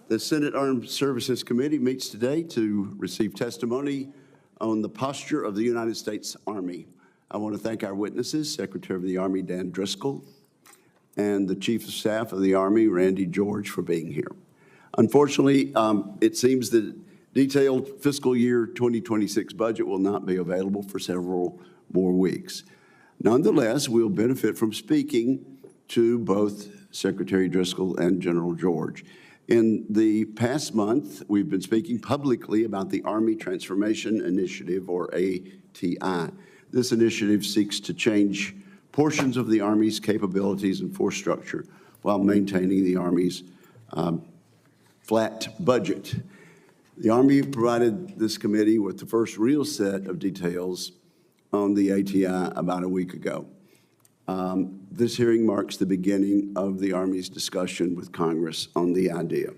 The Senate Armed Services Committee meets today to receive testimony on the posture of the United States Army. I want to thank our witnesses, Secretary of the Army Dan Driscoll, and the Chief of Staff of the Army, Randy George, for being here. Unfortunately, it seems that detailed fiscal year 2026 budget will not be available for several more weeks. Nonetheless, we'll benefit from speaking to both Secretary Driscoll and General George. In the past month, we've been speaking publicly about the Army Transformation Initiative, or ATI. This initiative seeks to change portions of the Army's capabilities and force structure while maintaining the Army's flat budget. The Army provided this committee with the first real set of details on the ATI about a week ago. This hearing marks the beginning of the Army's discussion with Congress on the idea.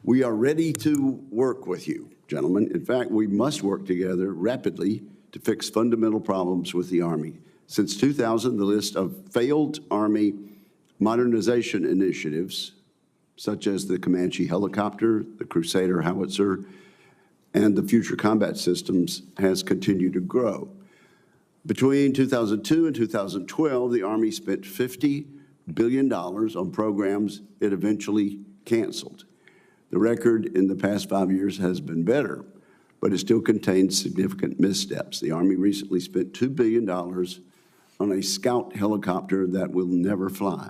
We are ready to work with you, gentlemen. In fact, we must work together rapidly to fix fundamental problems with the Army. Since 2000, the list of failed Army modernization initiatives, such as the Comanche helicopter, the Crusader howitzer, and the future combat systems, has continued to grow. Between 2002 and 2012, the Army spent $50 billion on programs it eventually canceled. The record in the past 5 years has been better, but it still contains significant missteps. The Army recently spent $2 billion on a Scout helicopter that will never fly.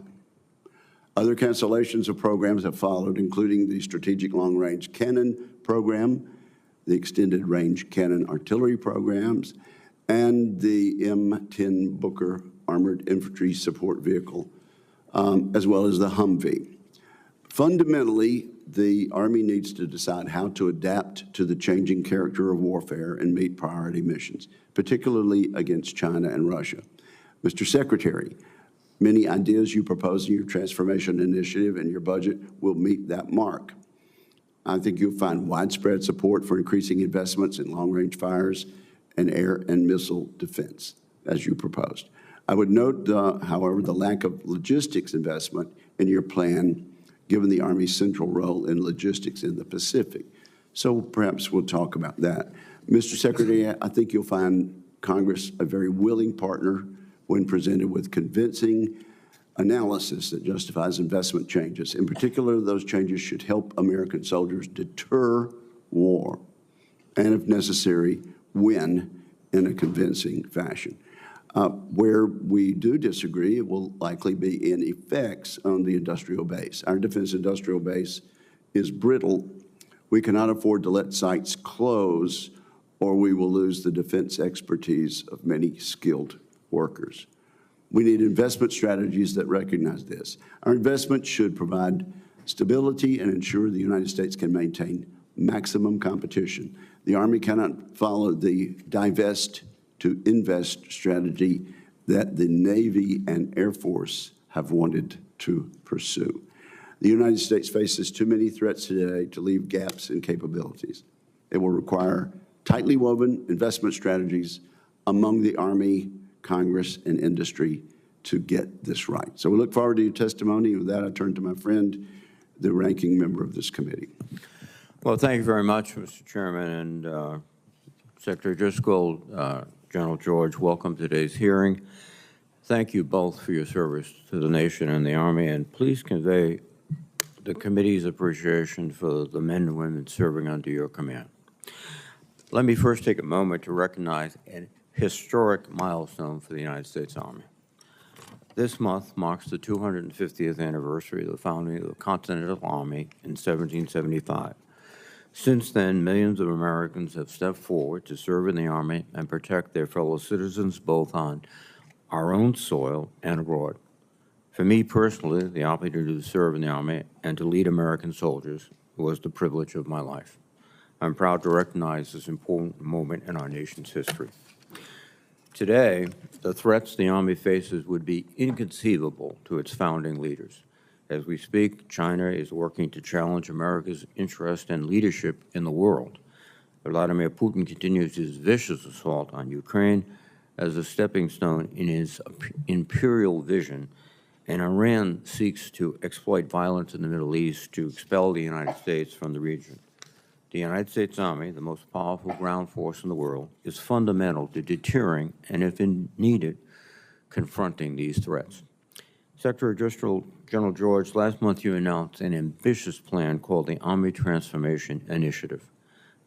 Other cancellations of programs have followed, including the Strategic Long-Range Cannon Program, the Extended Range Cannon Artillery Programs, and the M10 Booker Armored Infantry Support Vehicle, as well as the Humvee. Fundamentally, the Army needs to decide how to adapt to the changing character of warfare and meet priority missions, particularly against China and Russia. Mr. Secretary, many ideas you propose in your transformation initiative and your budget will meet that mark. I think you'll find widespread support for increasing investments in long-range fires and air and missile defense, as you proposed. I would note, however, the lack of logistics investment in your plan, given the Army's central role in logistics in the Pacific. So perhaps we'll talk about that. Mr. Secretary, I think you'll find Congress a very willing partner when presented with convincing analysis that justifies investment changes. In particular, those changes should help American soldiers deter war and, if necessary, win in a convincing fashion. Where we do disagree, it will likely be in effects on the industrial base. Our defense industrial base is brittle. We cannot afford to let sites close, or we will lose the defense expertise of many skilled workers. We need investment strategies that recognize this. Our investment should provide stability and ensure the United States can maintain maximum competition. The Army cannot follow the divest to invest strategy that the Navy and Air Force have wanted to pursue. The United States faces too many threats today to leave gaps in capabilities. It will require tightly woven investment strategies among the Army, Congress, and industry to get this right. So we look forward to your testimony. With that, I turn to my friend, the ranking member of this committee. Well, thank you very much, Mr. Chairman, and Secretary Driscoll, General George, welcome to today's hearing. Thank you both for your service to the nation and the Army, and please convey the committee's appreciation for the men and women serving under your command. Let me first take a moment to recognize an historic milestone for the United States Army. This month marks the 250th anniversary of the founding of the Continental Army in 1775. Since then, millions of Americans have stepped forward to serve in the Army and protect their fellow citizens both on our own soil and abroad. For me personally, the opportunity to serve in the Army and to lead American soldiers was the privilege of my life. I'm proud to recognize this important moment in our nation's history. Today, the threats the Army faces would be inconceivable to its founding leaders. As we speak, China is working to challenge America's interest and leadership in the world. Vladimir Putin continues his vicious assault on Ukraine as a stepping stone in his imperial vision and Iran seeks to exploit violence in the Middle East to expel the United States from the region. The United States Army, the most powerful ground force in the world, is fundamental to deterring and, if needed, confronting these threats. Secretary General George, last month you announced an ambitious plan called the Army Transformation Initiative.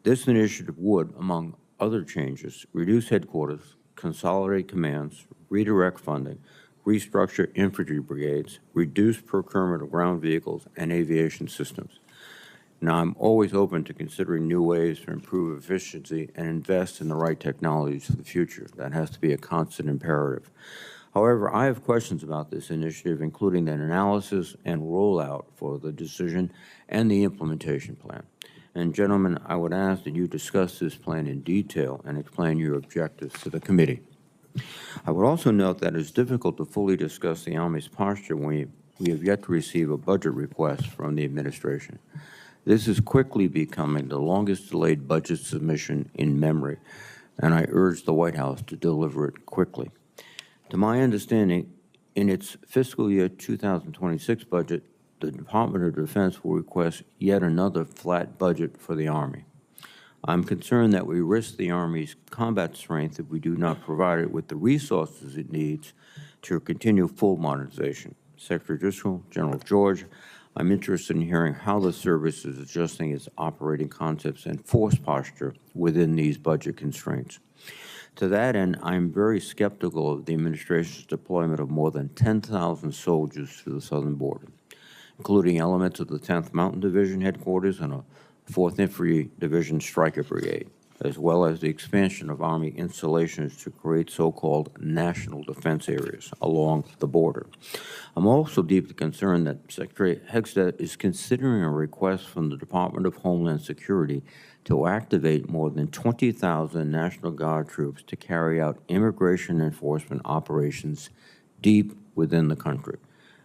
This initiative would, among other changes, reduce headquarters, consolidate commands, redirect funding, restructure infantry brigades, reduce procurement of ground vehicles and aviation systems. Now, I'm always open to considering new ways to improve efficiency and invest in the right technologies for the future. That has to be a constant imperative. However, I have questions about this initiative, including the analysis and rollout for the decision and the implementation plan. And gentlemen, I would ask that you discuss this plan in detail and explain your objectives to the committee. I would also note that it's difficult to fully discuss the Army's posture when we have yet to receive a budget request from the administration. This is quickly becoming the longest delayed budget submission in memory, and I urge the White House to deliver it quickly. To my understanding, in its fiscal year 2026 budget, the Department of Defense will request yet another flat budget for the Army. I'm concerned that we risk the Army's combat strength if we do not provide it with the resources it needs to continue full modernization. Secretary Driscoll, General George, I'm interested in hearing how the service is adjusting its operating concepts and force posture within these budget constraints. To that end, I'm very skeptical of the administration's deployment of more than 10,000 soldiers to the southern border, including elements of the 10th Mountain Division headquarters and a 4th Infantry Division Stryker Brigade, as well as the expansion of Army installations to create so-called national defense areas along the border. I'm also deeply concerned that Secretary Hegstead is considering a request from the Department of Homeland Security to activate more than 20,000 National Guard troops to carry out immigration enforcement operations deep within the country,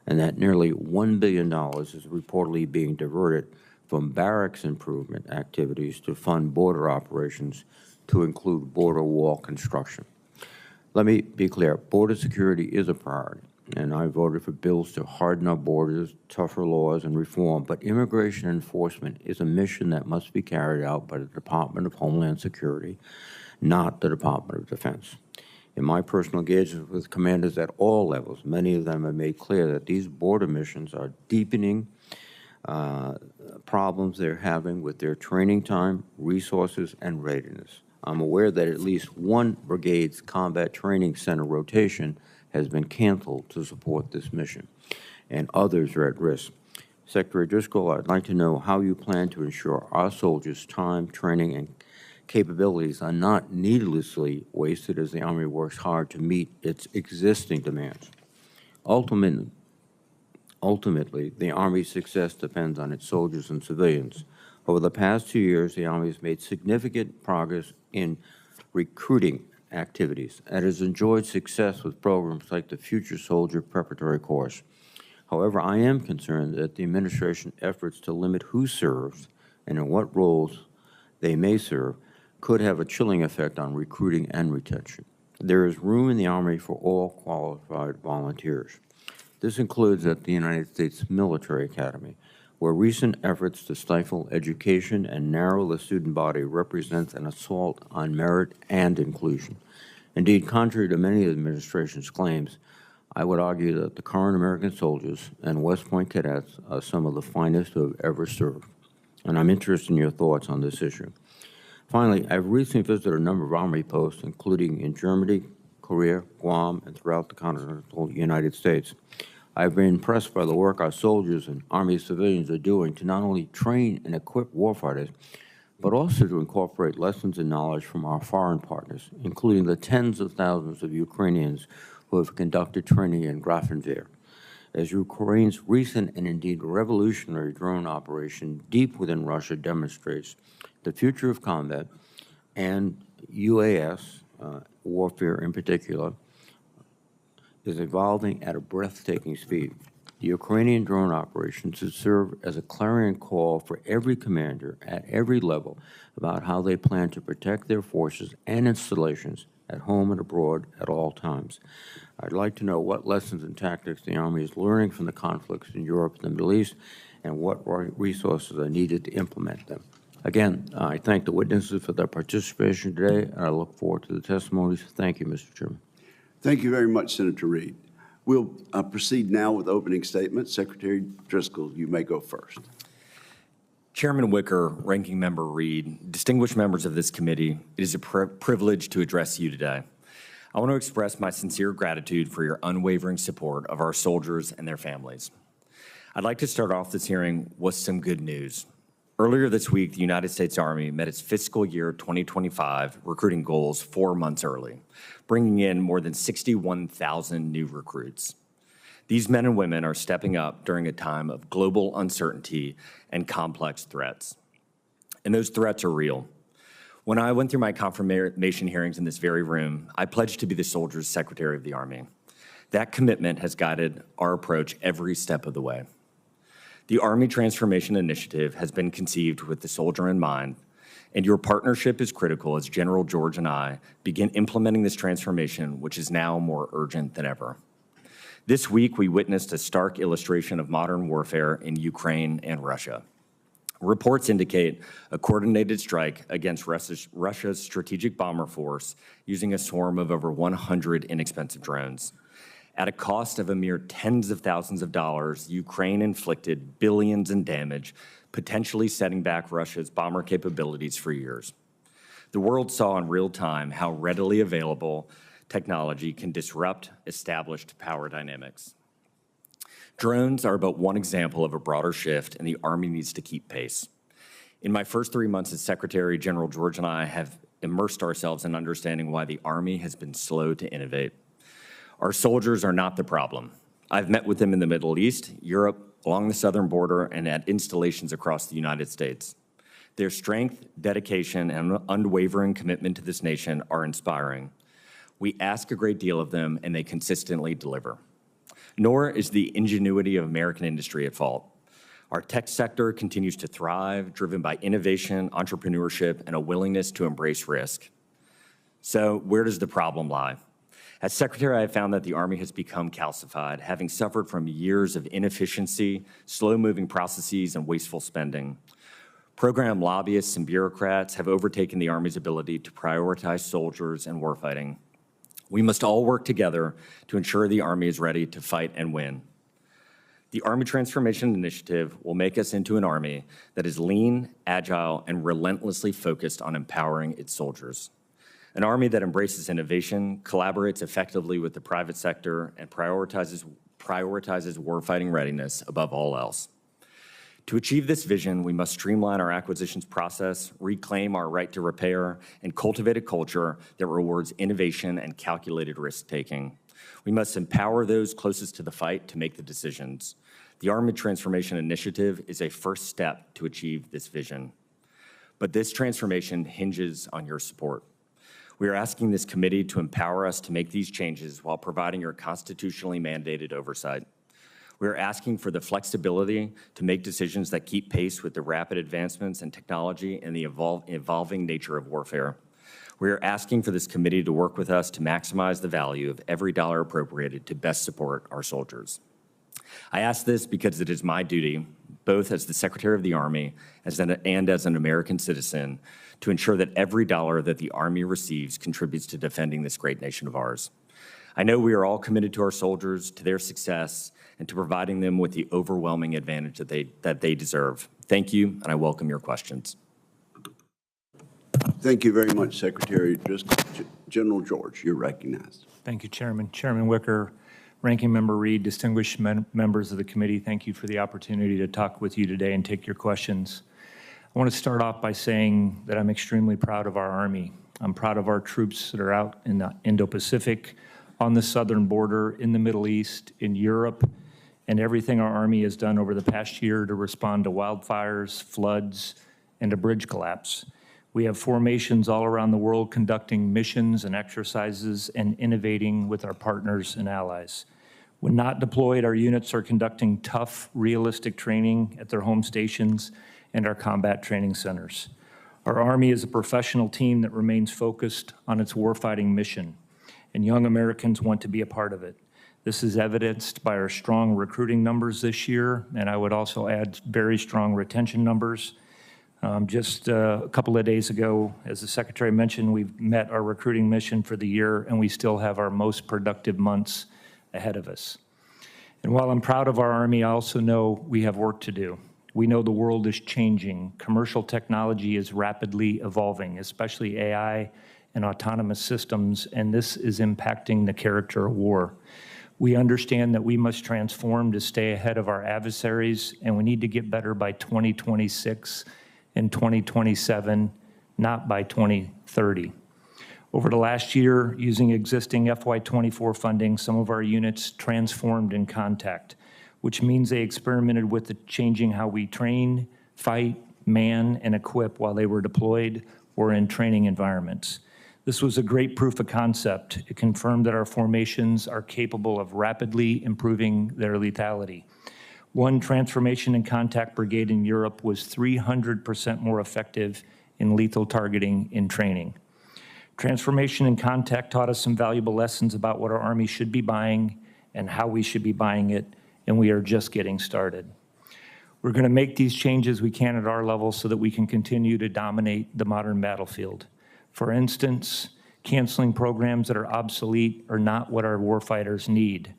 and that nearly $1 billion is reportedly being diverted from barracks improvement activities to fund border operations to include border wall construction. Let me be clear, border security is a priority, and I voted for bills to harden our borders, tougher laws, and reform, but immigration enforcement is a mission that must be carried out by the Department of Homeland Security, not the Department of Defense. In my personal engagements with commanders at all levels, many of them have made clear that these border missions are deepening problems they're having with their training time, resources, and readiness. I'm aware that at least one brigade's combat training center rotation has been canceled to support this mission, and others are at risk. Secretary Driscoll, I'd like to know how you plan to ensure our soldiers' time, training, and capabilities are not needlessly wasted as the Army works hard to meet its existing demands. Ultimately, the Army's success depends on its soldiers and civilians. Over the past 2 years, the Army has made significant progress in recruiting activities and has enjoyed success with programs like the Future Soldier Preparatory Course. However, I am concerned that the administration efforts to limit who serves and in what roles they may serve could have a chilling effect on recruiting and retention. There is room in the Army for all qualified volunteers. This includes at the United States Military Academy, where recent efforts to stifle education and narrow the student body represents an assault on merit and inclusion. Indeed, contrary to many of the administration's claims, I would argue that the current American soldiers and West Point cadets are some of the finest who have ever served, and I'm interested in your thoughts on this issue. Finally, I've recently visited a number of Army posts, including in Germany, Korea, Guam, and throughout the continental United States. I've been impressed by the work our soldiers and Army civilians are doing to not only train and equip warfighters, but also to incorporate lessons and knowledge from our foreign partners, including the tens of thousands of Ukrainians who have conducted training in Grafenwehr. As Ukraine's recent and indeed revolutionary drone operation deep within Russia demonstrates, the future of combat and UAS warfare in particular is evolving at a breathtaking speed. The Ukrainian drone operation should serve as a clarion call for every commander at every level about how they plan to protect their forces and installations at home and abroad at all times. I'd like to know what lessons and tactics the Army is learning from the conflicts in Europe and the Middle East, and what resources are needed to implement them. Again, I thank the witnesses for their participation today, and I look forward to the testimonies. Thank you, Mr. Chairman. Thank you very much, Senator Reed. We'll proceed now with opening statements. Secretary Driscoll, you may go first. Chairman Wicker, Ranking Member Reed, distinguished members of this committee, it is a privilege to address you today. I want to express my sincere gratitude for your unwavering support of our soldiers and their families. I'd like to start off this hearing with some good news. Earlier this week, the United States Army met its fiscal year 2025 recruiting goals 4 months early, bringing in more than 61,000 new recruits. These men and women are stepping up during a time of global uncertainty and complex threats. And those threats are real. When I went through my confirmation hearings in this very room, I pledged to be the Soldiers' Secretary of the Army. That commitment has guided our approach every step of the way. The Army Transformation Initiative has been conceived with the soldier in mind, and your partnership is critical as General George and I begin implementing this transformation, which is now more urgent than ever. This week, we witnessed a stark illustration of modern warfare in Ukraine and Russia. Reports indicate a coordinated strike against Russia's strategic bomber force using a swarm of over 100 inexpensive drones. At a cost of a mere tens of thousands of dollars, Ukraine inflicted billions in damage, potentially setting back Russia's bomber capabilities for years. The world saw in real time how readily available technology can disrupt established power dynamics. Drones are but one example of a broader shift, and the Army needs to keep pace. In my first 3 months as Secretary, General George and I have immersed ourselves in understanding why the Army has been slow to innovate. Our soldiers are not the problem. I've met with them in the Middle East, Europe, along the southern border, and at installations across the United States. Their strength, dedication, and unwavering commitment to this nation are inspiring. We ask a great deal of them, and they consistently deliver. Nor is the ingenuity of American industry at fault. Our tech sector continues to thrive, driven by innovation, entrepreneurship, and a willingness to embrace risk. So where does the problem lie? As Secretary, I have found that the Army has become calcified, having suffered from years of inefficiency, slow-moving processes, and wasteful spending. Program lobbyists and bureaucrats have overtaken the Army's ability to prioritize soldiers and warfighting. We must all work together to ensure the Army is ready to fight and win. The Army Transformation Initiative will make us into an Army that is lean, agile, and relentlessly focused on empowering its soldiers. An Army that embraces innovation, collaborates effectively with the private sector, and prioritizes warfighting readiness above all else. To achieve this vision, we must streamline our acquisitions process, reclaim our right to repair, and cultivate a culture that rewards innovation and calculated risk-taking. We must empower those closest to the fight to make the decisions. The Army Transformation Initiative is a first step to achieve this vision. But this transformation hinges on your support. We are asking this committee to empower us to make these changes while providing your constitutionally mandated oversight. We are asking for the flexibility to make decisions that keep pace with the rapid advancements in technology and the evolving nature of warfare. We are asking for this committee to work with us to maximize the value of every dollar appropriated to best support our soldiers. I ask this because it is my duty, both as the Secretary of the Army and as an American citizen, to ensure that every dollar that the Army receives contributes to defending this great nation of ours. I know we are all committed to our soldiers, to their success, and to providing them with the overwhelming advantage that they deserve. Thank you, and I welcome your questions. Thank you very much, Secretary Driscoll. General George, you're recognized. Thank you, Chairman. Chairman Wicker, Ranking Member Reed, distinguished members of the committee, thank you for the opportunity to talk with you today and take your questions. I want to start off by saying that I'm extremely proud of our Army. I'm proud of our troops that are out in the Indo-Pacific, on the southern border, in the Middle East, in Europe, and everything our Army has done over the past year to respond to wildfires, floods, and a bridge collapse. We have formations all around the world conducting missions and exercises and innovating with our partners and allies. When not deployed, our units are conducting tough, realistic training at their home stations and our combat training centers. Our Army is a professional team that remains focused on its warfighting mission, and young Americans want to be a part of it. This is evidenced by our strong recruiting numbers this year, and I would also add very strong retention numbers. Just a couple of days ago, as the Secretary mentioned, we've met our recruiting mission for the year, and we still have our most productive months ahead of us. And while I'm proud of our Army, I also know we have work to do. We know the world is changing. Commercial technology is rapidly evolving, especially AI and autonomous systems, and this is impacting the character of war. We understand that we must transform to stay ahead of our adversaries, and we need to get better by 2026 and 2027, not by 2030. Over the last year, using existing FY24 funding, some of our units transformed in contact, which means they experimented with changing how we train, fight, man, and equip while they were deployed or in training environments. This was a great proof of concept. It confirmed that our formations are capable of rapidly improving their lethality. One transformation and contact brigade in Europe was 300% more effective in lethal targeting in training. Transformation and contact taught us some valuable lessons about what our Army should be buying and how we should be buying it, and we are just getting started. We're going to make these changes we can at our level so that we can continue to dominate the modern battlefield. For instance, canceling programs that are obsolete are not what our warfighters need.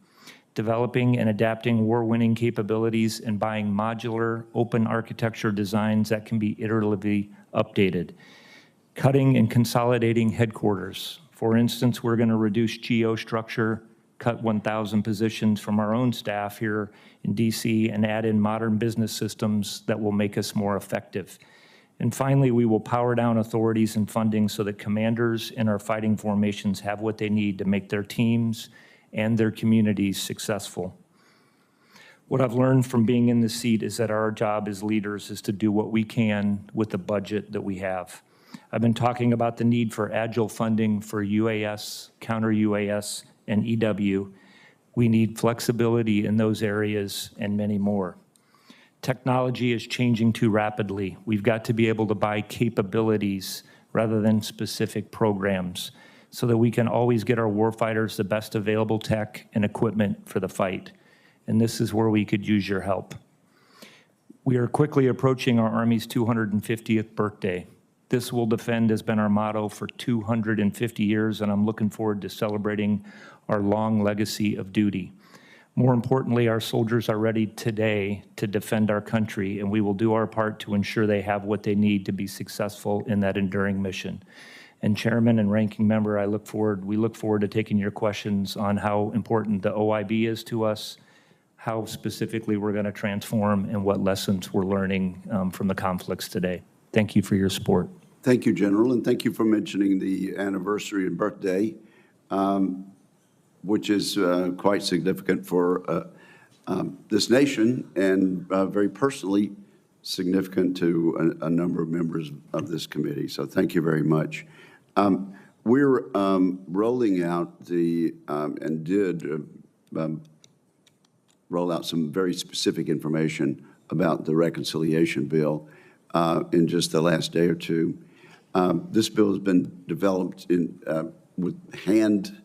Developing and adapting war-winning capabilities and buying modular, open architecture designs that can be iteratively updated. Cutting and consolidating headquarters. For instance, we're going to reduce GO structure, cut 1,000 positions from our own staff here in DC, and add in modern business systems that will make us more effective. And finally, we will power down authorities and funding so that commanders in our fighting formations have what they need to make their teams and their communities successful. What I've learned from being in the seat is that our job as leaders is to do what we can with the budget that we have. I've been talking about the need for agile funding for UAS, counter-UAS, and EW. We need flexibility in those areas and many more. Technology is changing too rapidly. We've got to be able to buy capabilities rather than specific programs so that we can always get our warfighters the best available tech and equipment for the fight. And this is where we could use your help. We are quickly approaching our Army's 250th birthday. This will defend has been our motto for 250 years, and I'm looking forward to celebrating our long legacy of duty. More importantly, our soldiers are ready today to defend our country, and we will do our part to ensure they have what they need to be successful in that enduring mission. And Chairman and Ranking Member, we look forward to taking your questions on how important the OIB is to us, how specifically we're going to transform, and what lessons we're learning from the conflicts today. Thank you for your support. Thank you, General, and thank you for mentioning the anniversary and birthday, which is quite significant for this nation and very personally significant to a number of members of this committee. So thank you very much. We're rolling out and did roll out some very specific information about the reconciliation bill in just the last day or two. This bill has been developed with hand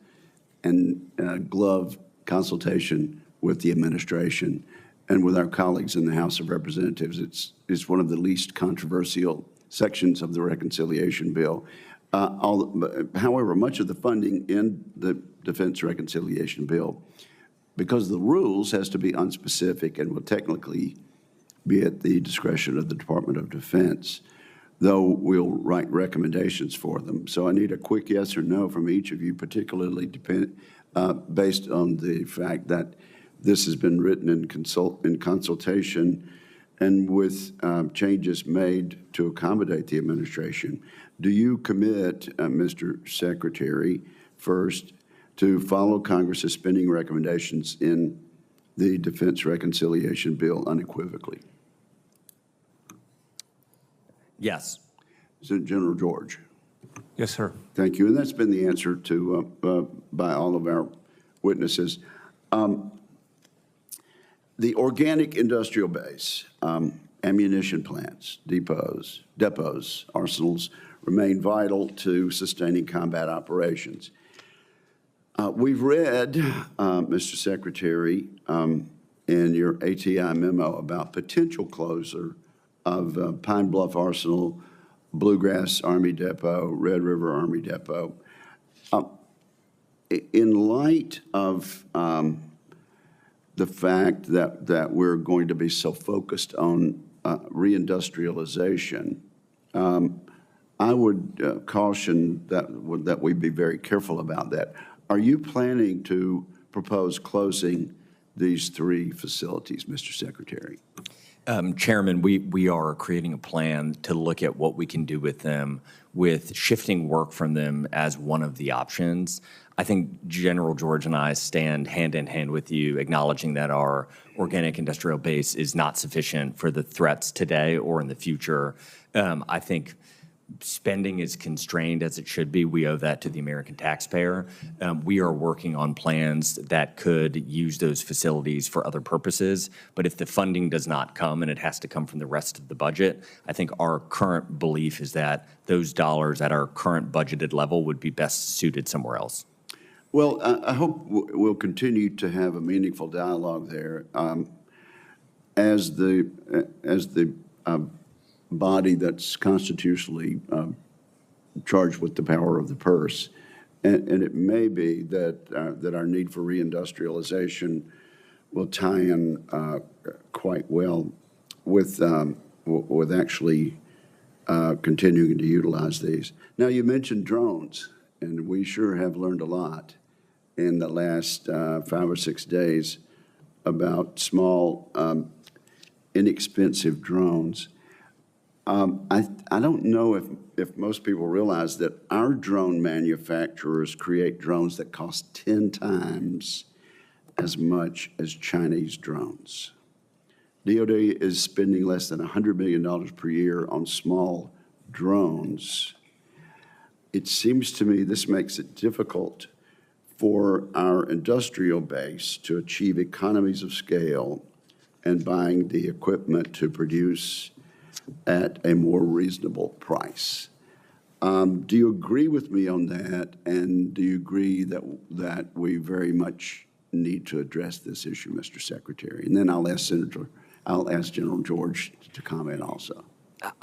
and glove consultation with the administration and with our colleagues in the House of Representatives. It's one of the least controversial sections of the reconciliation bill. However, much of the funding in the Defense Reconciliation Bill, because the rules has to be unspecific and will technically be at the discretion of the Department of Defense, though we'll write recommendations for them. So I need a quick yes or no from each of you, particularly based on the fact that this has been written in consultation and with changes made to accommodate the administration. Do you commit, Mr. Secretary, first, to follow Congress's spending recommendations in the Defense Reconciliation Bill unequivocally? Yes. General George. Yes, sir. Thank you. And that's been the answer to by all of our witnesses. The organic industrial base, ammunition plants, depots, arsenals remain vital to sustaining combat operations. We've read, Mr. Secretary, in your ATI memo about potential closure of Pine Bluff Arsenal, Bluegrass Army Depot, Red River Army Depot. In light of the fact that we're going to be so focused on reindustrialization, I would caution that we be very careful about that. Are you planning to propose closing these 3 facilities, Mr. Secretary? Chairman, we are creating a plan to look at what we can do with them, with shifting work from them as one of the options. I think General George and I stand hand in hand with you, acknowledging that our organic industrial base is not sufficient for the threats today or in the future. I think spending is constrained as it should be. We owe that to the American taxpayer. We are working on plans that could use those facilities for other purposes, but if the funding does not come and it has to come from the rest of the budget, I think our current belief is that those dollars at our current budgeted level would be best suited somewhere else. Well, I hope we'll continue to have a meaningful dialogue there. As the body that's constitutionally charged with the power of the purse, and it may be that our need for reindustrialization will tie in quite well with actually continuing to utilize these. Now, you mentioned drones, and we sure have learned a lot in the last 5 or 6 days about small, inexpensive drones. I don't know if most people realize that our drone manufacturers create drones that cost 10 times as much as Chinese drones. DOD is spending less than $100 million per year on small drones. It seems to me this makes it difficult for our industrial base to achieve economies of scale and buying the equipment to produce at a more reasonable price. Do you agree with me on that? And do you agree that we very much need to address this issue, Mr. Secretary? And then I'll ask General George to comment also.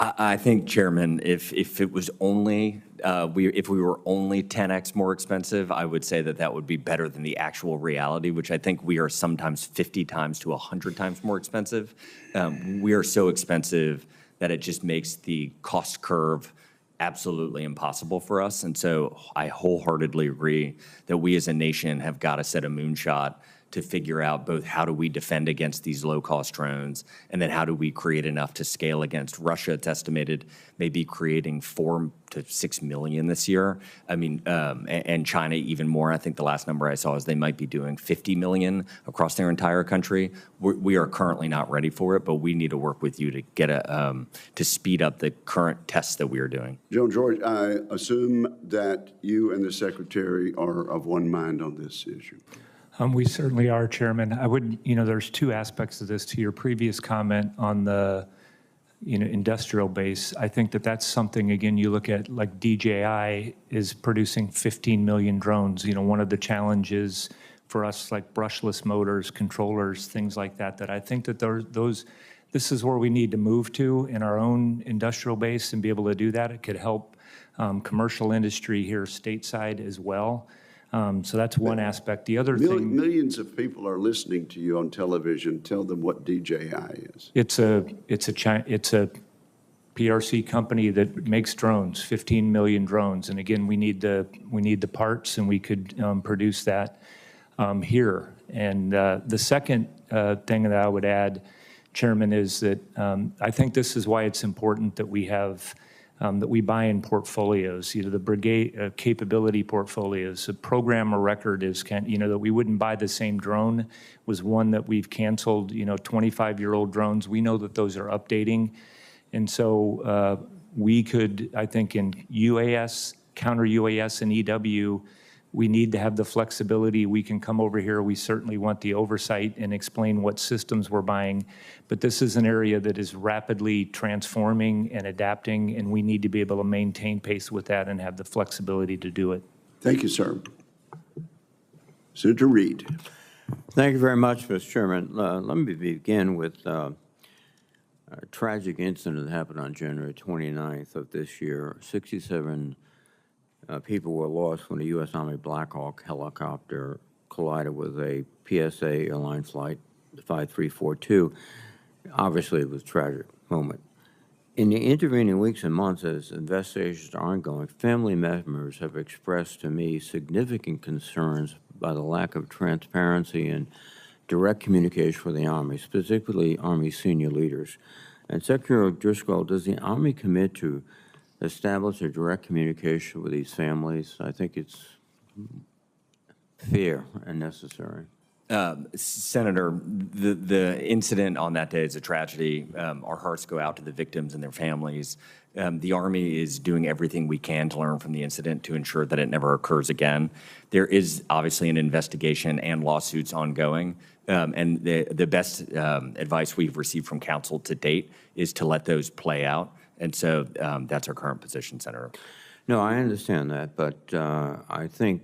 I think, Chairman, if it was only if we were only 10x more expensive, I would say that would be better than the actual reality, which I think we are sometimes 50 times to 100 times more expensive. We are so expensive that it just makes the cost curve absolutely impossible for us. And so I wholeheartedly agree that we as a nation have got to set a moonshot to figure out both how do we defend against these low-cost drones, and then how do we create enough to scale against Russia. It's estimated maybe creating 4 to 6 million this year. I mean, and China even more. I think the last number I saw is they might be doing 50 million across their entire country. We are currently not ready for it, but we need to work with you to get to speed up the current tests that we are doing. General George, I assume that you and the Secretary are of one mind on this issue. We certainly are, Chairman. I would, there's 2 aspects of this. To your previous comment on the, industrial base, I think that's something, again, you look at like DJI is producing 15 million drones. One of the challenges for us, like brushless motors, controllers, things like that I think that this is where we need to move to in our own industrial base and be able to do that. It could help commercial industry here stateside as well. So that's one aspect. The other thing, millions of people are listening to you on television. Tell them what DJI is. It's a PRC company that makes drones, 15 million drones. And again, we need the parts, and we could produce that here. And the second thing that I would add, Chairman, is that I think this is why it's important that we have that we buy in portfolios, the brigade capability portfolios. A program of record is, that we wouldn't buy the same drone was one that we've canceled, 25-year-old drones. We know that those are updating. And so we could, I think, in UAS, counter UAS and EW, We need to have the flexibility. We can come over here. We certainly want the oversight and explain what systems we're buying. But this is an area that is rapidly transforming and adapting, and we need to be able to maintain pace with that and have the flexibility to do it. Thank you, sir. Senator Reed. Thank you very much, Mr. Chairman. Let me begin with a tragic incident that happened on January 29th of this year. 67 people were lost when a U.S. Army Black Hawk helicopter collided with a PSA airline flight 5342. Obviously, it was a tragic moment. In the intervening weeks and months, as investigations are ongoing, family members have expressed to me significant concerns by the lack of transparency and direct communication with the Army, specifically Army senior leaders. And Secretary Driscoll, does the Army commit to establish a direct communication with these families? I think it's fair and necessary. Senator, the incident on that day is a tragedy. Our hearts go out to the victims and their families. The Army is doing everything we can to learn from the incident to ensure that it never occurs again. There is obviously an investigation and lawsuits ongoing, and the best advice we've received from counsel to date is to let those play out. And so that's our current position, Senator. No, I understand that, but I think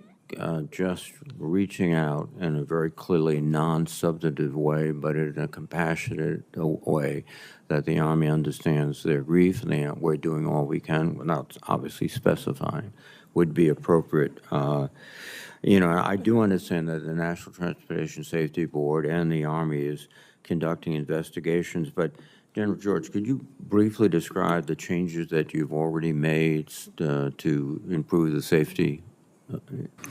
just reaching out in a very clearly non-substantive way, but in a compassionate way, that the Army understands their grief and we're doing all we can without obviously specifying, would be appropriate. You know, I do understand that the National Transportation Safety Board and the Army is conducting investigations, but General George, could you briefly describe the changes that you've already made to improve the safety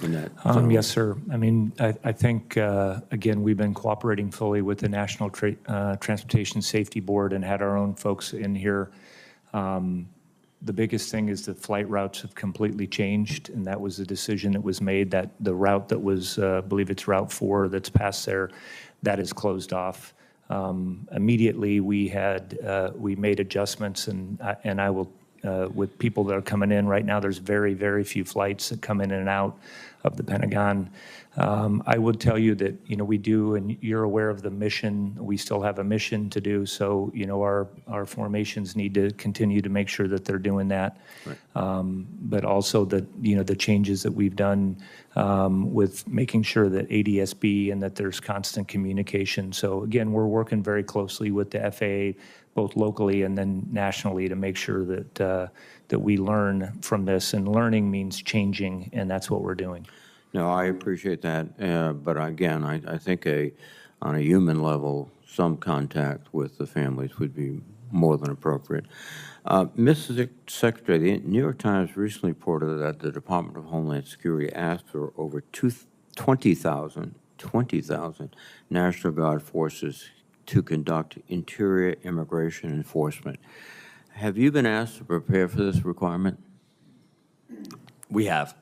in that zone? Yes, sir. I mean, I think, again, we've been cooperating fully with the National Transportation Safety Board and had our own folks in here. The biggest thing is the flight routes have completely changed, and that was the decision that was made, that the route that was, I believe it's Route 4 that's past there, that is closed off. Immediately, we made adjustments, and I will, with people that are coming in right now, there's very, very few flights that come in and out of the Pentagon. I would tell you that, you know, we do, and you're aware of the mission. We still have a mission to do, so, you know, our formations need to continue to make sure that they're doing that. Right. But also that, you know, the changes that we've done with making sure that ADSB and that there's constant communication. So again, we're working very closely with the FAA, both locally and then nationally, to make sure that that we learn from this. And learning means changing, and that's what we're doing. No, I appreciate that, but again, I think on a human level, some contact with the families would be more than appropriate. Mr. Secretary, the New York Times recently reported that the Department of Homeland Security asked for over 20,000 National Guard forces to conduct interior immigration enforcement. Have you been asked to prepare for this requirement? We have.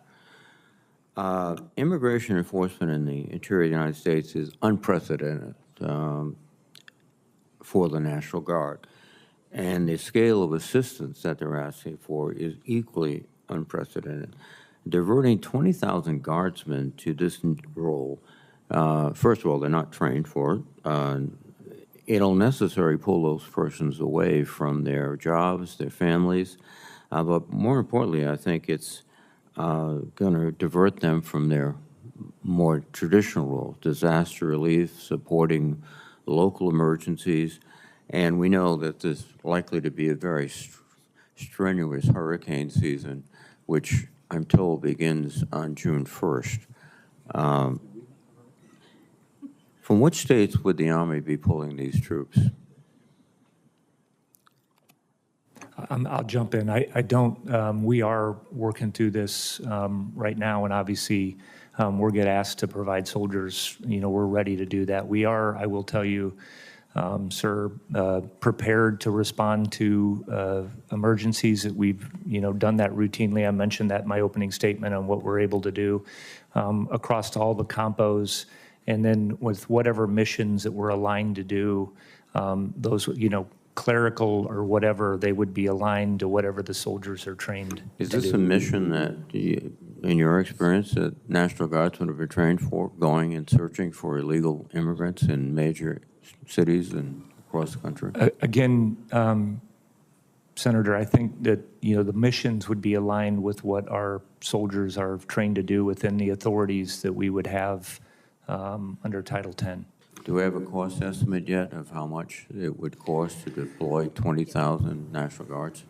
Immigration enforcement in the interior of the United States is unprecedented for the National Guard. And the scale of assistance that they're asking for is equally unprecedented. Diverting 20,000 guardsmen to this role, first of all, they're not trained for it. It'll necessarily pull those persons away from their jobs, their families. But more importantly, I think it's going to divert them from their more traditional role, disaster relief, supporting local emergencies. And we know that there's likely to be a very strenuous hurricane season, which I'm told begins on June 1st. From which states would the Army be pulling these troops? I'll jump in. I don't, we are working through this right now, and obviously we'll get asked to provide soldiers. You know, we're ready to do that. We are, I will tell you, sir, prepared to respond to emergencies. That we've, you know, done that routinely. I mentioned that in my opening statement on what we're able to do across all the compos, and then with whatever missions that we're aligned to do, those, you know, clerical or whatever, they would be aligned to whatever the soldiers are trained Is to this do. a mission that in your experience, that National Guardsmen have been trained for going and searching for illegal immigrants in major cities and across the country? Again, Senator, I think that, the missions would be aligned with what our soldiers are trained to do within the authorities that we would have under Title 10. Do we have a cost estimate yet of how much it would cost to deploy 20,000 National Guards?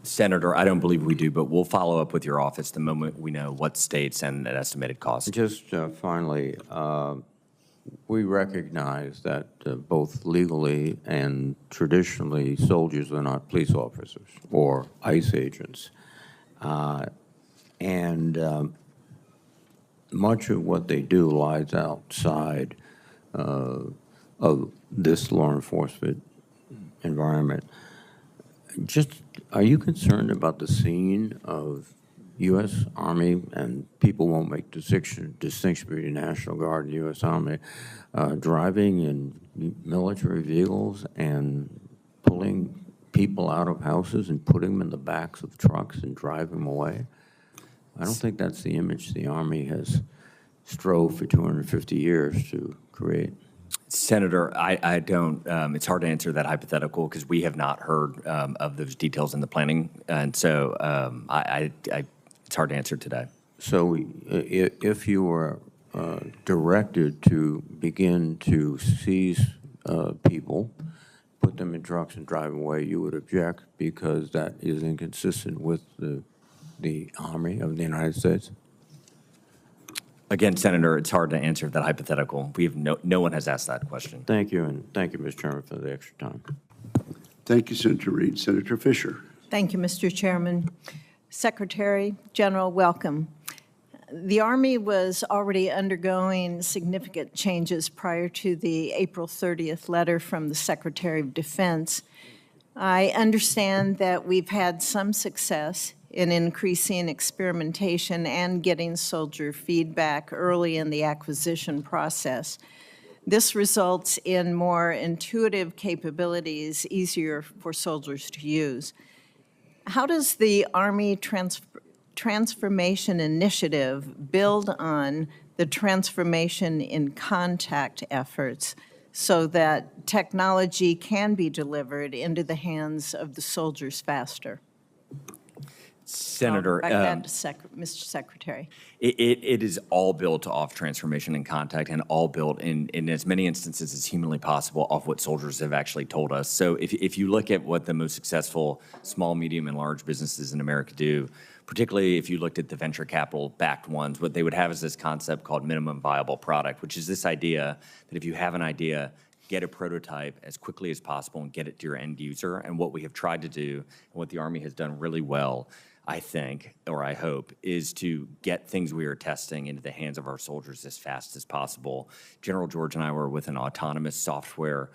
Senator, I don't believe we do, but we'll follow up with your office the moment we know what states and an estimated cost. Just finally, we recognize that both legally and traditionally, soldiers are not police officers or ICE agents. Much of what they do lies outside of this law enforcement environment. Just, are you concerned about the scene of U.S. Army, and people won't make distinction between National Guard and U.S. Army, driving in military vehicles and pulling people out of houses and putting them in the backs of trucks and driving them away? I don't think that's the image the Army has strove for 250 years to create. Senator, I don't, it's hard to answer that hypothetical because we have not heard of those details in the planning. And so it's hard to answer today. So if you were directed to begin to seize people, put them in trucks and drive them away, you would object because that is inconsistent with the Army of the United States? Again, Senator, it's hard to answer that hypothetical. We have no one has asked that question. Thank you, and thank you, Mr. Chairman, for the extra time. Thank you, Senator Reed. Senator Fisher. Thank you, Mr. Chairman. Secretary General, welcome. The Army was already undergoing significant changes prior to the April 30th letter from the Secretary of Defense. I understand that we've had some success in increasing experimentation and getting soldier feedback early in the acquisition process. This results in more intuitive capabilities, easier for soldiers to use. How does the Army Transformation Initiative build on the transformation in contact efforts so that technology can be delivered into the hands of the soldiers faster? Senator, Back to Mr. Secretary. It is all built off transformation and contact, and all built in as many instances as humanly possible off what soldiers have actually told us. So if you look at what the most successful small, medium, and large businesses in America do, particularly if you looked at the venture capital backed ones, what they would have is this concept called minimum viable product, which is this idea that if you have an idea, get a prototype as quickly as possible and get it to your end user. And what we have tried to do, and what the Army has done really well, I think, or I hope, is to get things we are testing into the hands of our soldiers as fast as possible. General George and I were with an autonomous software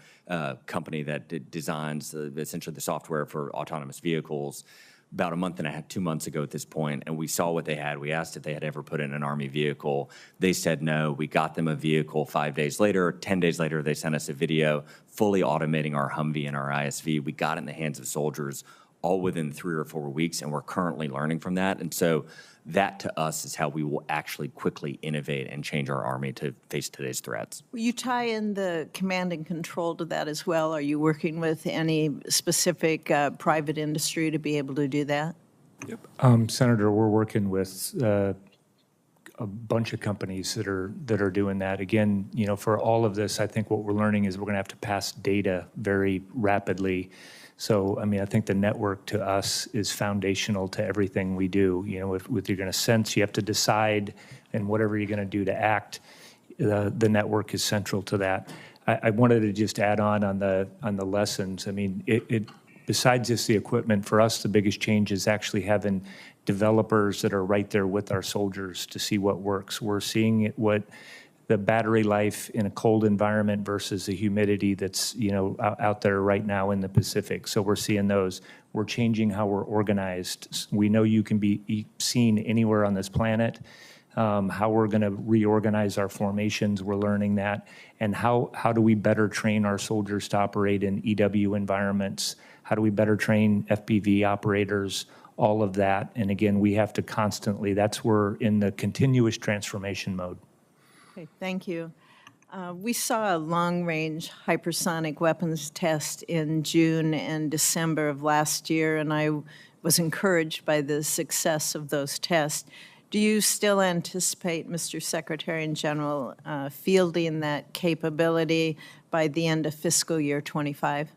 company that designs essentially the software for autonomous vehicles about a month and a half, 2 months ago at this point, and we saw what they had. We asked if they had ever put in an Army vehicle. They said no. We got them a vehicle 5 days later. 10 days later, they sent us a video fully automating our Humvee and our ISV. We got it in the hands of soldiers all within 3 or 4 weeks, and we're currently learning from that. And so that, to us, is how we will actually quickly innovate and change our Army to face today's threats. Will you tie in the command and control to that as well? Are you working with any specific private industry to be able to do that? Yep. Senator, we're working with a bunch of companies that are doing that. Again, for all of this, I think what we're learning is we're going to have to pass data very rapidly. So, I think the network to us is foundational to everything we do. If you're going to sense, you have to decide, and whatever you're going to do to act, the network is central to that. I wanted to just add on the lessons. Besides just the equipment, for us, the biggest change is actually having developers that are right there with our soldiers to see what works. We're seeing what the battery life in a cold environment versus the humidity that's out there right now in the Pacific. So we're seeing those. We're changing how we're organized. We know you can be seen anywhere on this planet. How we're going to reorganize our formations, we're learning that. And how do we better train our soldiers to operate in EW environments? How do we better train FPV operators? all of that. And again, we have to constantly, we're in the continuous transformation mode. Okay, thank you. We saw a long-range hypersonic weapons test in June and December of last year, and I was encouraged by the success of those tests. Do you still anticipate, Mr. Secretary and General, fielding that capability by the end of fiscal year 25?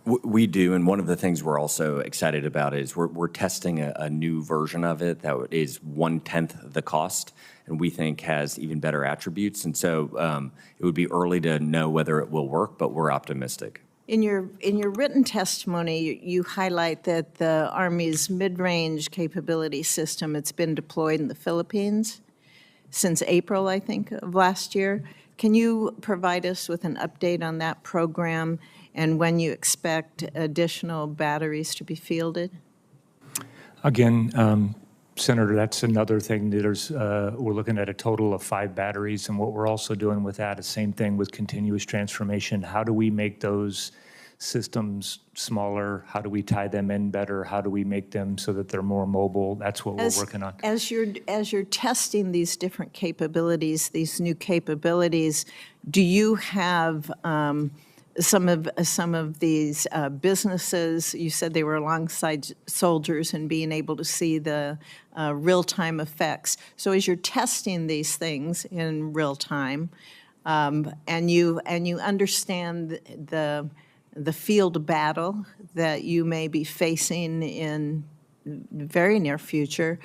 We do, and one of the things we're also excited about is we're testing a new version of it that is 1/10 the cost, and we think has even better attributes. And so it would be early to know whether it will work, but we're optimistic. In your written testimony, you highlight that the Army's mid-range capability system, it's been deployed in the Philippines since April, I think, of last year. Can you provide us with an update on that program and when you expect additional batteries to be fielded? Again, Senator, that's another thing. We're looking at a total of 5 batteries, and what we're also doing with that is same thing with continuous transformation. How do we make those systems smaller? How do we tie them in better? How do we make them so that they're more mobile? That's what we're working on. As you're testing these different capabilities, these new capabilities, do you have some of these businesses, you said they were alongside soldiers and being able to see the real-time effects. So as you're testing these things in real time, and you understand the field battle that you may be facing in the very near future,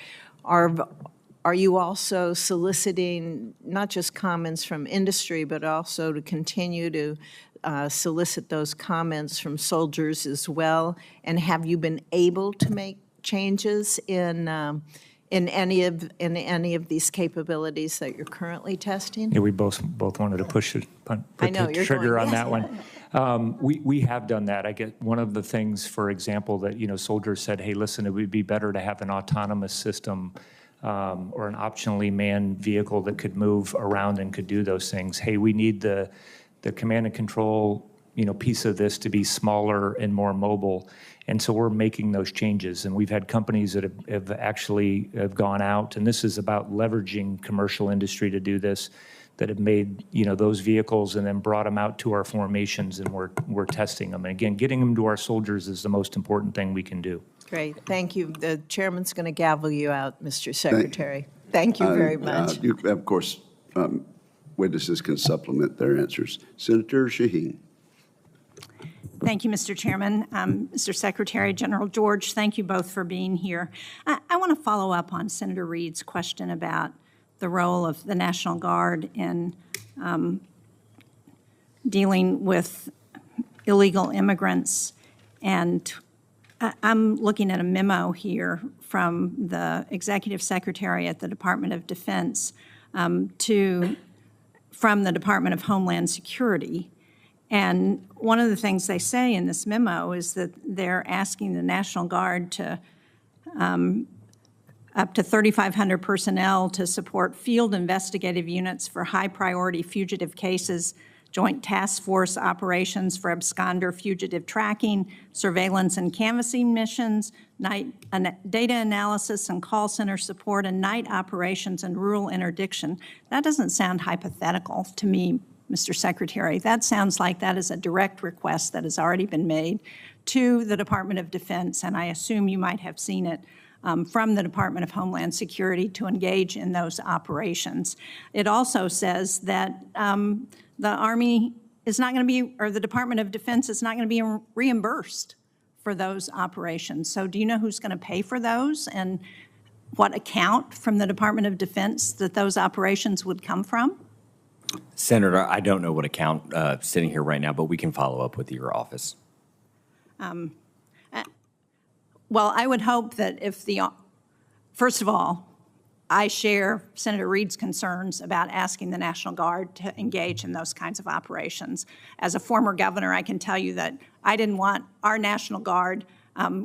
are you also soliciting not just comments from industry, but also to continue to solicit those comments from soldiers as well? And have you been able to make changes in any of these capabilities that you're currently testing? Yeah, we both wanted to put the trigger on that one. We have done that. I get one of the things, for example, that soldiers said, "Hey, listen, it would be better to have an autonomous system or an optionally manned vehicle that could move around and could do those things. Hey, we need the command and control piece of this to be smaller and more mobile." And so we're making those changes, and we've had companies that have actually gone out, and this is about leveraging commercial industry to do this, that have made those vehicles and then brought them out to our formations, and we're testing them. And again, getting them to our soldiers is the most important thing we can do. Great, thank you. The chairman's going to gavel you out, Mr. Secretary. Thank you very much. Of course, witnesses can supplement their answers. Senator Shaheen. Thank you, Mr. Chairman. Mr. Secretary, General George, thank you both for being here. I want to follow up on Senator Reed's question about the role of the National Guard in dealing with illegal immigrants. And I'm looking at a memo here from the Executive Secretary at the Department of Defense from the Department of Homeland Security. And one of the things they say in this memo is that they're asking the National Guard to up to 3,500 personnel to support field investigative units for high-priority fugitive cases, joint task force operations for absconder fugitive tracking, surveillance and canvassing missions, data analysis and call center support, and night operations and rural interdiction. That doesn't sound hypothetical to me, Mr. Secretary. That sounds like that is a direct request that has already been made to the Department of Defense, and I assume you might have seen it from the Department of Homeland Security to engage in those operations. It also says that the Army is not going to be, or the Department of Defense is not going to be reimbursed for those operations. So do you know who's going to pay for those and what account from the Department of Defense that those operations would come from? Senator, I don't know what account sitting here right now, but we can follow up with your office. Well, I would hope that first of all, I share Senator Reed's concerns about asking the National Guard to engage in those kinds of operations. As a former governor, I can tell you that I didn't want our National Guard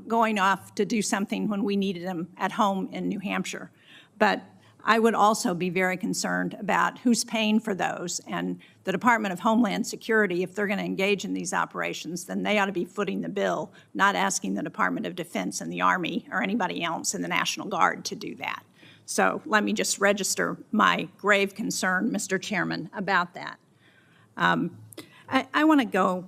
going off to do something when we needed them at home in New Hampshire. But I would also be very concerned about who's paying for those. And the Department of Homeland Security, if they're going to engage in these operations, then they ought to be footing the bill, not asking the Department of Defense and the Army or anybody else in the National Guard to do that. So let me just register my grave concern, Mr. Chairman, about that. I want to go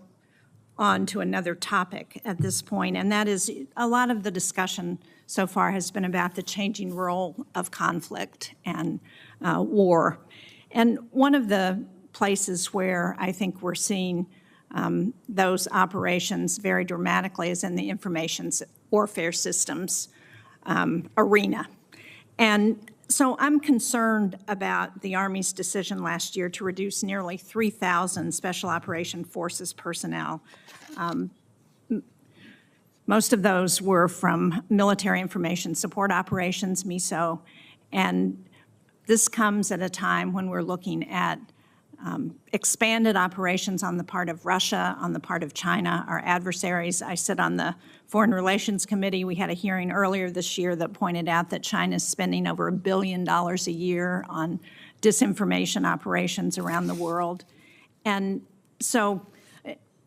on to another topic at this point, and that is a lot of the discussion so far has been about the changing role of conflict and war. And one of the places where I think we're seeing those operations very dramatically is in the information warfare systems arena. And so I'm concerned about the Army's decision last year to reduce nearly 3,000 Special Operation Forces personnel. Most of those were from Military Information Support Operations, MISO, and this comes at a time when we're looking at expanded operations on the part of Russia, on the part of China, our adversaries. I sit on the Foreign Relations Committee. We had a hearing earlier this year that pointed out that China is spending over $1 billion a year on disinformation operations around the world. And so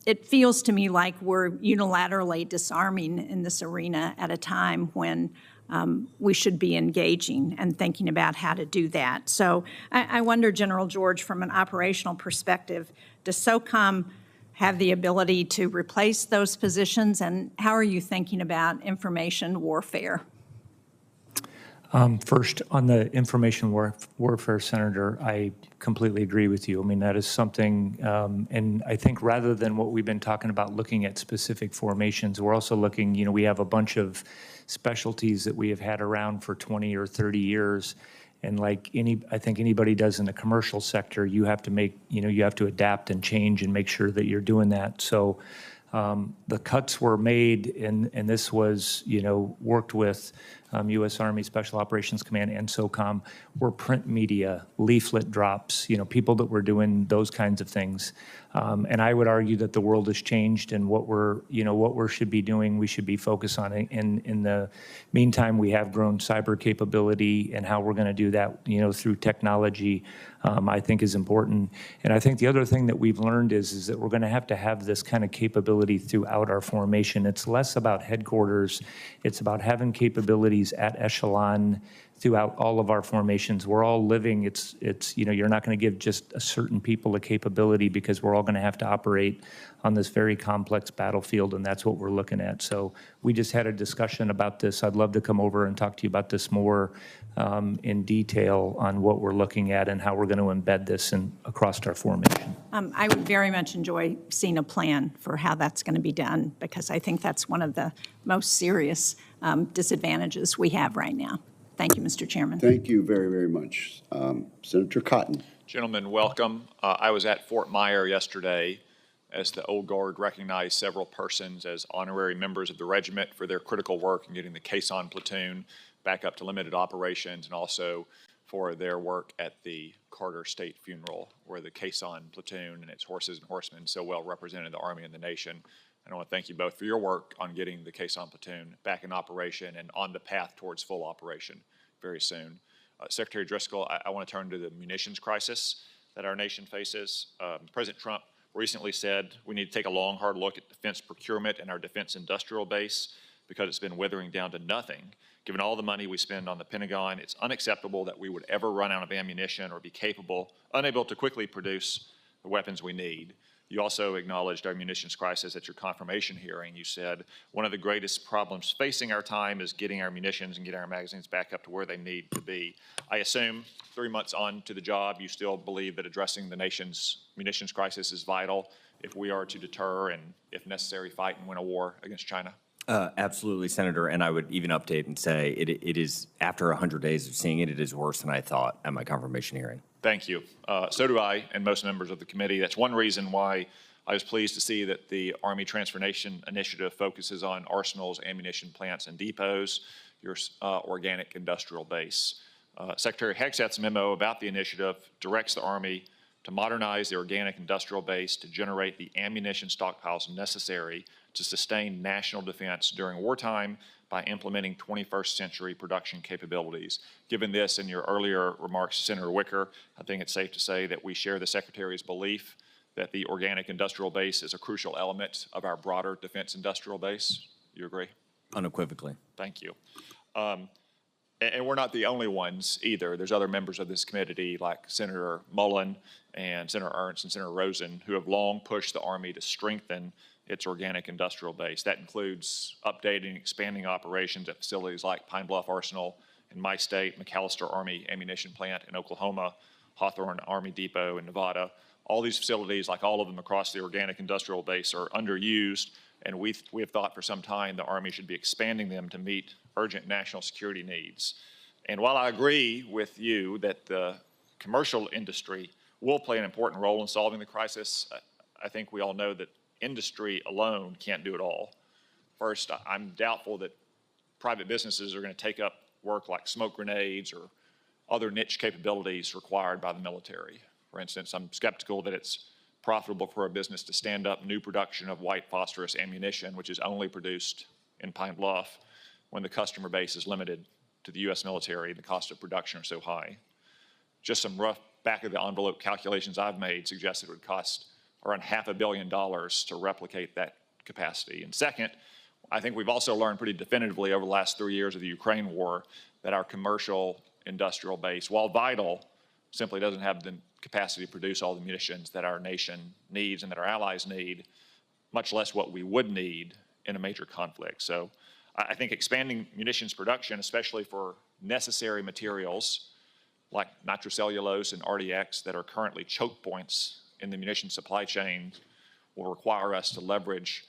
it feels to me like we're unilaterally disarming in this arena at a time when we should be engaging and thinking about how to do that. So I wonder, General George, from an operational perspective, does SOCOM have the ability to replace those positions, and how are you thinking about information warfare? First, on the information warfare, Senator, I completely agree with you. I mean, that is something, and I think rather than what we've been talking about looking at specific formations, we're also looking, you know, we have a bunch of specialties that we have had around for 20 or 30 years. And like I think anybody does in the commercial sector, you have to make, you know, you have to adapt and change and make sure that you're doing that. So the cuts were made, and this was, you know, worked with U.S. Army Special Operations Command and SOCOM, were print media, leaflet drops, you know, people that were doing those kinds of things. And I would argue that the world has changed, and what we should be doing, we should be focused on. In the meantime, we have grown cyber capability, and how we're going to do that, you know, through technology, I think is important. And I think the other thing that we've learned is that we're going to have this kind of capability throughout our formation. It's less about headquarters. It's about having capabilities at echelon throughout all of our formations. We're all living, it's you know, you're not going to give just a certain people a capability, because we're all going to have to operate on this very complex battlefield, and that's what we're looking at. So we just had a discussion about this. I'd love to come over and talk to you about this more in detail on what we're looking at and how we're going to embed this across our formation. I would very much enjoy seeing a plan for how that's going to be done, because I think that's one of the most serious disadvantages we have right now. Thank you, Mr. Chairman. Thank you very, very much. Senator Cotton. Gentlemen, welcome. I was at Fort Myer yesterday as the Old Guard recognized several persons as honorary members of the regiment for their critical work in getting the Caisson platoon back up to limited operations, and also for their work at the Carter State Funeral, where the Caisson platoon and its horses and horsemen so well represented the Army and the nation. And I want to thank you both for your work on getting the Caisson platoon back in operation and on the path towards full operation very soon. Secretary Driscoll, I want to turn to the munitions crisis that our nation faces. President Trump recently said we need to take a long, hard look at defense procurement and our defense industrial base, because it's been withering down to nothing. Given all the money we spend on the Pentagon, it's unacceptable that we would ever run out of ammunition or be unable to quickly produce the weapons we need. You also acknowledged our munitions crisis at your confirmation hearing. You said one of the greatest problems facing our time is getting our munitions and getting our magazines back up to where they need to be. I assume 3 months on to the job, you still believe that addressing the nation's munitions crisis is vital if we are to deter and, if necessary, fight and win a war against China? Absolutely, Senator, and I would even update and say it is, after 100 days of seeing it, it is worse than I thought at my confirmation hearing. Thank you. So do I, and most members of the committee. That's one reason why I was pleased to see that the Army Transformation Initiative focuses on arsenals, ammunition plants, and depots, your organic industrial base. Secretary Hegseth's memo about the initiative directs the Army to modernize the organic industrial base to generate the ammunition stockpiles necessary to sustain national defense during wartime by implementing 21st century production capabilities. Given this and your earlier remarks, Senator Wicker, I think it's safe to say that we share the Secretary's belief that the organic industrial base is a crucial element of our broader defense industrial base. You agree? Unequivocally. Thank you. And we're not the only ones either. There's other members of this committee like Senator Mullen and Senator Ernst and Senator Rosen who have long pushed the Army to strengthen its organic industrial base. That includes updating and expanding operations at facilities like Pine Bluff Arsenal in my state, McAllister Army Ammunition Plant in Oklahoma, Hawthorne Army Depot in Nevada. All these facilities, like all of them across the organic industrial base, are underused, and we have thought for some time the Army should be expanding them to meet urgent national security needs. And while I agree with you that the commercial industry will play an important role in solving the crisis, I think we all know that industry alone can't do it all. First, I'm doubtful that private businesses are going to take up work like smoke grenades or other niche capabilities required by the military. For instance, I'm skeptical that it's profitable for a business to stand up new production of white phosphorus ammunition, which is only produced in Pine Bluff, when the customer base is limited to the U.S. military and the cost of production are so high. Just some rough back-of-the-envelope calculations I've made suggest it would cost around $500 million to replicate that capacity. And second, I think we've also learned pretty definitively over the last 3 years of the Ukraine war that our commercial industrial base, while vital, simply doesn't have the capacity to produce all the munitions that our nation needs and that our allies need, much less what we would need in a major conflict. So I think expanding munitions production, especially for necessary materials like nitrocellulose and RDX that are currently choke points in the munition supply chain, will require us to leverage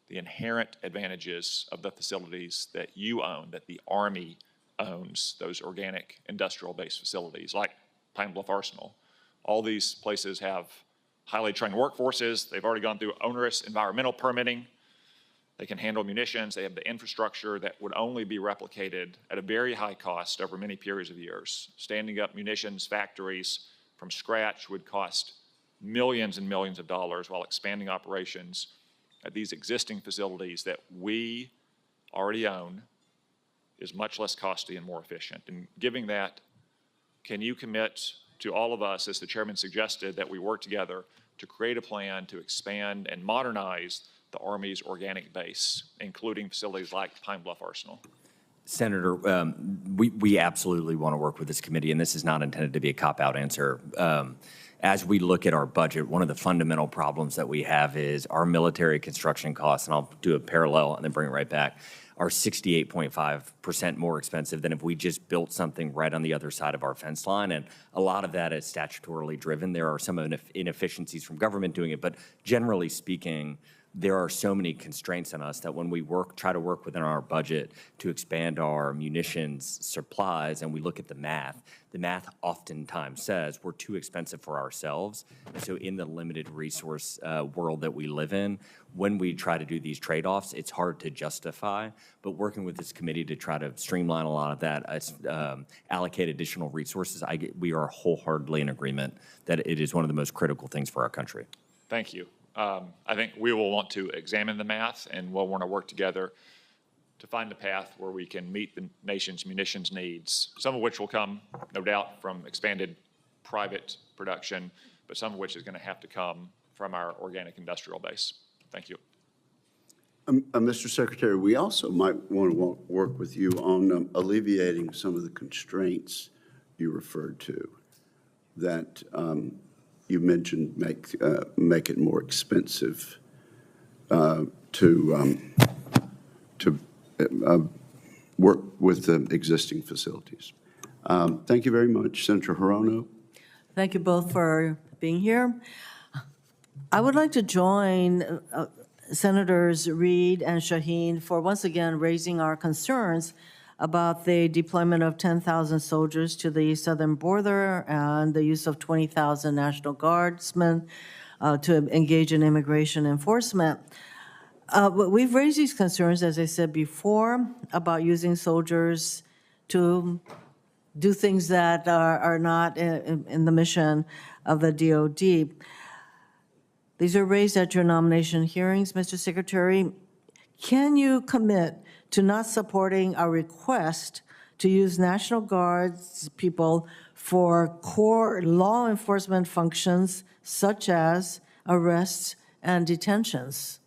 the inherent advantages of the facilities that you own, that the Army owns, those organic industrial-based facilities like Pine Bluff Arsenal. All these places have highly trained workforces. They've already gone through onerous environmental permitting. They can handle munitions. They have the infrastructure that would only be replicated at a very high cost over many periods of years. Standing up munitions factories from scratch would cost millions and millions of dollars, while expanding operations at these existing facilities that we already own is much less costly and more efficient. And given that, can you commit to all of us, as the chairman suggested, that we work together to create a plan to expand and modernize the Army's organic base, including facilities like Pine Bluff Arsenal? Senator, we absolutely want to work with this committee, and this is not intended to be a cop-out answer. As we look at our budget, one of the fundamental problems that we have is our military construction costs, and I'll do a parallel and then bring it right back, are 68.5% more expensive than if we just built something right on the other side of our fence line. And a lot of that is statutorily driven. There are some inefficiencies from government doing it, but generally speaking, there are so many constraints on us that when we try to work within our budget to expand our munitions supplies and we look at the math oftentimes says we're too expensive for ourselves. And so in the limited resource world that we live in, when we try to do these trade-offs, it's hard to justify. But working with this committee to try to streamline a lot of that, allocate additional resources, we are wholeheartedly in agreement that it is one of the most critical things for our country. Thank you. I think we will want to examine the math, and we'll want to work together to find a path where we can meet the nation's munitions needs, some of which will come, no doubt, from expanded private production, but some of which is going to have to come from our organic industrial base. Thank you. Mr. Secretary, we also might want to work with you on alleviating some of the constraints you referred to that you mentioned make it more expensive to work with the existing facilities. Thank you very much. Senator Hirono. Thank you both for being here. I would like to join Senators Reid and Shaheen for once again raising our concerns about the deployment of 10,000 soldiers to the southern border and the use of 20,000 National Guardsmen to engage in immigration enforcement. We've raised these concerns, as I said before, about using soldiers to do things that are not in the mission of the DOD. These are raised at your nomination hearings, Mr. Secretary. can you commit to not supporting a request to use National Guard's people for core law enforcement functions such as arrests and detentions?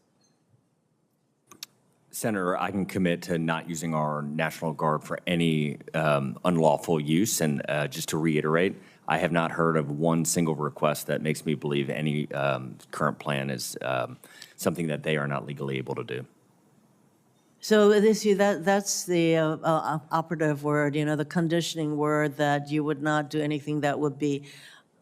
Senator, I can commit to not using our National Guard for any unlawful use. And just to reiterate, I have not heard of one single request that makes me believe any current plan is something that they are not legally able to do. So that's the operative word, the conditioning word, that you would not do anything that would be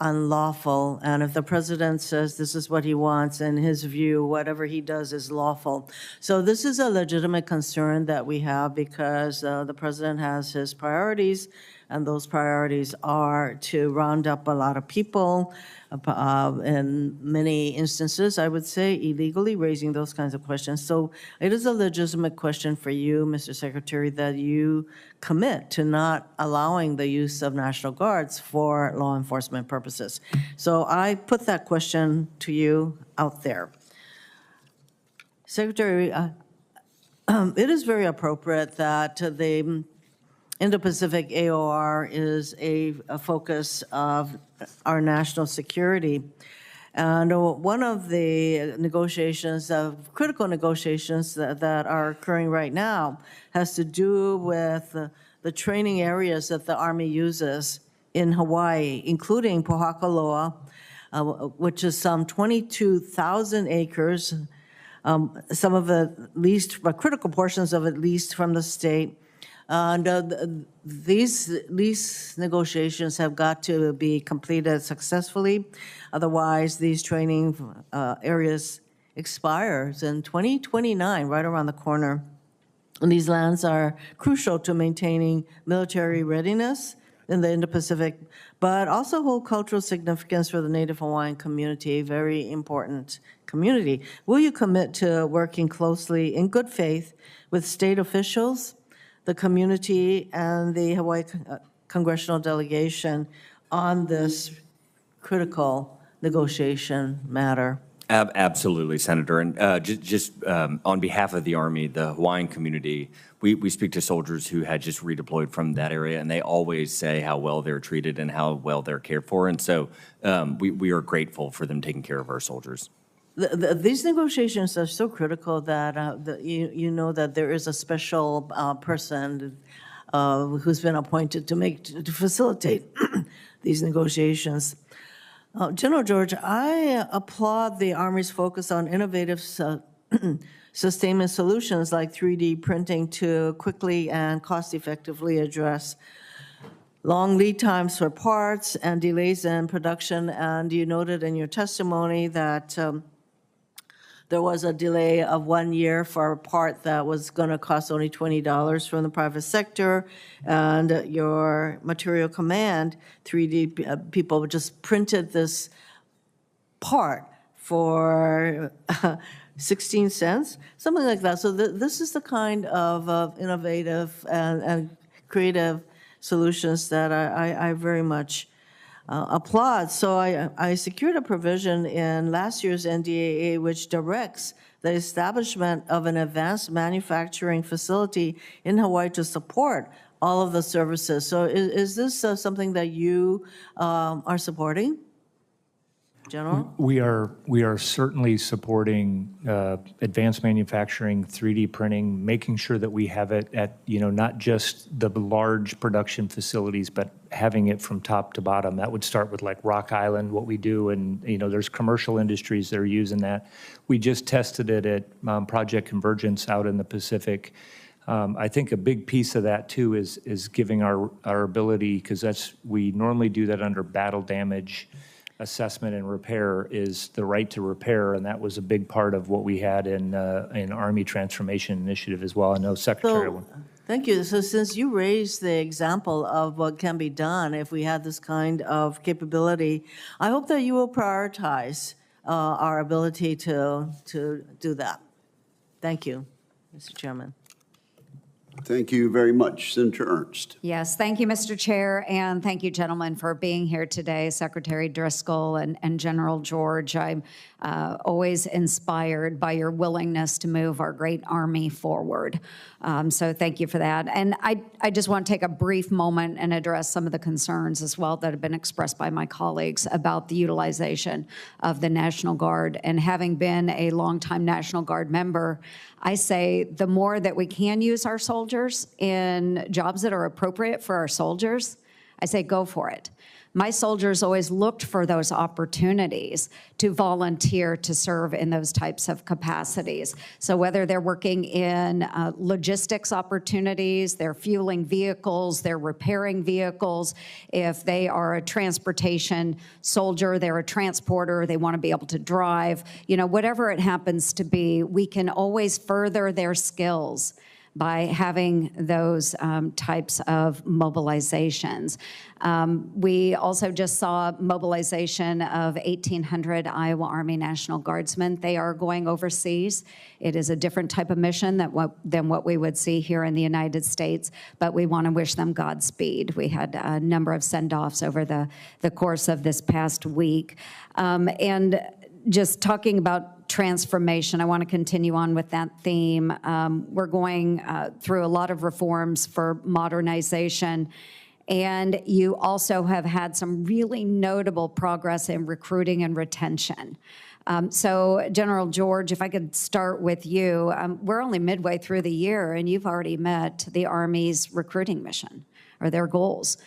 unlawful. And if the president says this is what he wants, in his view, whatever he does is lawful. So this is a legitimate concern that we have, because the president has his priorities, and those priorities are to round up a lot of people, in many instances, I would say, illegally raising those kinds of questions. So it is a legitimate question for you, Mr. Secretary, that you commit to not allowing the use of National Guards for law enforcement purposes. So I put that question to you out there. Secretary, it is very appropriate that the Indo-Pacific AOR is a focus of our national security. And one of the negotiations, critical negotiations that are occurring right now, has to do with the training areas that the Army uses in Hawaii, including Pohakaloa, which is some 22,000 acres, some of it leased, but critical portions of it leased from the state. And these lease negotiations have got to be completed successfully. Otherwise, these training areas expires in 2029, right around the corner. And these lands are crucial to maintaining military readiness in the Indo-Pacific, but also hold cultural significance for the Native Hawaiian community, a very important community. Will you commit to working closely in good faith with state officials, the community, and the Hawaii congressional delegation on this critical negotiation matter? Absolutely, Senator. And just on behalf of the Army, the Hawaiian community, we speak to soldiers who had just redeployed from that area, and they always say how well they're treated and how well they're cared for. And so we are grateful for them taking care of our soldiers. These negotiations are so critical that you know that there is a special person who's been appointed to facilitate these negotiations. General George, I applaud the Army's focus on innovative sustainment solutions like 3D printing to quickly and cost-effectively address long lead times for parts and delays in production. And you noted in your testimony that there was a delay of 1 year for a part that was going to cost only $20 from the private sector, and your material command 3D people just printed this part for 16 cents, something like that. So this is the kind of innovative and creative solutions that I very much applaud. So I secured a provision in last year's NDAA which directs the establishment of an advanced manufacturing facility in Hawaii to support all of the services. So is this something that you are supporting, General? We are certainly supporting advanced manufacturing, 3D printing, making sure that we have it at, not just the large production facilities, but having it from top to bottom. That would start with like Rock Island, what we do, and there's commercial industries that are using that. We just tested it at Project Convergence out in the Pacific. I think a big piece of that too is giving our ability, because we normally do that under battle damage assessment and repair, is the right to repair, and that was a big part of what we had in Army Transformation Initiative as well. I know Secretary. Thank you. So since you raised the example of what can be done if we had this kind of capability, I hope that you will prioritize our ability to do that. Thank you, Mr. Chairman. Thank you very much. Senator Ernst. Yes, thank you, Mr. Chair, and thank you, gentlemen, for being here today, Secretary Driscoll and General George. I'm always inspired by your willingness to move our great Army forward. So thank you for that. And I just want to take a brief moment and address some of the concerns as well that have been expressed by my colleagues about the utilization of the National Guard. And having been a longtime National Guard member, I say the more that we can use our soldiers in jobs that are appropriate for our soldiers, I say go for it. My soldiers always looked for those opportunities to volunteer to serve in those types of capacities. So whether they're working in logistics opportunities, they're fueling vehicles, they're repairing vehicles, if they are a transportation soldier, they're a transporter, they want to be able to drive, you know, whatever it happens to be, we can always further their skills by having those types of mobilizations. We also just saw mobilization of 1,800 Iowa Army National Guardsmen. They are going overseas. It is a different type of mission than what we would see here in the United States, but we want to wish them Godspeed. We had a number of send-offs over the course of this past week. And just talking about transformation, I want to continue on with that theme. We're going through a lot of reforms for modernization, and you also have had some really notable progress in recruiting and retention. So, General George, if I could start with you, we're only midway through the year, and you've already met the Army's recruiting mission, or their goals.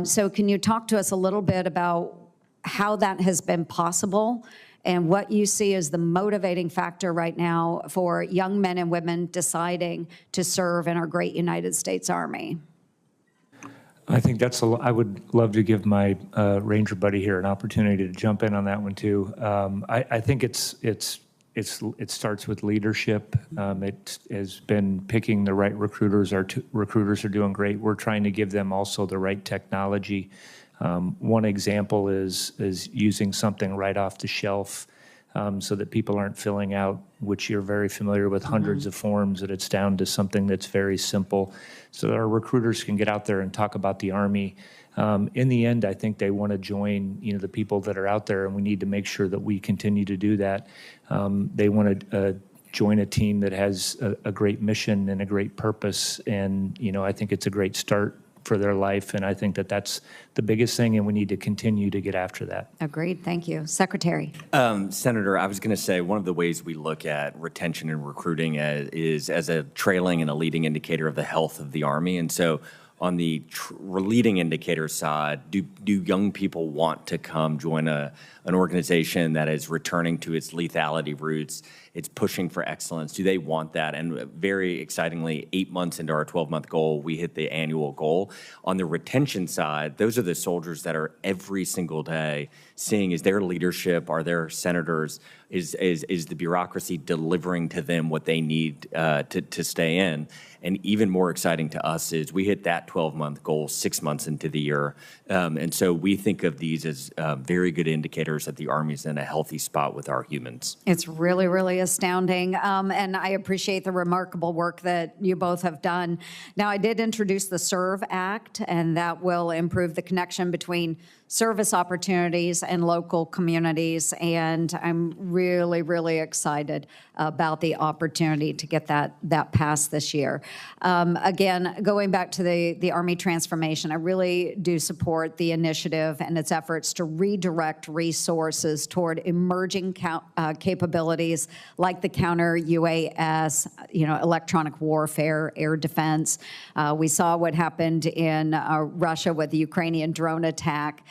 So can you talk to us a little bit about how that has been possible, and what you see as the motivating factor right now for young men and women deciding to serve in our great United States Army? I think I would love to give my Ranger buddy here an opportunity to jump in on that one too. I think it starts with leadership. It has been picking the right recruiters. Our recruiters are doing great. We're trying to give them also the right technology. One example is using something right off the shelf so that people aren't filling out, which you're very familiar with, hundreds of forms, that it's down to something that's very simple so that our recruiters can get out there and talk about the Army. In the end, I think they want to join, the people that are out there, and we need to make sure that we continue to do that. They want to join a team that has a great mission and a great purpose, and, I think it's a great start for their life, and I think that that's the biggest thing, and we need to continue to get after that. Agreed. Thank you. Secretary. Senator, I was going to say one of the ways we look at retention and recruiting is as a trailing and a leading indicator of the health of the Army. And so on the leading indicator side, do young people want to come join an organization that is returning to its lethality roots? It's pushing for excellence. Do they want that? And very excitingly, 8 months into our 12-month goal, we hit the annual goal. On the retention side, those are the soldiers that are every single day seeing, is their leadership, are their senators, is the bureaucracy delivering to them what they need to stay in? And even more exciting to us is we hit that 12-month goal 6 months into the year. And so we think of these as very good indicators that the Army's in a healthy spot with our humans. It's really, really astounding. And I appreciate the remarkable work that you both have done. Now, I did introduce the SERVE Act, and that will improve the connection between service opportunities and local communities, and I'm really, really excited about the opportunity to get that passed this year. Again, going back to the Army transformation, I really do support the initiative and its efforts to redirect resources toward emerging capabilities like the counter-UAS, electronic warfare, air defense. We saw what happened in Russia with the Ukrainian drone attack.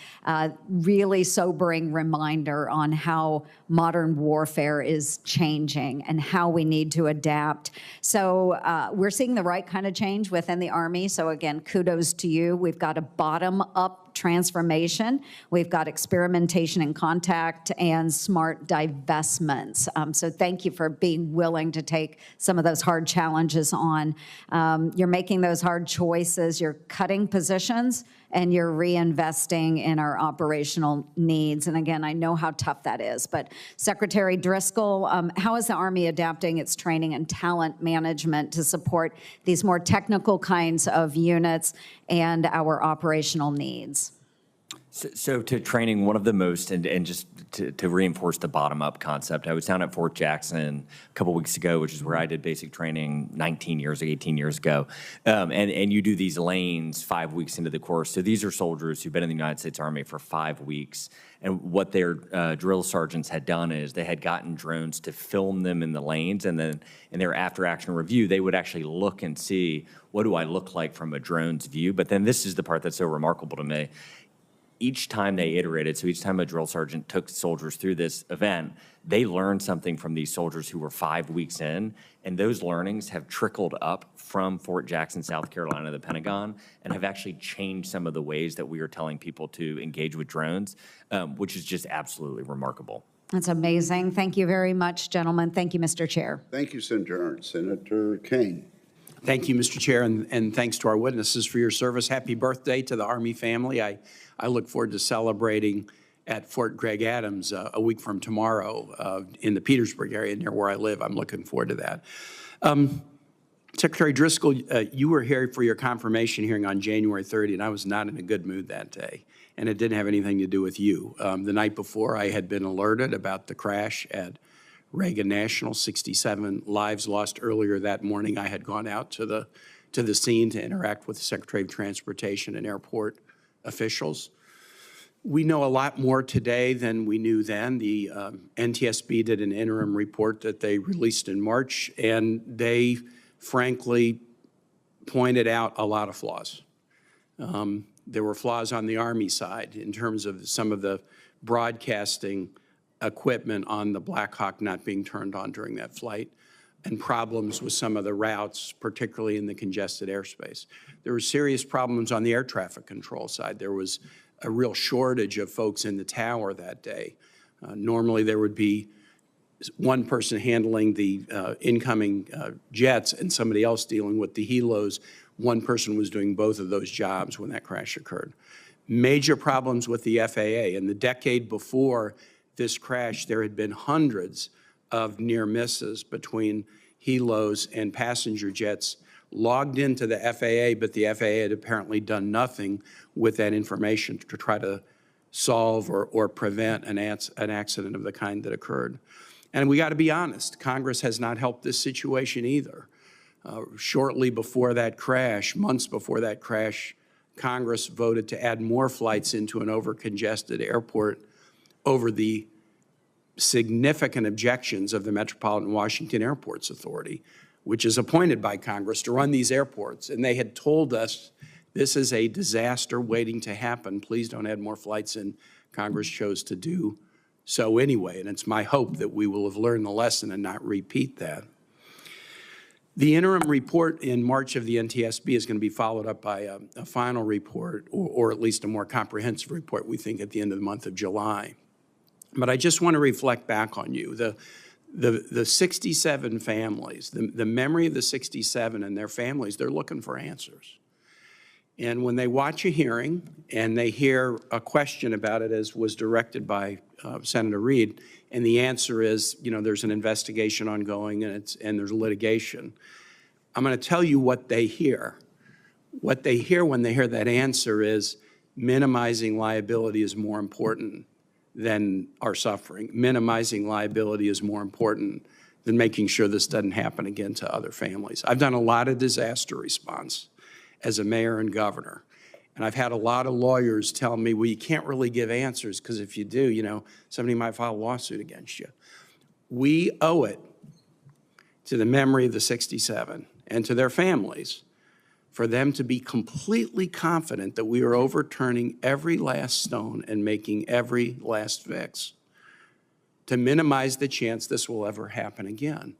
Really sobering reminder on how modern warfare is changing and how we need to adapt. So we're seeing the right kind of change within the Army. So again, kudos to you. We've got a bottom-up transformation. We've got experimentation and contact and smart divestments. So thank you for being willing to take some of those hard challenges on. You're making those hard choices. You're cutting positions, and you're reinvesting in and our operational needs. And again, I know how tough that is. But Secretary Driscoll, how is the Army adapting its training and talent management to support these more technical kinds of units and our operational needs? So to training, one of the most, and just to reinforce the bottom-up concept, I was down at Fort Jackson a couple weeks ago, which is where I did basic training 18 years ago. And you do these lanes 5 weeks into the course. So these are soldiers who've been in the United States Army for 5 weeks. And what their drill sergeants had done is they had gotten drones to film them in the lanes, and then in their after-action review, they would actually look and see, what do I look like from a drone's view? But then this is the part that's so remarkable to me. Each time they iterated, so each time a drill sergeant took soldiers through this event, they learned something from these soldiers who were 5 weeks in, and those learnings have trickled up from Fort Jackson, South Carolina, the Pentagon, and have actually changed some of the ways that we are telling people to engage with drones, which is just absolutely remarkable. That's amazing. Thank you very much, gentlemen. Thank you, Mr. Chair. Thank you, Senator Ernst. Senator Kane. Thank you, Mr. Chair, and thanks to our witnesses for your service. Happy birthday to the Army family. I look forward to celebrating at Fort Gregg Adams a week from tomorrow in the Petersburg area near where I live. I'm looking forward to that. Secretary Driscoll, you were here for your confirmation hearing on January 30, and I was not in a good mood that day, and it didn't have anything to do with you. The night before, I had been alerted about the crash at Reagan National, 67 lives lost earlier that morning. I had gone out to the scene to interact with the Secretary of Transportation and airport officials. We know a lot more today than we knew then. The NTSB did an interim report that they released in March, and they frankly pointed out a lot of flaws. There were flaws on the Army side in terms of some of the broadcasting equipment on the Black Hawk not being turned on during that flight, and problems with some of the routes, particularly in the congested airspace. There were serious problems on the air traffic control side. There was a real shortage of folks in the tower that day. Normally there would be one person handling the incoming jets and somebody else dealing with the helos. One person was doing both of those jobs when that crash occurred. Major problems with the FAA. In the decade before this crash, there had been hundreds of near misses between helos and passenger jets logged into the FAA, but the FAA had apparently done nothing with that information to try to solve or prevent an accident of the kind that occurred. And we got to be honest, Congress has not helped this situation either. Shortly before that crash, months before that crash, Congress voted to add more flights into an over-congested airport over the significant objections of the Metropolitan Washington Airports Authority, which is appointed by Congress to run these airports. And they had told us, this is a disaster waiting to happen. Please don't add more flights in. Congress chose to do so anyway. And it's my hope that we will have learned the lesson and not repeat that. The interim report in March of the NTSB is going to be followed up by a final report, or at least a more comprehensive report, we think, at the end of the month of July. But I just want to reflect back on you. The 67 families, the memory of the 67 and their families, they're looking for answers. And when they watch a hearing and they hear a question about it, as was directed by Senator Reid, and the answer is, you know, there's an investigation ongoing and there's litigation, I'm going to tell you what they hear. What they hear when they hear that answer is minimizing liability is more important than our suffering. Minimizing liability is more important than making sure this doesn't happen again to other families. I've done a lot of disaster response as a mayor and governor, and I've had a lot of lawyers tell me, well, you can't really give answers because if you do, you know, somebody might file a lawsuit against you. We owe it to the memory of the 67 and to their families for them to be completely confident that we are overturning every last stone and making every last fix to minimize the chance this will ever happen again.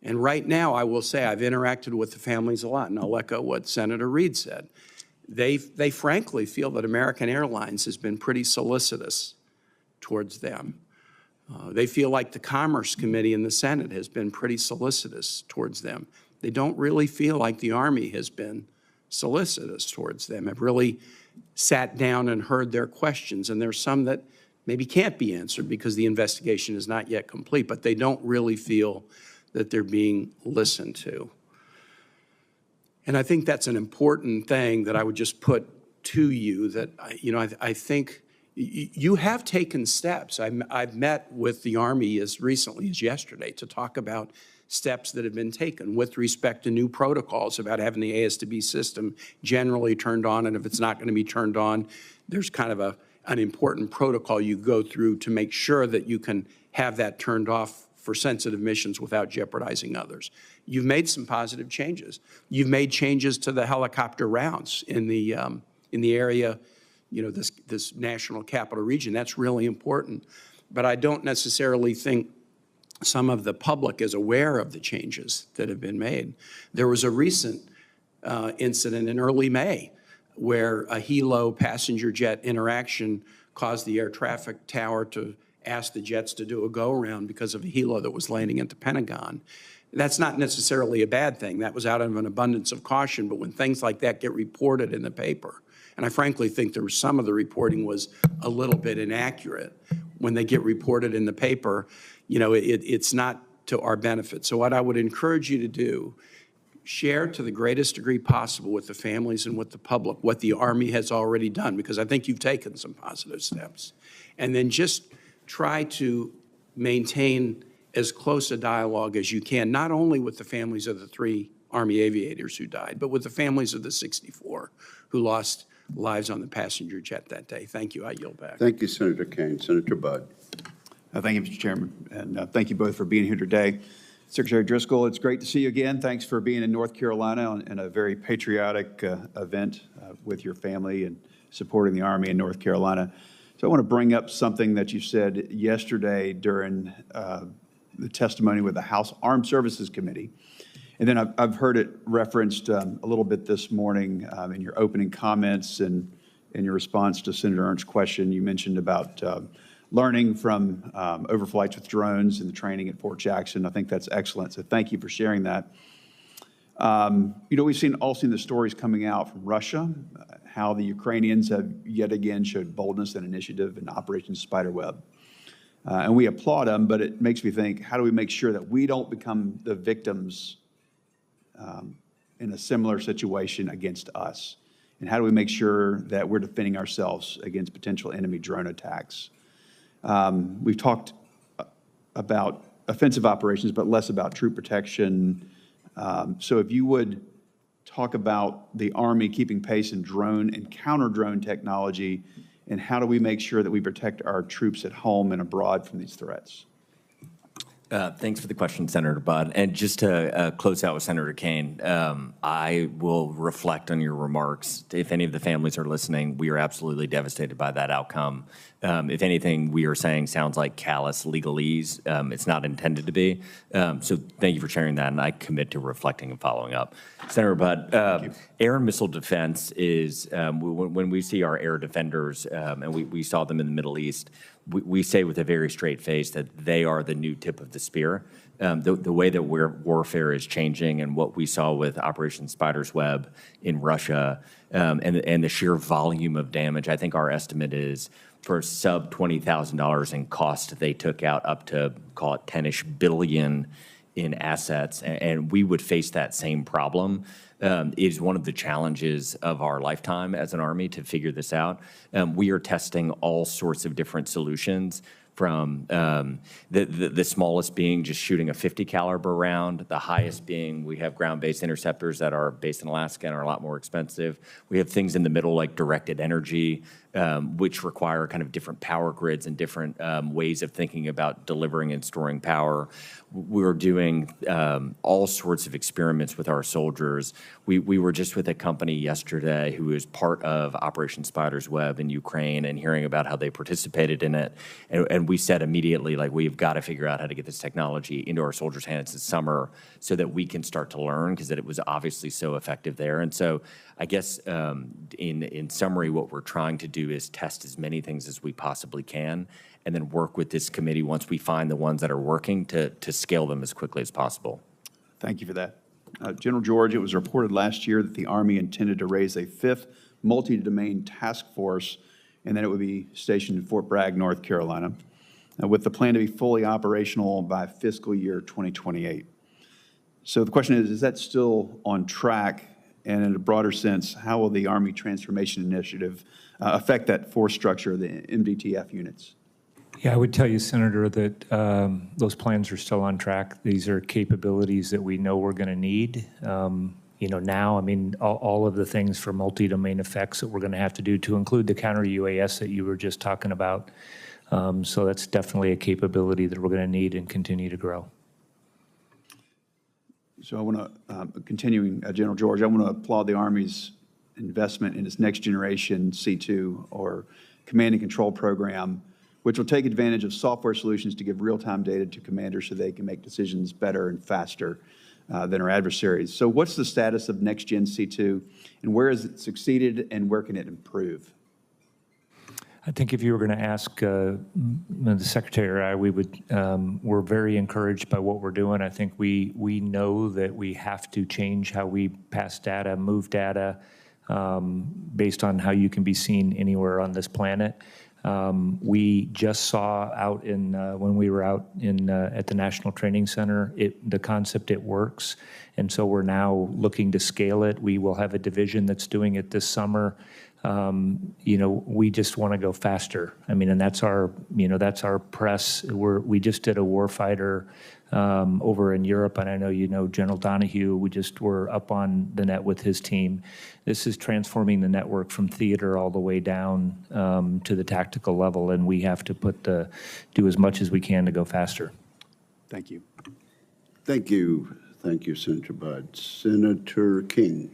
And right now, I will say I've interacted with the families a lot, and I'll echo what Senator Reid said. They frankly feel that American Airlines has been pretty solicitous towards them. They feel like the Commerce Committee in the Senate has been pretty solicitous towards them. They don't really feel like the Army has been solicitous towards them, have really sat down and heard their questions. And there's some that maybe can't be answered because the investigation is not yet complete, but they don't really feel that they're being listened to. And I think that's an important thing that I would just put to you, that, I think you have taken steps. I've met with the Army as recently as yesterday to talk about steps that have been taken with respect to new protocols about having the ASB system generally turned on, and if it's not going to be turned on, there's kind of an important protocol you go through to make sure that you can have that turned off for sensitive missions without jeopardizing others. You've made some positive changes. You've made changes to the helicopter routes in the area, this national capital region. That's really important. But I don't necessarily think some of the public is aware of the changes that have been made. There was a recent incident in early May where a helo passenger jet interaction caused the air traffic tower to ask the jets to do a go-around because of a helo that was landing at the Pentagon. That's not necessarily a bad thing. That was out of an abundance of caution, but when things like that get reported in the paper, and I frankly think there was some of the reporting was a little bit inaccurate, when they get reported in the paper, it's not to our benefit. So what I would encourage you to do, share to the greatest degree possible with the families and with the public what the Army has already done, because I think you've taken some positive steps. And then just try to maintain as close a dialogue as you can, not only with the families of the 3 Army aviators who died, but with the families of the 64 who lost lives on the passenger jet that day. Thank you. I yield back. Thank you, Senator Kane. Senator Budd. Thank you, Mr. Chairman, and thank you both for being here today. Secretary Driscoll, it's great to see you again. Thanks for being in North Carolina in a very patriotic event with your family and supporting the Army in North Carolina. So I want to bring up something that you said yesterday during the testimony with the House Armed Services Committee. And then I've heard it referenced a little bit this morning in your opening comments and in your response to Senator Ernst's question. You mentioned about learning from overflights with drones and the training at Fort Jackson. I think that's excellent. So thank you for sharing that. We've all seen the stories coming out from Russia, how the Ukrainians have yet again showed boldness and initiative in Operation Spiderweb. And we applaud them, but it makes me think, how do we make sure that we don't become the victims in a similar situation against us? And how do we make sure that we're defending ourselves against potential enemy drone attacks? We've talked about offensive operations, but less about troop protection. So if you would talk about the Army keeping pace in drone and counter-drone technology, and how do we make sure that we protect our troops at home and abroad from these threats? Thanks for the question, Senator Budd. And just to close out with Senator Kane, I will reflect on your remarks. If any of the families are listening, we are absolutely devastated by that outcome. If anything, we are saying sounds like callous legalese. It's not intended to be. So thank you for sharing that, and I commit to reflecting and following up. Senator Budd, air and missile defense is, when we see our air defenders, and we saw them in the Middle East, we say with a very straight face that they are the new tip of the spear. The way that warfare is changing, and what we saw with Operation Spider's Web in Russia, and the sheer volume of damage, I think our estimate is for sub $20,000 in cost, they took out up to, call it, 10-ish billion in assets, and we would face that same problem. It is one of the challenges of our lifetime as an Army to figure this out. We are testing all sorts of different solutions, from the smallest being just shooting a 50 caliber round, the highest being we have ground-based interceptors that are based in Alaska and are a lot more expensive. We have things in the middle like directed energy, which require kind of different power grids and different ways of thinking about delivering and storing power. We're doing all sorts of experiments with our soldiers. We were just with a company yesterday who is part of Operation Spider's Web in Ukraine, and hearing about how they participated in it. And we said immediately, like, we've got to figure out how to get this technology into our soldiers' hands this summer so that we can start to learn, because it was obviously so effective there. And so I guess in summary, what we're trying to do is test as many things as we possibly can, and then work with this committee once we find the ones that are working to scale them as quickly as possible. Thank you for that. General George, it was reported last year that the Army intended to raise a fifth multi-domain task force, and then it would be stationed in Fort Bragg, North Carolina, with the plan to be fully operational by fiscal year 2028. So the question is that still on track? And in a broader sense, how will the Army Transformation Initiative affect that force structure of the MDTF units? Yeah, I would tell you, Senator, that those plans are still on track. These are capabilities that we know we're going to need. Now, I mean, all of the things for multi-domain effects that we're going to have to do to include the counter-UAS that you were just talking about. So that's definitely a capability that we're going to need and continue to grow. So I want to, continuing, General George, I want to applaud the Army's investment in its next generation C2 or command and control program, which will take advantage of software solutions to give real-time data to commanders so they can make decisions better and faster than our adversaries. So what's the status of next gen C2 and where has it succeeded and where can it improve? I think if you were going to ask the Secretary or I, we're very encouraged by what we're doing. I think we know that we have to change how we pass data, move data, based on how you can be seen anywhere on this planet. We just saw out in when we were out in at the National Training Center, the concept, it works, and so we're now looking to scale it. We will have a division that's doing it this summer. We just want to go faster. I mean, and that's our press. We just did a warfighter over in Europe, and I know you know General Donahue. We just were up on the net with his team. This is transforming the network from theater all the way down to the tactical level, and we have to do as much as we can to go faster. Thank you. Thank you. Thank you, Senator Budd. Senator King.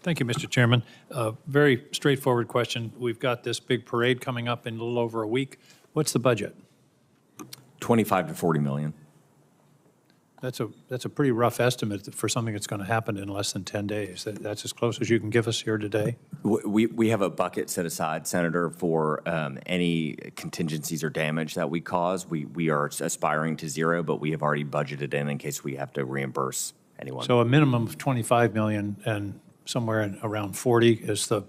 Thank you, Mr. Chairman. Very straightforward question. We've got this big parade coming up in a little over a week. What's the budget? 25 to 40 million. That's a pretty rough estimate for something that's going to happen in less than 10 days. That's as close as you can give us here today? We have a bucket set aside, Senator, for any contingencies or damage that we cause. We are aspiring to zero, but we have already budgeted in case we have to reimburse anyone. So a minimum of 25 million and somewhere around 40 is the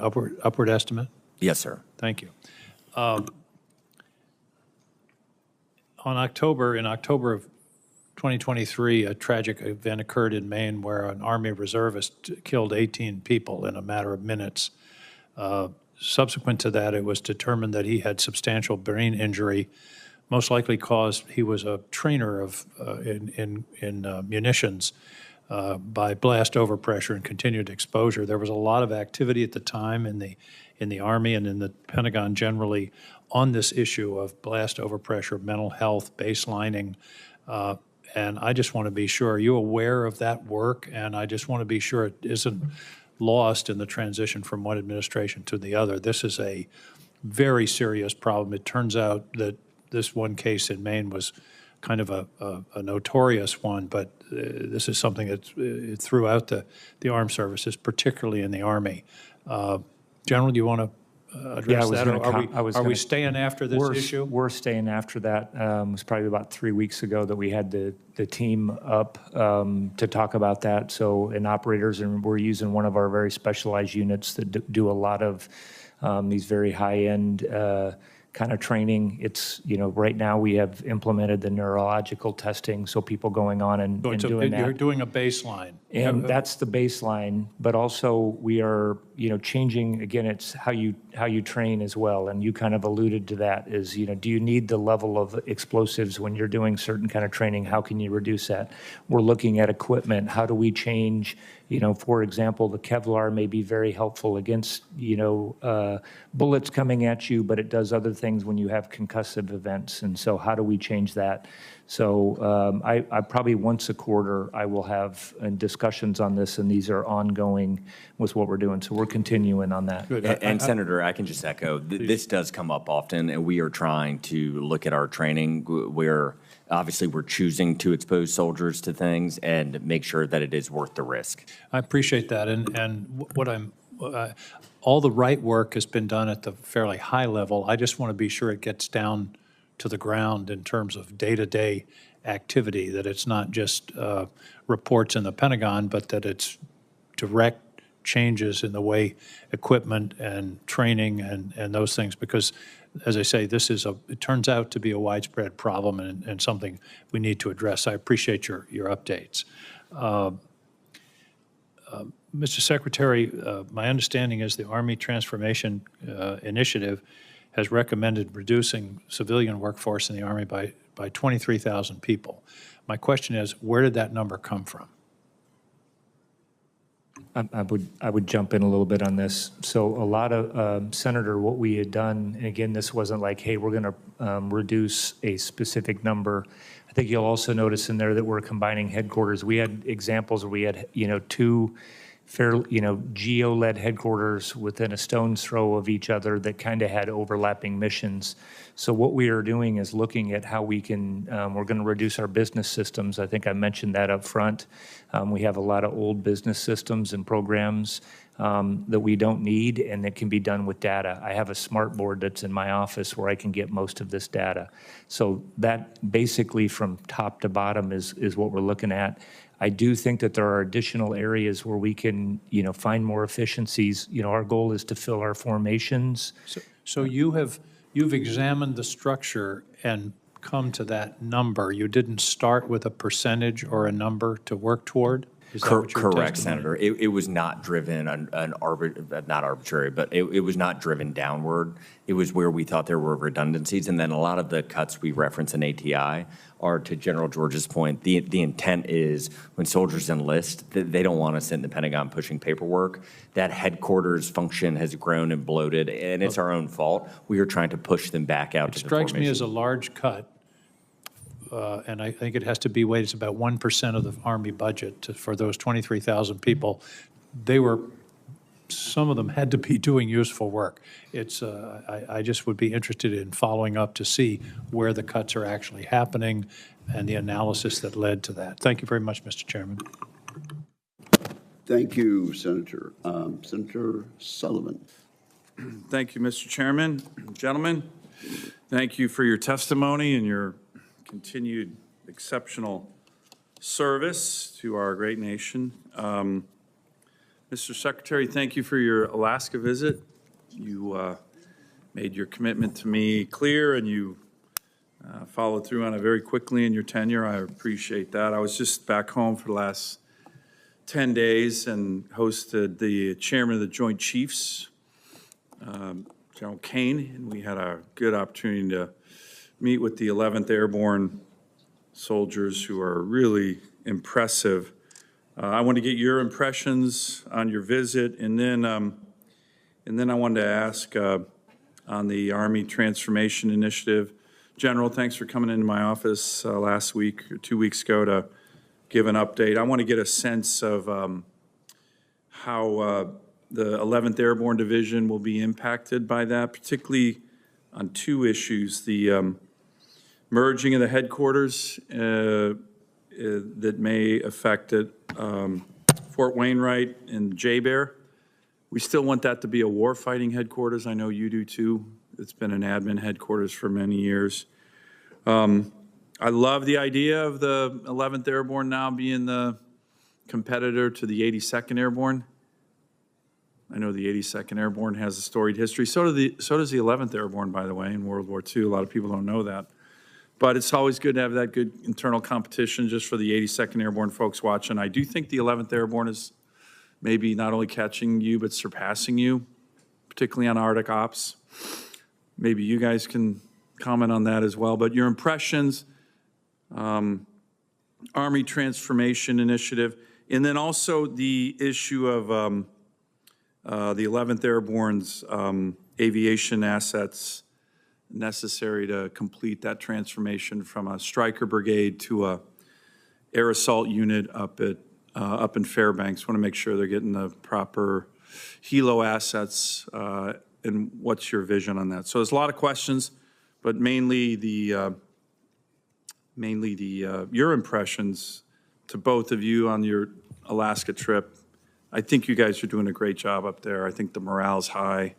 upward estimate? Yes, sir. Thank you. In October of 2023, a tragic event occurred in Maine where an Army reservist killed 18 people in a matter of minutes. Subsequent to that, it was determined that he had substantial brain injury, most likely caused, he was a trainer of in munitions, by blast overpressure and continued exposure. There was a lot of activity at the time in the Army and in the Pentagon generally on this issue of blast overpressure, mental health, baselining, and I just want to be sure, are you aware of that work? And I just want to be sure it isn't lost in the transition from one administration to the other. This is a very serious problem. It turns out that this one case in Maine was kind of a notorious one, but this is something that's throughout the armed services, particularly in the Army. General, do you want to address that? Are we staying after this issue? We're staying after that. It was probably about 3 weeks ago that we had the team up to talk about that. So, and operators, and we're using one of our very specialized units that do a lot of these very high-end kind of training. It's, right now we have implemented the neurological testing, so people going on and doing that. You're doing a baseline. And that's the baseline, but also we are, changing, again, it's how you train as well. And you kind of alluded to that is, do you need the level of explosives when you're doing certain kind of training? How can you reduce that? We're looking at equipment. How do we change, for example, the Kevlar may be very helpful against, bullets coming at you, but it does other things when you have concussive events. And so how do we change that? So I probably once a quarter, I will have discussions on this, and these are ongoing with what we're doing. So we're continuing on that. Good. And Senator, I can just echo, this does come up often, and we are trying to look at our training where obviously we're choosing to expose soldiers to things and make sure that it is worth the risk. I appreciate that. And what all the right work has been done at the fairly high level. I just want to be sure it gets down to the ground in terms of day-to-day activity, that it's not just reports in the Pentagon, but that it's direct changes in the way equipment and training and those things, because as I say, it turns out to be a widespread problem and something we need to address. I appreciate your updates. Mr. Secretary, my understanding is the Army Transformation Initiative has recommended reducing civilian workforce in the Army by 23,000 people. My question is, where did that number come from? I would jump in a little bit on this. So a lot of, Senator, what we had done, and again, this wasn't like, hey, we're going to reduce a specific number. I think you'll also notice in there that we're combining headquarters. We had examples where we had, two geo-led headquarters within a stone's throw of each other that kind of had overlapping missions. So what we are doing is looking at how we can, we're going to reduce our business systems. I think I mentioned that up front. We have a lot of old business systems and programs that we don't need, and that can be done with data. I have a smart board that's in my office where I can get most of this data. So that basically from top to bottom is what we're looking at. I do think that there are additional areas where we can, find more efficiencies. Our goal is to fill our formations. So you've examined the structure and come to that number. You didn't start with a percentage or a number to work toward? Is that what your Correct, testimony? Senator. It was not driven not arbitrary, but it was not driven downward. It was where we thought there were redundancies, and then a lot of the cuts we reference in ATI are, to General George's point, the intent is when soldiers enlist, they don't want to sit in the Pentagon pushing paperwork. That headquarters function has grown and bloated, and it's our own fault. We are trying to push them back out to the formation. Strikes me as a large cut. And I think it has to be weighted. It's about 1% of the Army budget for those 23,000 people. Some of them had to be doing useful work. I just would be interested in following up to see where the cuts are actually happening and the analysis that led to that. Thank you very much, Mr. Chairman. Thank you, Senator. Senator Sullivan. Thank you, Mr. Chairman. Gentlemen, thank you for your testimony and your continued exceptional service to our great nation. Mr. Secretary, thank you for your Alaska visit. You made your commitment to me clear, and you followed through on it very quickly in your tenure. I appreciate that. I was just back home for the last 10 days and hosted the chairman of the Joint Chiefs, General Kane, and we had a good opportunity to meet with the 11th Airborne soldiers, who are really impressive. I want to get your impressions on your visit, and then I wanted to ask on the Army Transformation Initiative. General, thanks for coming into my office last week or 2 weeks ago to give an update. I want to get a sense of how the 11th Airborne Division will be impacted by that, particularly on two issues: the merging of the headquarters that may affect it, Fort Wainwright and J-Bear. We still want that to be a warfighting headquarters. I know you do too. It's been an admin headquarters for many years. I love the idea of the 11th Airborne now being the competitor to the 82nd Airborne. I know the 82nd Airborne has a storied history. So does the 11th Airborne, by the way, in World War II. A lot of people don't know that. But it's always good to have that good internal competition just for the 82nd Airborne folks watching. I do think the 11th Airborne is maybe not only catching you, but surpassing you, particularly on Arctic Ops. Maybe you guys can comment on that as well. But your impressions, Army Transformation Initiative, and then also the issue of the 11th Airborne's aviation assets necessary to complete that transformation from a Stryker brigade to a air assault unit up in Fairbanks. Want to make sure they're getting the proper helo assets, and what's your vision on that? So there's a lot of questions, but mainly your impressions to both of you on your Alaska trip. I think you guys are doing a great job up there. I think the morale's high.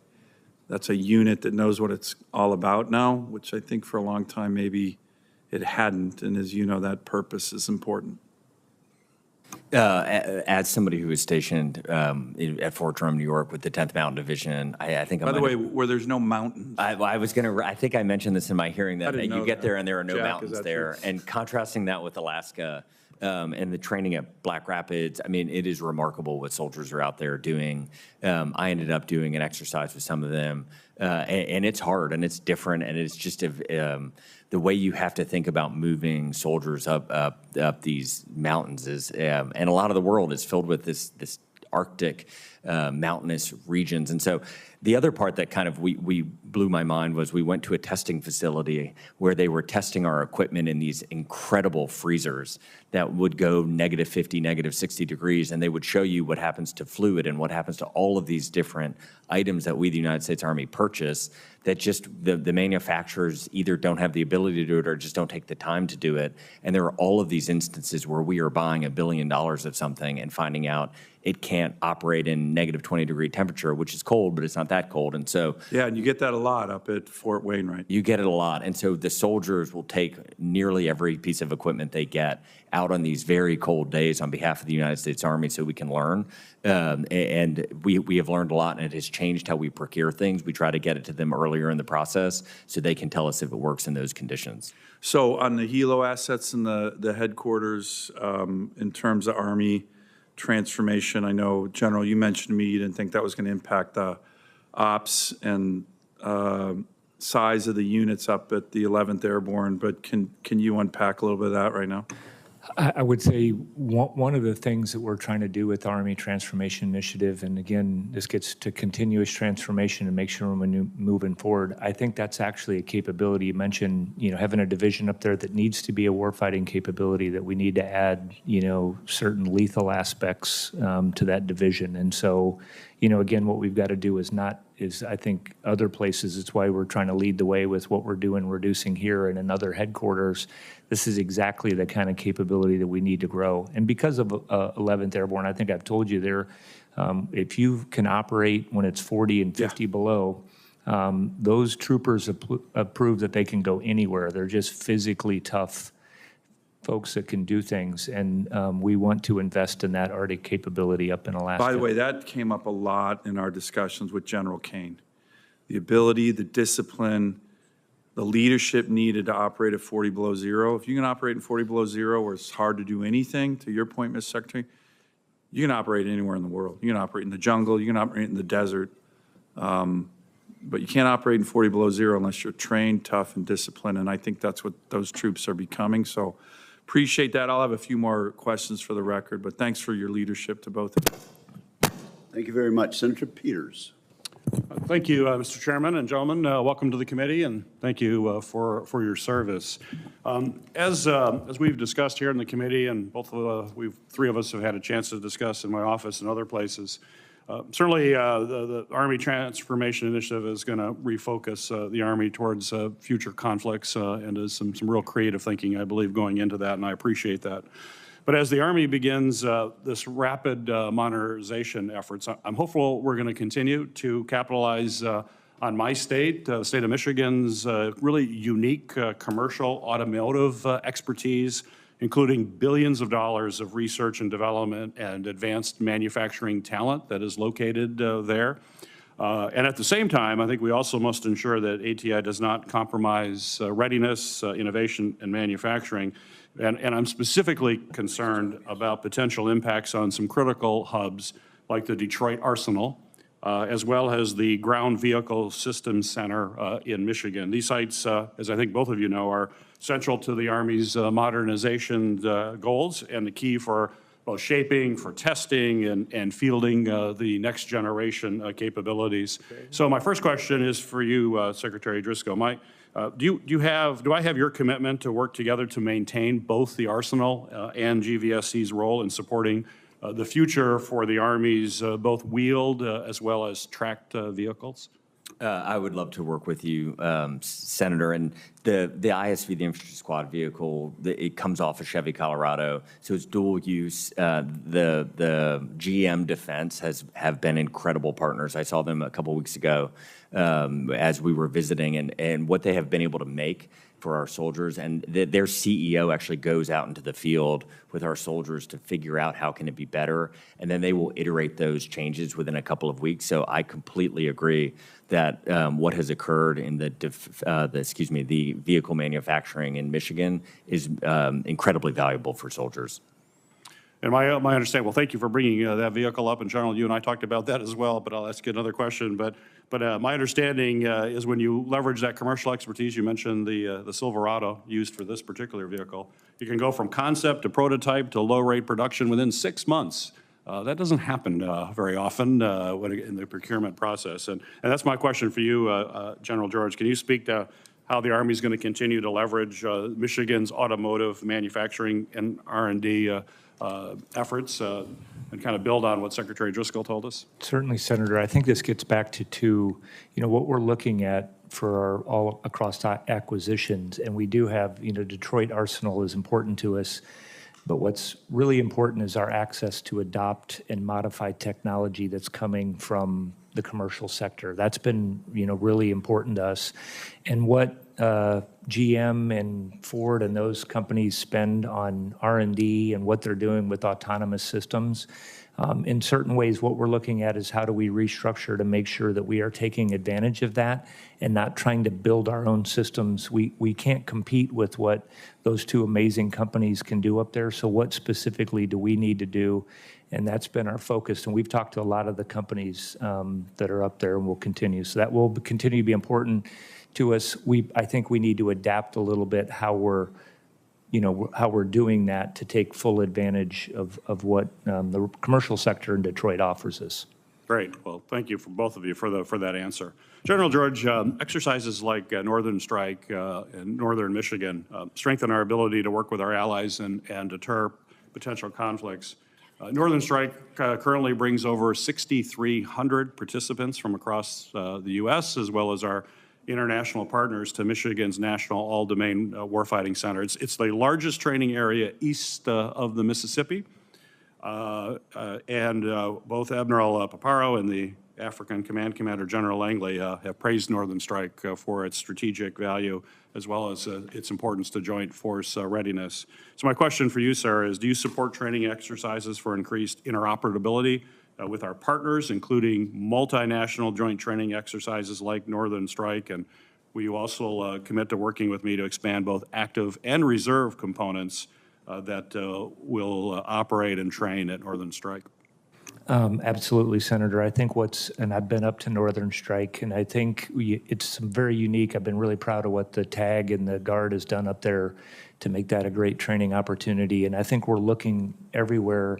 That's a unit that knows what it's all about now, which I think for a long time maybe it hadn't. And as you know, that purpose is important. As somebody who was stationed at Fort Drum, New York, with the 10th Mountain Division, I think. By the way, where there's no mountains. I think I mentioned this in my hearing I that didn't you know get that. there and there are no Jack, is mountains that there. true? And contrasting that with Alaska and the training at Black Rapids, I mean, it is remarkable what soldiers are out there doing. I ended up doing an exercise with some of them, and it's hard and it's different, and it's just the way you have to think about moving soldiers up these mountains is, and a lot of the world is filled with this Arctic mountainous regions. And so the other part that kind of we blew my mind was we went to a testing facility where they were testing our equipment in these incredible freezers that would go -50, -60 degrees, and they would show you what happens to fluid and what happens to all of these different items that we, the United States Army, purchase that just the manufacturers either don't have the ability to do it or just don't take the time to do it. And there are all of these instances where we are buying $1 billion of something and finding out it can't operate in -20-degree temperature, which is cold, but it's not that cold. And so Yeah, and you get that a lot up at Fort Wainwright. you get it a lot. And so the soldiers will take nearly every piece of equipment they get out on these very cold days on behalf of the United States Army so we can learn. And we have learned a lot, and it has changed how we procure things. We try to get it to them earlier in the process so they can tell us if it works in those conditions. So on the helo assets and the headquarters, in terms of Army transformation, I know, General, you mentioned to me you didn't think that was going to impact the ops and size of the units up at the 11th Airborne, but can you unpack a little bit of that right now? I would say one of the things that we're trying to do with Army Transformation Initiative, and again, this gets to continuous transformation and make sure we're moving forward. I think that's actually a capability. You mentioned, having a division up there that needs to be a warfighting capability, that we need to add, certain lethal aspects to that division. And so, again, what we've got to do is I think other places, it's why we're trying to lead the way with what we're doing, reducing here and in other headquarters. This is exactly the kind of capability that we need to grow. And because of 11th Airborne, I think I've told you there, if you can operate when it's 40 and 50 below, those troopers have proved that they can go anywhere. They're just physically tough folks that can do things, and we want to invest in that Arctic capability up in Alaska. By the way, that came up a lot in our discussions with General Kane. The ability, the discipline, the leadership needed to operate at 40 below zero. If you can operate in 40 below zero where it's hard to do anything, to your point, Mr. Secretary, you can operate anywhere in the world. You can operate in the jungle, you can operate in the desert, but you can't operate in 40 below zero unless you're trained, tough, and disciplined, and I think that's what those troops are becoming. So appreciate that. I'll have a few more questions for the record, but thanks for your leadership to both of you. Thank you very much. Senator Peters. Thank you, Mr. Chairman and gentlemen. Welcome to the committee, and thank you for your service. As we've discussed here in the committee, and three of us have had a chance to discuss in my office and other places, certainly the Army Transformation Initiative is going to refocus the Army towards future conflicts, and there's some real creative thinking, I believe, going into that, and I appreciate that. But as the Army begins this rapid modernization efforts, I'm hopeful we're going to continue to capitalize on my state, the state of Michigan's really unique commercial automotive expertise, including billions of dollars of research and development and advanced manufacturing talent that is located there. And at the same time, I think we also must ensure that ATI does not compromise readiness, innovation, and manufacturing. And I'm specifically concerned about potential impacts on some critical hubs like the Detroit Arsenal, as well as the Ground Vehicle Systems Center in Michigan. These sites, as I think both of you know, are central to the Army's modernization goals and the key for both shaping, for testing, and fielding the next generation capabilities. So my first question is for you, Secretary Driscoll. Do I have your commitment to work together to maintain both the Arsenal and GVSC's role in supporting the future for the Army's both wheeled as well as tracked vehicles? I would love to work with you, Senator. And the ISV, the Infantry Squad Vehicle, it comes off of Chevy, Colorado, so it's dual use. The GM Defense have been incredible partners. I saw them a couple weeks ago as we were visiting, and what they have been able to make for our soldiers, and their CEO actually goes out into the field with our soldiers to figure out how can it be better, and then they will iterate those changes within a couple of weeks. So I completely agree that what has occurred in the vehicle manufacturing in Michigan is incredibly valuable for soldiers. And my understanding, well, thank you for bringing that vehicle up. And General, you and I talked about that as well, but I'll ask you another question. But my understanding is when you leverage that commercial expertise, you mentioned the Silverado used for this particular vehicle, you can go from concept to prototype to low-rate production within 6 months. That doesn't happen very often in the procurement process. And that's my question for you, General George. Can you speak to how the Army is going to continue to leverage Michigan's automotive manufacturing and R&D efforts and kind of build on what Secretary Driscoll told us? Certainly, Senator. I think this gets back to what we're looking at for our all across acquisitions. And we do have, Detroit Arsenal is important to us. But what's really important is our access to adopt and modify technology that's coming from the commercial sector. That's been, really important to us. And what GM and Ford and those companies spend on R&D and what they're doing with autonomous systems, in certain ways, what we're looking at is how do we restructure to make sure that we are taking advantage of that and not trying to build our own systems. We can't compete with what those two amazing companies can do up there. So what specifically do we need to do? And that's been our focus. And we've talked to a lot of the companies that are up there and will continue. So that will continue to be important to us. I think we need to adapt a little bit how we're doing that to take full advantage of what the commercial sector in Detroit offers us. Great. Well, thank you for both of you for that answer. General George, exercises like Northern Strike in northern Michigan strengthen our ability to work with our allies and deter potential conflicts. Northern Strike currently brings over 6,300 participants from across the U.S. as well as our international partners to Michigan's National All-Domain Warfighting Center. It's the largest training area east of the Mississippi. And both Admiral Paparo and the African Command Commander General Langley have praised Northern Strike for its strategic value as well as its importance to joint force readiness. So my question for you, sir, is do you support training exercises for increased interoperability with our partners, including multinational joint training exercises like Northern Strike? And will you also commit to working with me to expand both active and reserve components that will operate and train at Northern Strike? Absolutely, Senator. I think and I've been up to Northern Strike, and I think it's very unique. I've been really proud of what the TAG and the Guard has done up there to make that a great training opportunity. And I think we're looking everywhere.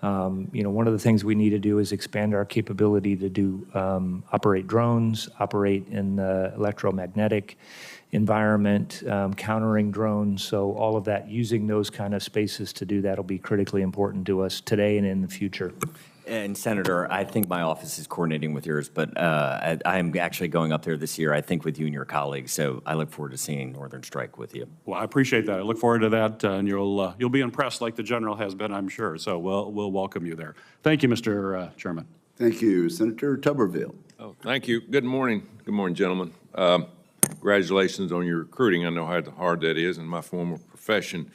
One of the things we need to do is expand our capability to do operate drones, operate in the electromagnetic environment, countering drones. So all of that, using those kind of spaces to do that will be critically important to us today and in the future. And Senator, I think my office is coordinating with yours, but I'm actually going up there this year, I think with you and your colleagues. So I look forward to seeing Northern Strike with you. Well, I appreciate that. I look forward to that, and you'll be impressed like the General has been, I'm sure. So we'll welcome you there. Thank you, Mr. Chairman. Thank you. Senator Tuberville. Oh, thank you. Good morning. Good morning, gentlemen. Congratulations on your recruiting. I know how hard that is in my former profession,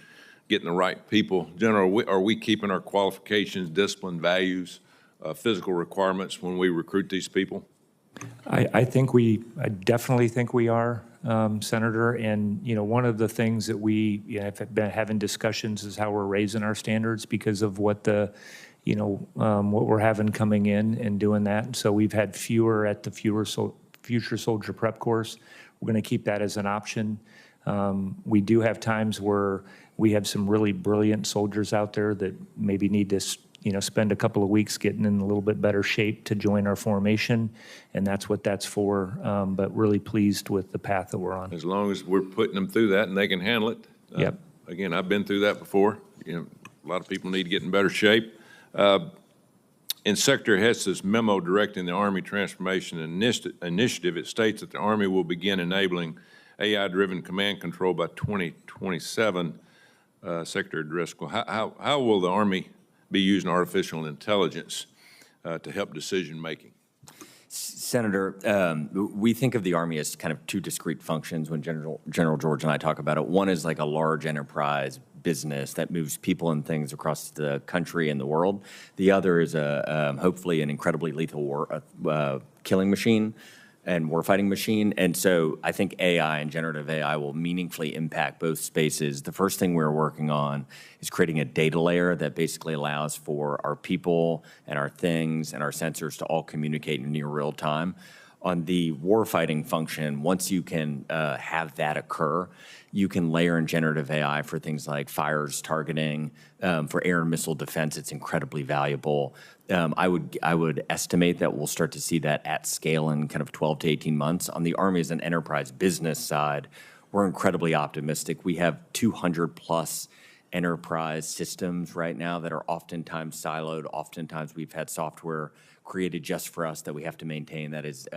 getting the right people. General, are we keeping our qualifications, discipline, values, physical requirements when we recruit these people? I definitely think we are, Senator. And, one of the things that we have been having discussions is how we're raising our standards because of what what we're having coming in and doing that. And so we've had fewer at the Future Soldier Prep course. We're going to keep that as an option. We do have times where we have some really brilliant soldiers out there that maybe need to spend a couple of weeks getting in a little bit better shape to join our formation, and that's what that's for, but really pleased with the path that we're on. As long as we're putting them through that and they can handle it. Yep. Again, I've been through that before. A lot of people need to get in better shape. In Secretary Hess's memo directing the Army Transformation Initiative, it states that the Army will begin enabling AI-driven command control by 2027. Secretary Driscoll, how will the Army be using artificial intelligence to help decision-making? Senator, we think of the Army as kind of two discrete functions when General George and I talk about it. One is like a large enterprise business that moves people and things across the country and the world. The other is hopefully an incredibly lethal killing machine and warfighting machine. And so I think AI and generative AI will meaningfully impact both spaces. The first thing we're working on is creating a data layer that basically allows for our people and our things and our sensors to all communicate in near real time. On the warfighting function, once you can have that occur, you can layer in generative AI for things like fires targeting. For air and missile defense, it's incredibly valuable. I would estimate that we'll start to see that at scale in kind of 12 to 18 months. On the Army as an enterprise business side, we're incredibly optimistic. We have 200 plus enterprise systems right now that are oftentimes siloed. Oftentimes we've had software created just for us that we have to maintain that is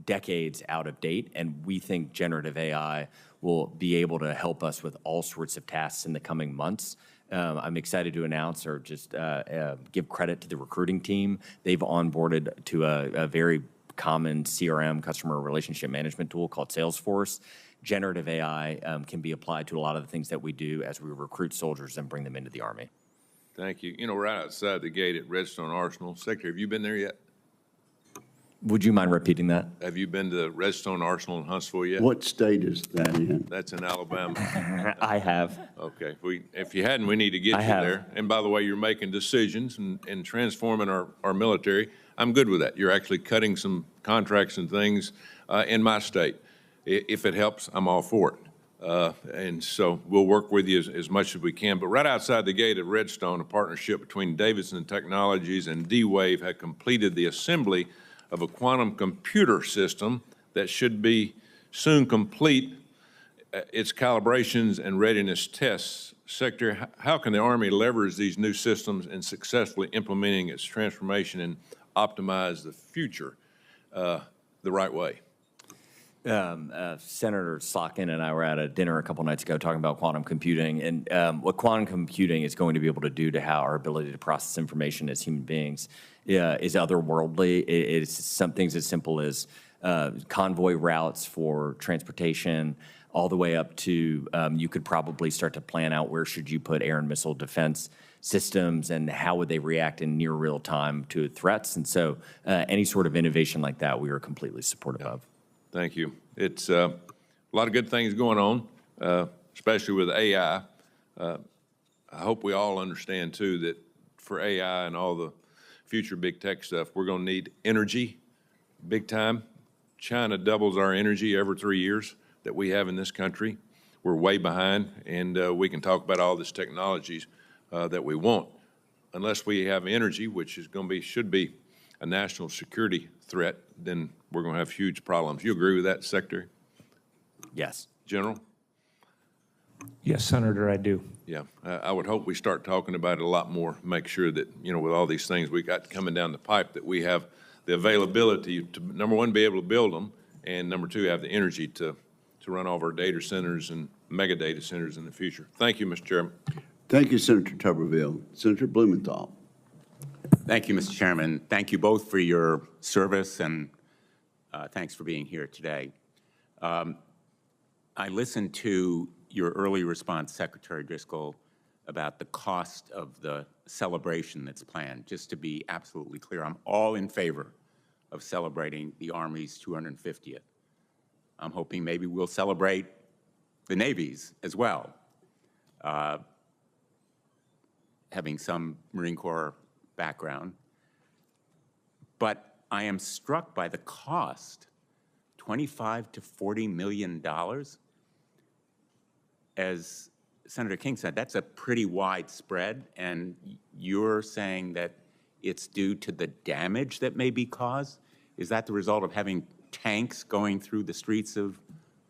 decades out of date. And we think generative AI will be able to help us with all sorts of tasks in the coming months. I'm excited to announce or just give credit to the recruiting team. They've onboarded to a very common CRM, customer relationship management tool called Salesforce. Generative AI can be applied to a lot of the things that we do as we recruit soldiers and bring them into the Army. Thank you. You know, right outside the gate at Redstone Arsenal, Secretary, have you been there yet? Would you mind repeating that? Have you been to Redstone Arsenal in Huntsville yet? What state is that in? That's in Alabama. I have. Okay. If you hadn't, we need to get you there. And by the way, you're making decisions and transforming our military. I'm good with that. You're actually cutting some contracts and things in my state. If it helps, I'm all for it. And so we'll work with you as much as we can. But right outside the gate at Redstone, a partnership between Davidson Technologies and D-Wave had completed the assembly of a quantum computer system that should be soon complete its calibrations and readiness tests. Secretary, how can the Army leverage these new systems in successfully implementing its transformation and optimize the future the right way? Senator Slotkin and I were at a dinner a couple nights ago talking about quantum computing and what quantum computing is going to be able to do to how our ability to process information as human beings is otherworldly. It's some things as simple as convoy routes for transportation, all the way up to you could probably start to plan out where should you put air and missile defense systems and how would they react in near real time to threats. And so any sort of innovation like that, we are completely supportive of. Thank you. It's a lot of good things going on, especially with AI. I hope we all understand, too, that for AI and all the future big tech stuff, we're going to need energy big time. China doubles our energy every 3 years that we have in this country. We're way behind, and we can talk about all these technologies that we want. Unless we have energy, which is going to be, should be a national security threat, then we're going to have huge problems. You agree with that, Secretary? Yes. General? Yes, Senator, I do. Yeah, I would hope we start talking about it a lot more, make sure that, you know, with all these things we got coming down the pipe, that we have the availability to, number one, be able to build them, and number two, have the energy to run all of our data centers and mega data centers in the future. Thank you, Mr. Chairman. Thank you, Senator Tuberville. Senator Blumenthal. Thank you, Mr. Chairman. Thank you both for your service, and thanks for being here today. I listened to your early response, Secretary Driscoll, about the cost of the celebration that's planned. Just to be absolutely clear, I'm all in favor of celebrating the Army's 250th. I'm hoping maybe we'll celebrate the Navy's as well. Having some Marine Corps background. But I am struck by the cost, $25 to $40 million. As Senator King said, that's a pretty wide spread, and you're saying that it's due to the damage that may be caused? Is that the result of having tanks going through the streets of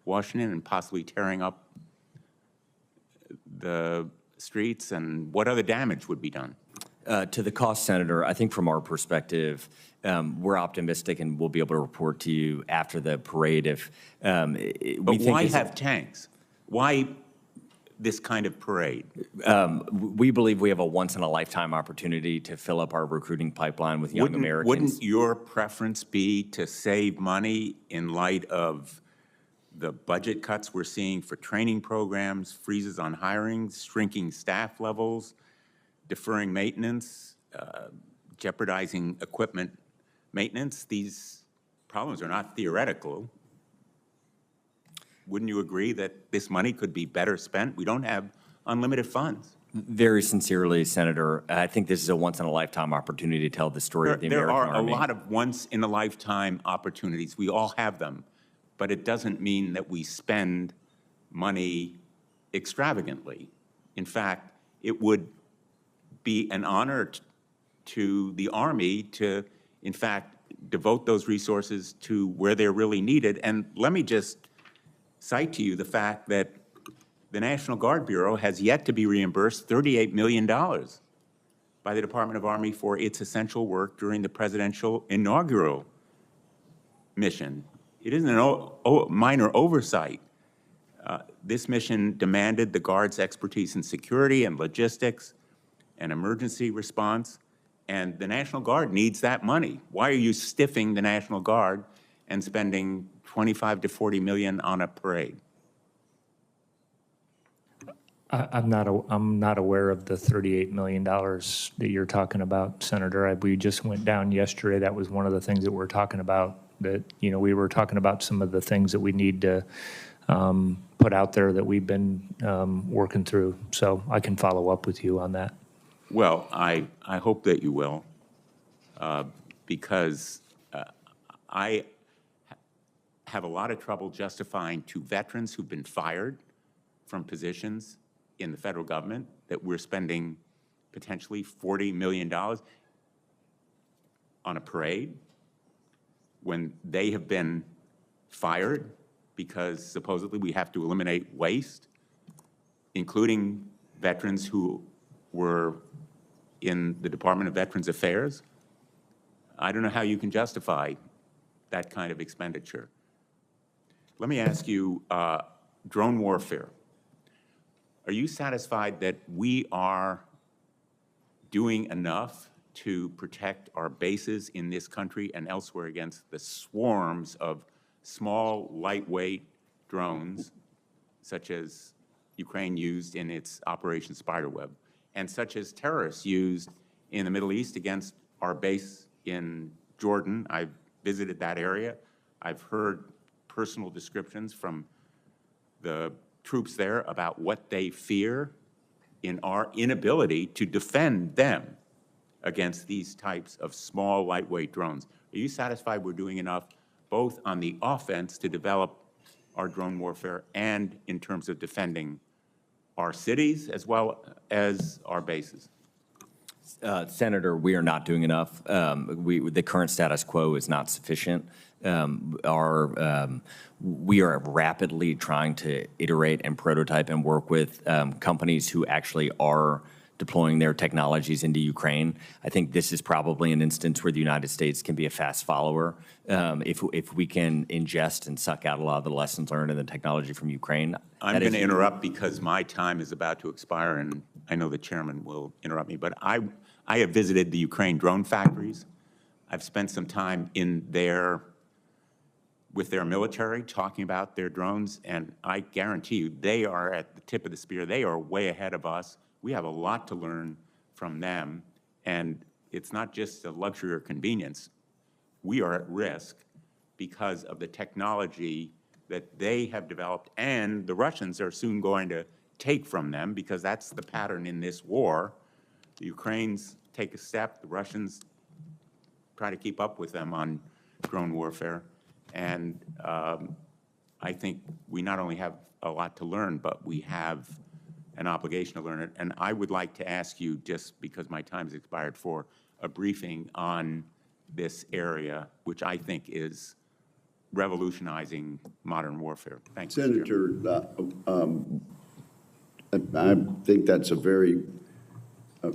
Washington and possibly tearing up the streets? And what other damage would be done? To the cost, Senator, I think from our perspective, we're optimistic and we'll be able to report to you after the parade if but why have tanks? Why this kind of parade? We believe we have a once-in-a-lifetime opportunity to fill up our recruiting pipeline with young Americans. Wouldn't your preference be to save money in light of the budget cuts we're seeing for training programs, freezes on hiring, shrinking staff levels, deferring maintenance, jeopardizing equipment maintenance? These problems are not theoretical. Wouldn't you agree that this money could be better spent? We don't have unlimited funds. Very sincerely, Senator, I think this is a once-in-a-lifetime opportunity to tell the story of the American Army. There are a lot of once-in-a-lifetime opportunities. We all have them. But it doesn't mean that we spend money extravagantly. In fact, it would be an honor to the Army to, in fact, devote those resources to where they're really needed. And let me just cite to you the fact that the National Guard Bureau has yet to be reimbursed $38 million by the Department of Army for its essential work during the presidential inaugural mission. It isn't a minor oversight. This mission demanded the Guard's expertise in security and logistics and emergency response, and the National Guard needs that money. Why are you stiffing the National Guard and spending $25 to $40 million on a parade? I'm not aware of the $38 million that you're talking about, Senator. We just went down yesterday. That was one of the things that we're talking about. That, you know, we were talking about some of the things that we need to put out there that we've been working through. So I can follow up with you on that. Well, I hope that you will, because I have a lot of trouble justifying to veterans who've been fired from positions in the federal government that we're spending potentially $40 million on a parade when they have been fired because supposedly we have to eliminate waste, including veterans who were in the Department of Veterans Affairs. I don't know how you can justify that kind of expenditure. Let me ask you, drone warfare. Are you satisfied that we are doing enough to protect our bases in this country and elsewhere against the swarms of small, lightweight drones, such as Ukraine used in its Operation Spiderweb, and such as terrorists used in the Middle East against our base in Jordan? I've visited that area. I've heard personal descriptions from the troops there about what they fear in our inability to defend them against these types of small, lightweight drones. Are you satisfied we're doing enough both on the offense to develop our drone warfare and in terms of defending our cities as well as our bases? Senator, we are not doing enough. The current status quo is not sufficient. We are rapidly trying to iterate and prototype and work with companies who actually are deploying their technologies into Ukraine. I think this is probably an instance where the United States can be a fast follower. If we can ingest and suck out a lot of the lessons learned in the technology from Ukraine. I'm going to interrupt because my time is about to expire, and I know the chairman will interrupt me, but I have visited the Ukraine drone factories. I've spent some time in there with their military talking about their drones, and I guarantee you they are at the tip of the spear. They are way ahead of us. We have a lot to learn from them, and it's not just a luxury or convenience. We are at risk because of the technology that they have developed, and the Russians are soon going to take from them, because that's the pattern in this war. The Ukrainians take a step, the Russians try to keep up with them on drone warfare. And I think we not only have a lot to learn, but we have an obligation to learn it. And I would like to ask you, just because my time has expired, for a briefing on this area, which I think is revolutionizing modern warfare. Thank you, Senator, I think that's a very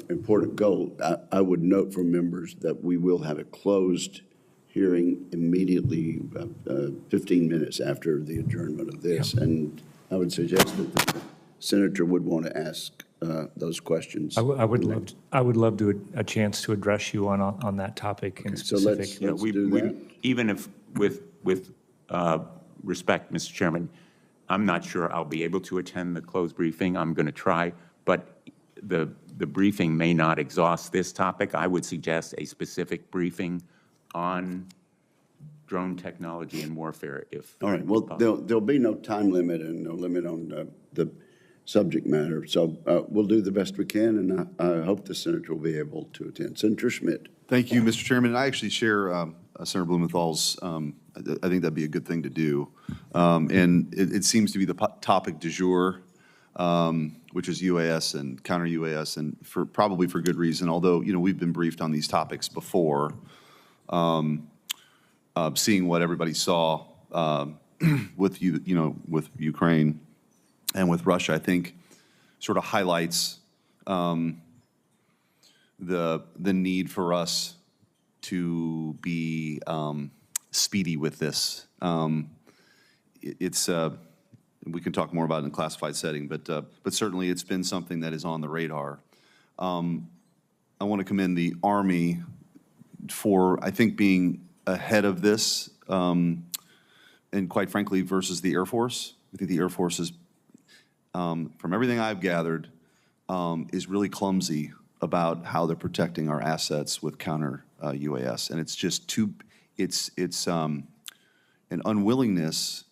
important goal. I would note for members that we will have a closed hearing immediately, 15 minutes after the adjournment of this. And I would suggest that senator would want to ask those questions. I would love to a chance to address you on that topic in So specific. let's do that. Even if, with respect, Mr. Chairman, I'm not sure I'll be able to attend the closed briefing. I'm going to try, but the briefing may not exhaust this topic. I would suggest a specific briefing on drone technology and warfare if. All right, well, there'll be no time limit and no limit on the subject matter. So we'll do the best we can, and I hope the senator will be able to attend. Senator Schmidt. Thank you, Mr. Chairman. I actually share Senator Blumenthal's, I think that'd be a good thing to do. And it seems to be the topic du jour, which is UAS and counter UAS, and probably for good reason, although, you know, we've been briefed on these topics before. Seeing what everybody saw with with Ukraine and with Russia, I think sort of highlights the need for us to be speedy with this. We can talk more about it in a classified setting, but certainly it's been something that is on the radar. I want to commend the Army for, I think, being ahead of this, and quite frankly, versus the Air Force. I think the Air Force is, from everything I've gathered, is really clumsy about how they're protecting our assets with counter UAS, and it's just it's an unwillingness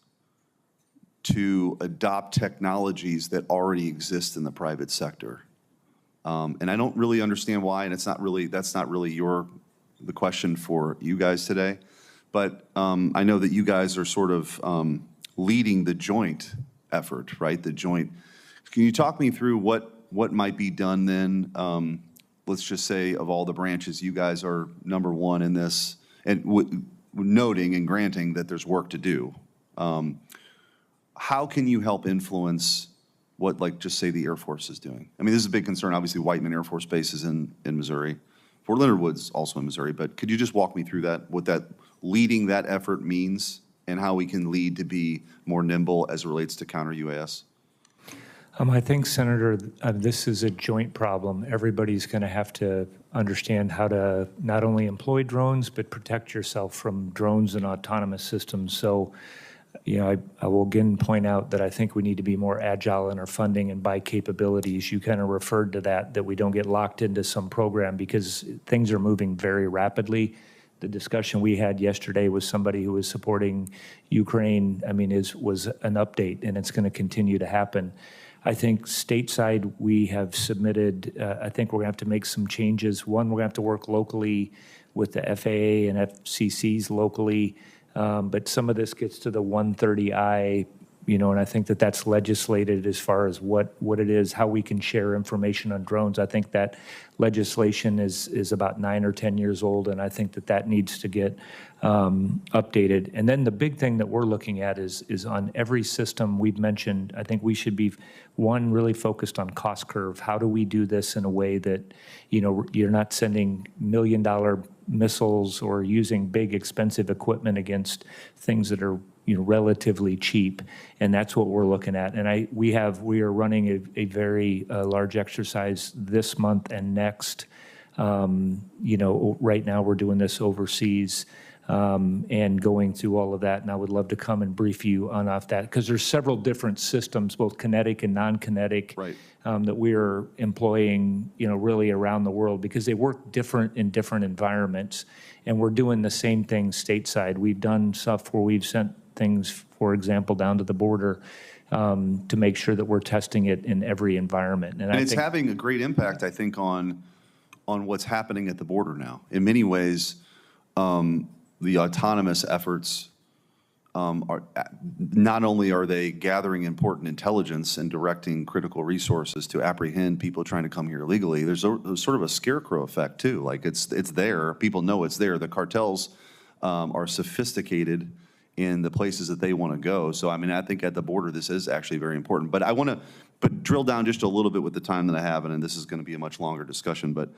to adopt technologies that already exist in the private sector, and I don't really understand why. And that's not really the question for you guys today, but I know that you guys are sort of leading the joint effort, right? The joint. Can you talk me through what might be done then? Let's just say of all the branches, you guys are number one in this, and noting and granting that there's work to do. How can you help influence what, like, just say the Air Force is doing? I mean, this is a big concern. Obviously, Whiteman Air Force Base is in Missouri. Fort Leonard Wood's also in Missouri, but could you just walk me through that, what that leading that effort means and how we can lead to be more nimble as it relates to counter UAS? I think, Senator, this is a joint problem. Everybody's going to have to understand how to not only employ drones, but protect yourself from drones and autonomous systems. So, you know, I will again point out that I think we need to be more agile in our funding and buy capabilities. You kind of referred to that we don't get locked into some program because things are moving very rapidly. The discussion we had yesterday with somebody who was supporting Ukraine, I mean, was an update, and it's going to continue to happen. I think stateside we have submitted, I think we're going to have to make some changes. One, we're going to have to work locally with the FAA and FCCs locally. But some of this gets to the 130I, you know, and I think that that's legislated as far as what it is, how we can share information on drones. I think that legislation is about 9 or 10 years old, and I think that needs to get updated. And then the big thing that we're looking at is on every system we've mentioned, I think we should be, one, really focused on cost curve. How do we do this in a way that, you know, you're not sending $1 million missiles or using big expensive equipment against things that are, you know, relatively cheap, and that's what we're looking at. And we are running a very large exercise this month and next. You know, right now we're doing this overseas and going through all of that, and I would love to come and brief you on off that, because there's several different systems, both kinetic and non-kinetic, right, that we are employing, you know, really around the world, because they work different in different environments, and we're doing the same thing stateside. We've done stuff where we've sent things, for example, down to the border to make sure that we're testing it in every environment. And it's having a great impact, I think, on what's happening at the border now. In many ways, the autonomous efforts are not only are they gathering important intelligence and directing critical resources to apprehend people trying to come here illegally, there's sort of a scarecrow effect too. Like it's there, people know it's there. The cartels are sophisticated in the places that they want to go. So I mean, I think at the border this is actually very important. But I want to drill down just a little bit with the time that I have, and this is going to be a much longer discussion. But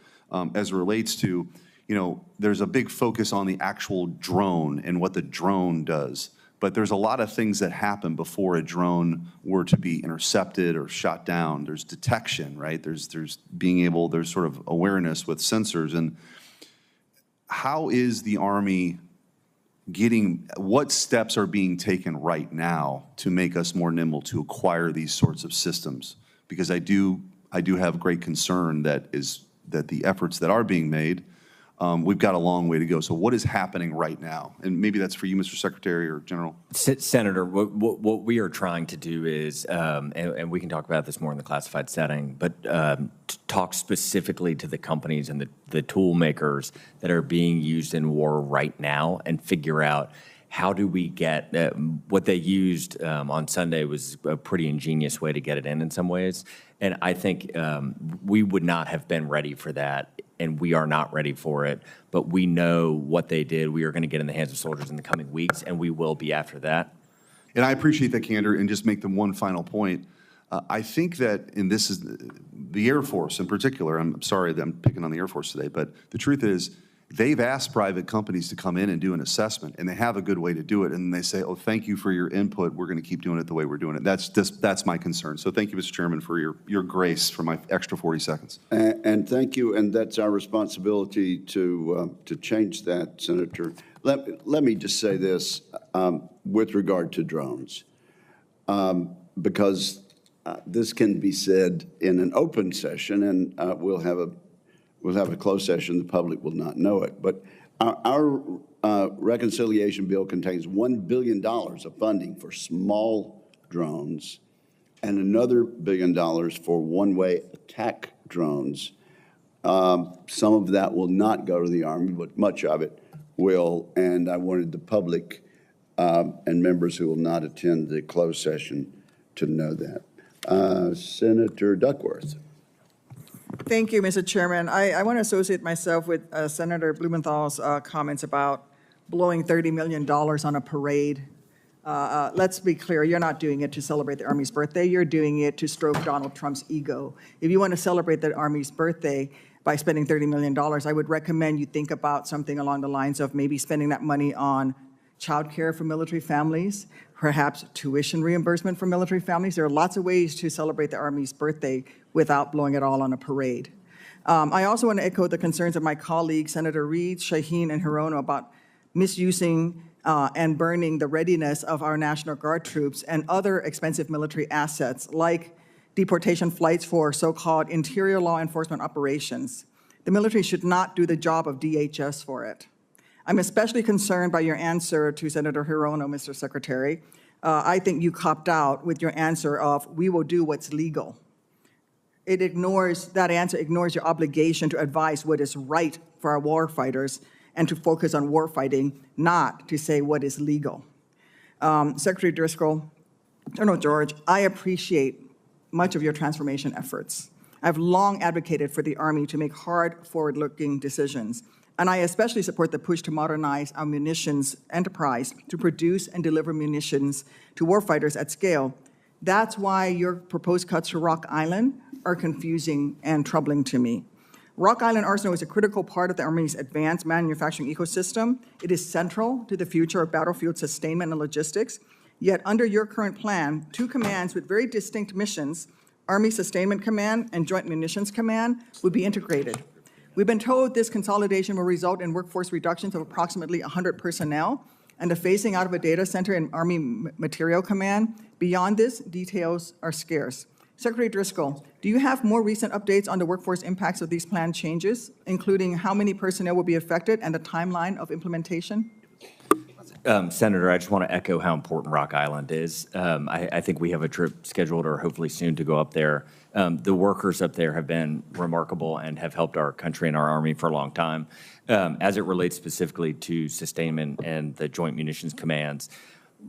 as it relates to, you know, there's a big focus on the actual drone and what the drone does. but there's a lot of things that happen before a drone were to be intercepted or shot down. There's detection, right? There's sort of awareness with sensors. And how is the Army what steps are being taken right now to make us more nimble to acquire these sorts of systems? Because I do have great concern that the efforts that are being made, we've got a long way to go. So what is happening right now? And maybe that's for you, Mr. Secretary or General. Senator, what we are trying to do is, and we can talk about this more in the classified setting, but talk specifically to the companies and the tool makers that are being used in war right now and figure out how do we get what they used on Sunday was a pretty ingenious way to get it in some ways. And I think we would not have been ready for that, and we are not ready for it. But we know what they did. We are going to get in the hands of soldiers in the coming weeks, and we will be after that. And I appreciate that candor, and just make them one final point. I think that, and this is the Air Force in particular, I'm sorry that I'm picking on the Air Force today, but the truth is, they've asked private companies to come in and do an assessment, and they have a good way to do it, and they say, oh, thank you for your input. We're going to keep doing it the way we're doing it. That's my concern. So thank you, Mr. Chairman, for your grace for my extra 40 seconds. And thank you, and that's our responsibility to change that, Senator. Let me just say this with regard to drones, because this can be said in an open session, and we'll have a closed session. The public will not know it. But our reconciliation bill contains $1 billion of funding for small drones and another $1 billion for one-way attack drones. Some of that will not go to the Army, but much of it will. And I wanted the public and members who will not attend the closed session to know that. Senator Duckworth. Thank you, Mr. Chairman. I want to associate myself with Senator Blumenthal's comments about blowing $30 million on a parade. Let's be clear, you're not doing it to celebrate the Army's birthday. You're doing it to stroke Donald Trump's ego. If you want to celebrate the Army's birthday by spending $30 million, I would recommend you think about something along the lines of maybe spending that money on child care for military families, perhaps tuition reimbursement for military families. There are lots of ways to celebrate the Army's birthday without blowing it all on a parade. I also want to echo the concerns of my colleagues, Senator Reid, Shaheen, and Hirono, about misusing and burning the readiness of our National Guard troops and other expensive military assets like deportation flights for so-called interior law enforcement operations. The military should not do the job of DHS for it. I'm especially concerned by your answer to Senator Hirono, Mr. Secretary. I think you copped out with your answer of, we will do what's legal. That answer ignores your obligation to advise what is right for our war fighters and to focus on war fighting, not to say what is legal. Secretary Driscoll, General George, I appreciate much of your transformation efforts. I've long advocated for the Army to make hard, forward-looking decisions. And I especially support the push to modernize our munitions enterprise to produce and deliver munitions to warfighters at scale. That's why your proposed cuts to Rock Island are confusing and troubling to me. Rock Island Arsenal is a critical part of the Army's advanced manufacturing ecosystem. It is central to the future of battlefield sustainment and logistics. Yet under your current plan, two commands with very distinct missions, Army Sustainment Command and Joint Munitions Command, would be integrated. We've been told this consolidation will result in workforce reductions of approximately 100 personnel and the phasing out of a data center in Army Material Command. Beyond this, details are scarce. Secretary Driscoll, do you have more recent updates on the workforce impacts of these planned changes, including how many personnel will be affected and the timeline of implementation? Senator, I just want to echo how important Rock Island is. I think we have a trip scheduled or hopefully soon to go up there. The workers up there have been remarkable and have helped our country and our Army for a long time. As it relates specifically to sustainment and the Joint Munitions Commands,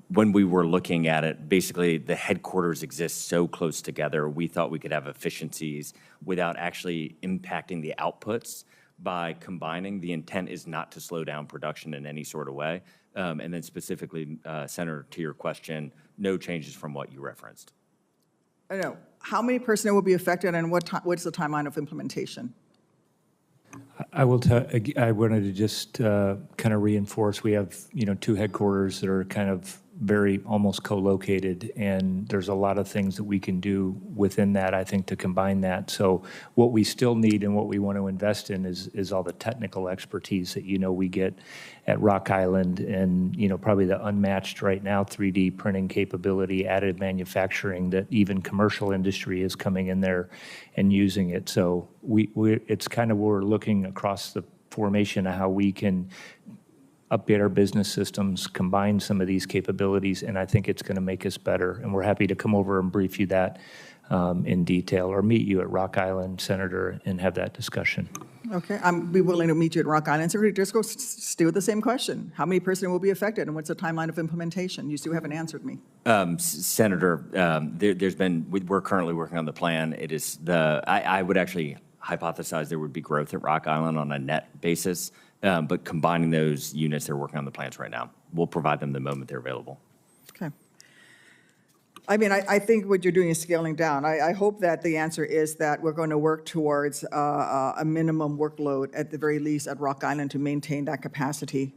when we were looking at it, basically the headquarters exist so close together, we thought we could have efficiencies without actually impacting the outputs. By combining, the intent is not to slow down production in any sort of way. And then specifically, Senator, to your question, no changes from what you referenced. I know. How many personnel will be affected and what's the timeline of implementation? I wanted to just kind of reinforce, we have, two headquarters that are kind of very almost co-located, and there's a lot of things that we can do within that, I think, to combine that. So what we still need and what we want to invest in is all the technical expertise that, we get at Rock Island, and, probably the unmatched right now 3D printing capability, additive manufacturing, that even commercial industry is coming in there and using it. So it's kind of, we're looking across the formation of how we can update our business systems, combine some of these capabilities, and I think it's going to make us better. And we're happy to come over and brief you that in detail, or meet you at Rock Island, Senator, and have that discussion. Okay, I'm be willing to meet you at Rock Island. Secretary Driscoll, still the same question. How many personnel will be affected, and what's the timeline of implementation? You still haven't answered me. Senator, we're currently working on the plan. It is I would actually hypothesize there would be growth at Rock Island on a net basis. But combining those units, they're working on the plans right now. We'll provide them the moment they're available. Okay. I mean, I think what you're doing is scaling down. I hope that the answer is that we're going to work towards a minimum workload, at the very least, at Rock Island to maintain that capacity.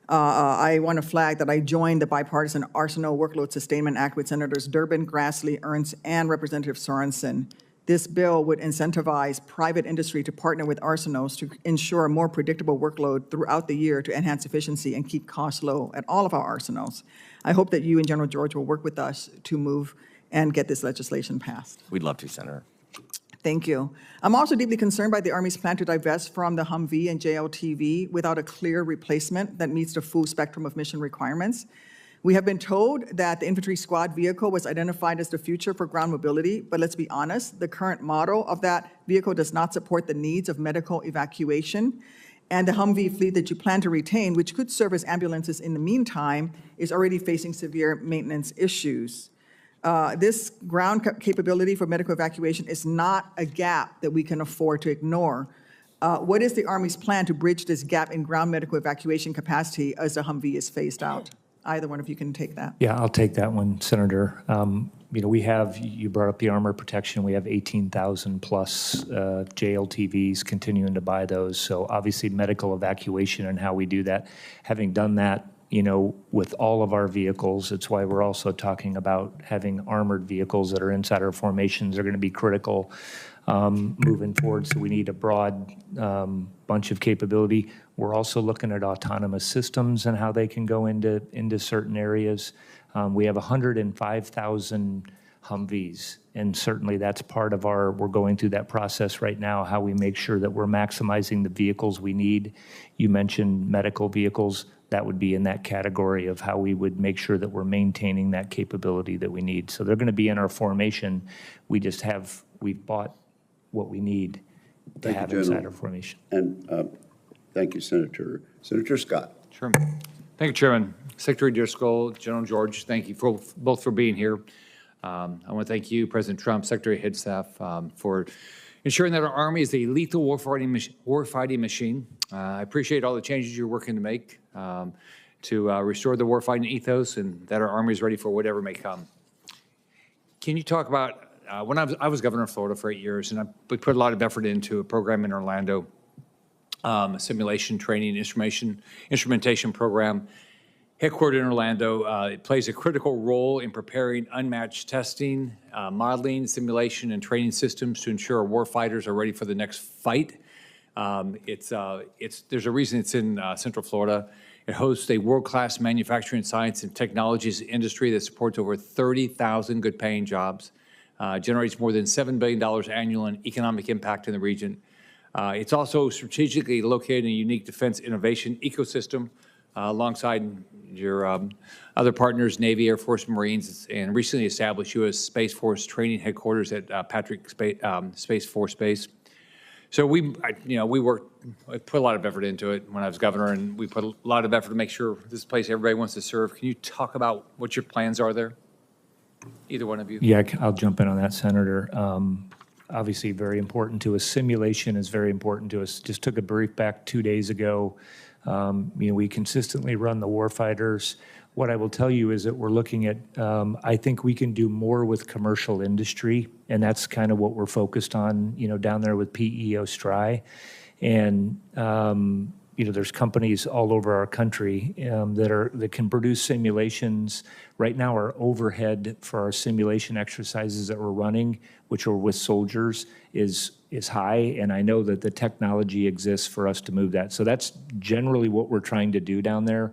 I want to flag that I joined the Bipartisan Arsenal Workload Sustainment Act with Senators Durbin, Grassley, Ernst, and Representative Sorensen. This bill would incentivize private industry to partner with arsenals to ensure a more predictable workload throughout the year to enhance efficiency and keep costs low at all of our arsenals. I hope that you and General George will work with us to move and get this legislation passed. We'd love to, Senator. Thank you. I'm also deeply concerned by the Army's plan to divest from the Humvee and JLTV without a clear replacement that meets the full spectrum of mission requirements. We have been told that the infantry squad vehicle was identified as the future for ground mobility, but let's be honest, the current model of that vehicle does not support the needs of medical evacuation. And the Humvee fleet that you plan to retain, which could serve as ambulances in the meantime, is already facing severe maintenance issues. This ground capability for medical evacuation is not a gap that we can afford to ignore. What is the Army's plan to bridge this gap in ground medical evacuation capacity as the Humvee is phased out? Either one of you can take that. Yeah, I'll take that one, Senator. We have, you brought up the armor protection, we have 18,000 plus JLTVs, continuing to buy those. So obviously medical evacuation and how we do that. Having done that, with all of our vehicles, it's why we're also talking about having armored vehicles that are inside our formations are going to be critical moving forward. So we need a broad bunch of capability. We're also looking at autonomous systems and how they can go into certain areas. We have 105,000 Humvees, and certainly that's part of we're going through that process right now, how we make sure that we're maximizing the vehicles we need. You mentioned medical vehicles. That would be in that category of how we would make sure that we're maintaining that capability that we need. So they're going to be in our formation. We've bought what we need to have inside our formation. And thank you, Senator. Senator Scott. Sure. Thank you, Chairman. Secretary Driscoll, General George, thank you both for being here. I want to thank you, President Trump, Secretary Head Staff, for ensuring that our Army is a lethal warfighting machine. I appreciate all the changes you're working to make to restore the warfighting ethos, and that our Army is ready for whatever may come. Can you talk about, when I was governor of Florida for 8 years, and we put a lot of effort into a program in Orlando, a simulation training instrumentation program, headquartered in Orlando. It plays a critical role in preparing unmatched testing, modeling, simulation, and training systems to ensure our warfighters are ready for the next fight. There's a reason it's in Central Florida. It hosts a world-class manufacturing, science, and technologies industry that supports over 30,000 good-paying jobs, generates more than $7 billion annual in economic impact in the region. It's also strategically located in a unique defense innovation ecosystem alongside your other partners, Navy, Air Force, Marines, and recently established U.S. Space Force training headquarters at Patrick Space Force Base. So I put a lot of effort into it when I was governor, and we put a lot of effort to make sure this is a place everybody wants to serve. Can you talk about what your plans are there? Either one of you. Yeah, I'll jump in on that, Senator. Obviously very important to us. Simulation is very important to us. Just took a brief back 2 days ago. We consistently run the warfighters. What I will tell you is that we're looking at, I think we can do more with commercial industry, and that's kind of what we're focused on, down there with PEO STRI. And, there's companies all over our country that can produce simulations. Right now, our overhead for our simulation exercises that we're running, which are with soldiers, is high, and I know that the technology exists for us to move that. So that's generally what we're trying to do down there.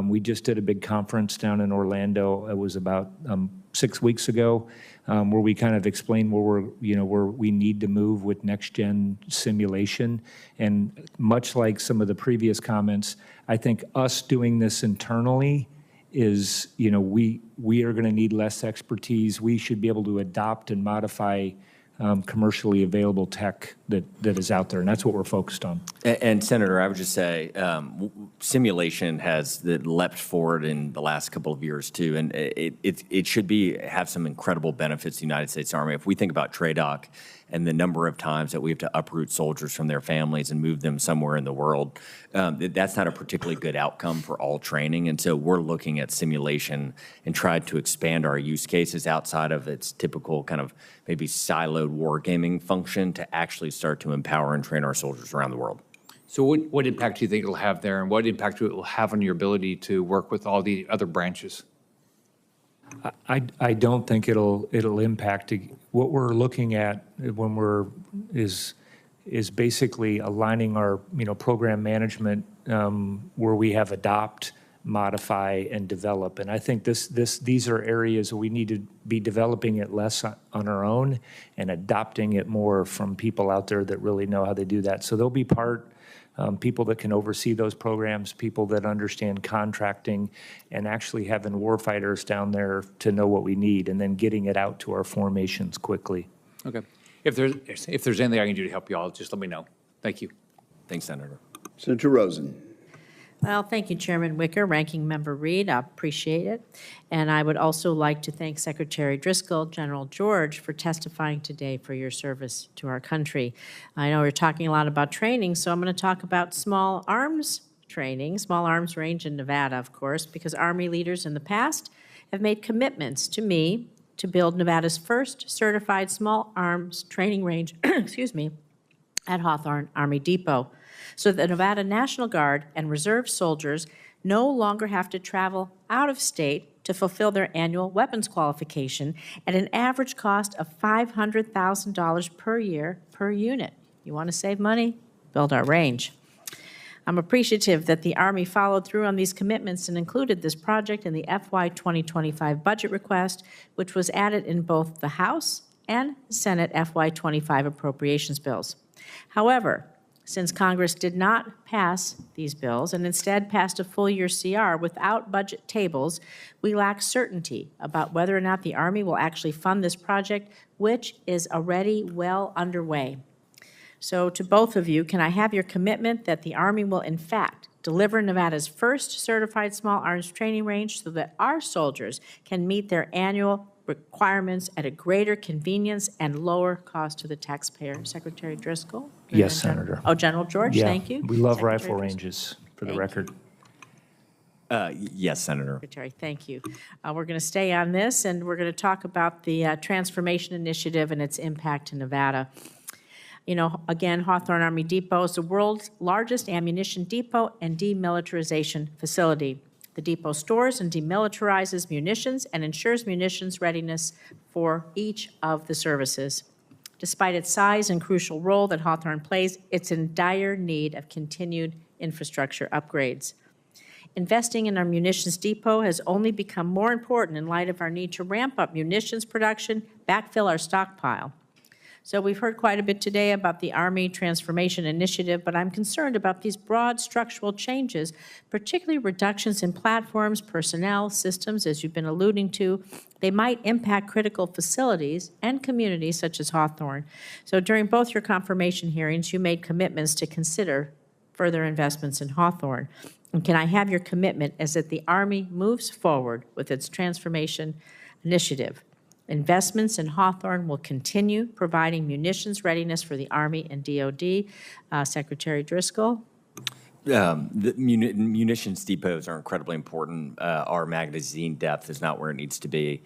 We just did a big conference down in Orlando. It was about 6 weeks ago, where we kind of explained where we need to move with next-gen simulation. And much like some of the previous comments, I think us doing this internally is, we are going to need less expertise. We should be able to adopt and modify commercially available tech that is out there, and that's what we're focused on. And Senator, I would just say simulation has leapt forward in the last couple of years too, and it should have some incredible benefits to the United States Army. If we think about TRADOC and the number of times that we have to uproot soldiers from their families and move them somewhere in the world, that's not a particularly good outcome for all training. And so we're looking at simulation and tried to expand our use cases outside of its typical kind of maybe siloed wargaming function to actually start to empower and train our soldiers around the world. So what impact do you think it'll have there, and what impact will it have on your ability to work with all the other branches? I don't think it'll impact. What we're looking at when is basically aligning our program management where we have adopt, modify, and develop. And I think these are areas we need to be developing it less on our own and adopting it more from people out there that really know how to do that. So they'll be people that can oversee those programs, people that understand contracting, and actually having warfighters down there to know what we need, and then getting it out to our formations quickly. Okay. If there's anything I can do to help you all, just let me know. Thank you. Thanks, Senator. Senator Rosen. Well, thank you, Chairman Wicker, Ranking Member Reed. I appreciate it. And I would also like to thank Secretary Driscoll, General George, for testifying today for your service to our country. I know we're talking a lot about training, so I'm going to talk about small arms training, small arms range in Nevada, of course, because Army leaders in the past have made commitments to me to build Nevada's first certified small arms training range, excuse me, at Hawthorne Army Depot, so that the Nevada National Guard and Reserve soldiers no longer have to travel out of state to fulfill their annual weapons qualification at an average cost of $500,000 per year per unit. You want to save money? Build our range. I'm appreciative that the Army followed through on these commitments and included this project in the FY 2025 budget request, which was added in both the House and Senate FY 25 appropriations bills. However, since Congress did not pass these bills and instead passed a full-year CR without budget tables, we lack certainty about whether or not the Army will actually fund this project, which is already well underway. So to both of you, can I have your commitment that the Army will in fact deliver Nevada's first certified small arms training range so that our soldiers can meet their annual requirements at a greater convenience and lower cost to the taxpayer? Secretary Driscoll? Yes, Senator. Oh, General George, Yeah, thank you. we love Secretary rifle Driscoll. ranges, for the Thank record. Yes, Senator. Secretary, thank you. We're going to stay on this, and we're going to talk about the Transformation Initiative and its impact to Nevada. You know, again, Hawthorne Army Depot is the world's largest ammunition depot and demilitarization facility. The depot stores and demilitarizes munitions and ensures munitions readiness for each of the services. Despite its size and crucial role that Hawthorne plays, it's in dire need of continued infrastructure upgrades. Investing in our munitions depot has only become more important in light of our need to ramp up munitions production, backfill our stockpile. So we've heard quite a bit today about the Army Transformation Initiative, but I'm concerned about these broad structural changes, particularly reductions in platforms, personnel, systems, as you've been alluding to. They might impact critical facilities and communities such as Hawthorne. So during both your confirmation hearings, you made commitments to consider further investments in Hawthorne. And can I have your commitment as that the Army moves forward with its transformation initiative? Investments in Hawthorne will continue providing munitions readiness for the Army and DOD. Secretary Driscoll? The munitions depots are incredibly important. Our magazine depth is not where it needs to be.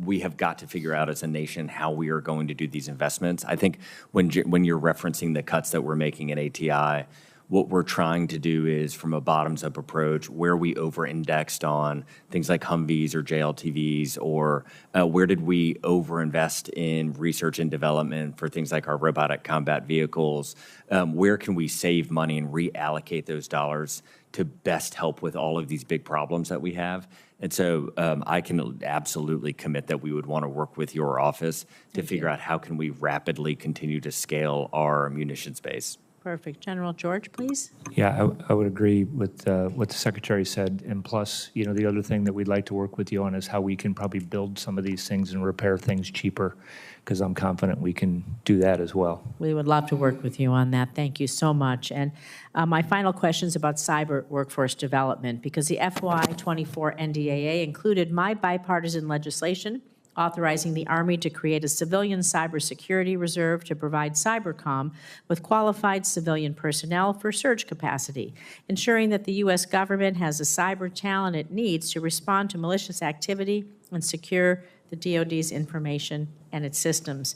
We have got to figure out as a nation how we are going to do these investments. I think when you're referencing the cuts that we're making at ATI, What we're trying to do is, from a bottoms-up approach, where we over-indexed on things like Humvees or JLTVs, or where did we over-invest in research and development for things like our robotic combat vehicles, where can we save money and reallocate those dollars to best help with all of these big problems that we have. And so I can absolutely commit that we would want to work with your office to figure out how can we rapidly continue to scale our munitions base. Perfect. General George, please. Yeah, I would agree with what the Secretary said. And plus, you know, the other thing that we'd like to work with you on is how we can probably build some of these things and repair things cheaper, because I'm confident we can do that as well. We would love to work with you on that. Thank you so much. And my final question is about cyber workforce development, because the FY24 NDAA included my bipartisan legislation authorizing the Army to create a civilian cybersecurity reserve to provide cybercom with qualified civilian personnel for surge capacity, ensuring that the U.S. government has the cyber talent it needs to respond to malicious activity and secure the DoD's information and its systems.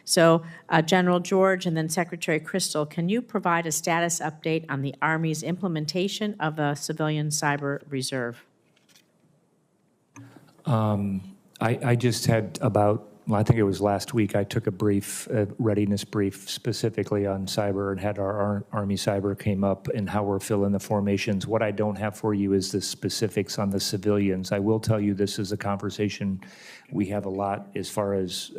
So, General George and then Secretary Crystal, can you provide a status update on the Army's implementation of a civilian cyber reserve? I just had about, well, I think it was last week, I took a brief, readiness brief specifically on cyber, and had our Army cyber came up and how we're filling the formations. What I don't have for you is the specifics on the civilians. I will tell you this is a conversation we have a lot as far as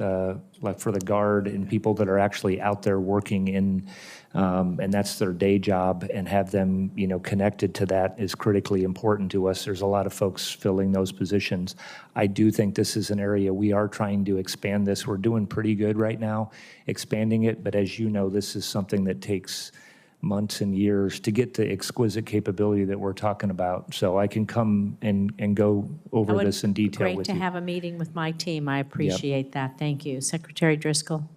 like for the Guard and people that are actually out there working in, and that's their day job, and have them, you know, connected to that is critically important to us. There's a lot of folks filling those positions. I do think this is an area we are trying to expand this. We're doing pretty good right now expanding it, but as you know, this is something that takes months and years to get the exquisite capability that we're talking about. So I can come and go over this in detail with you. Great to have a meeting with my team. I appreciate that. Thank you. Secretary Driscoll.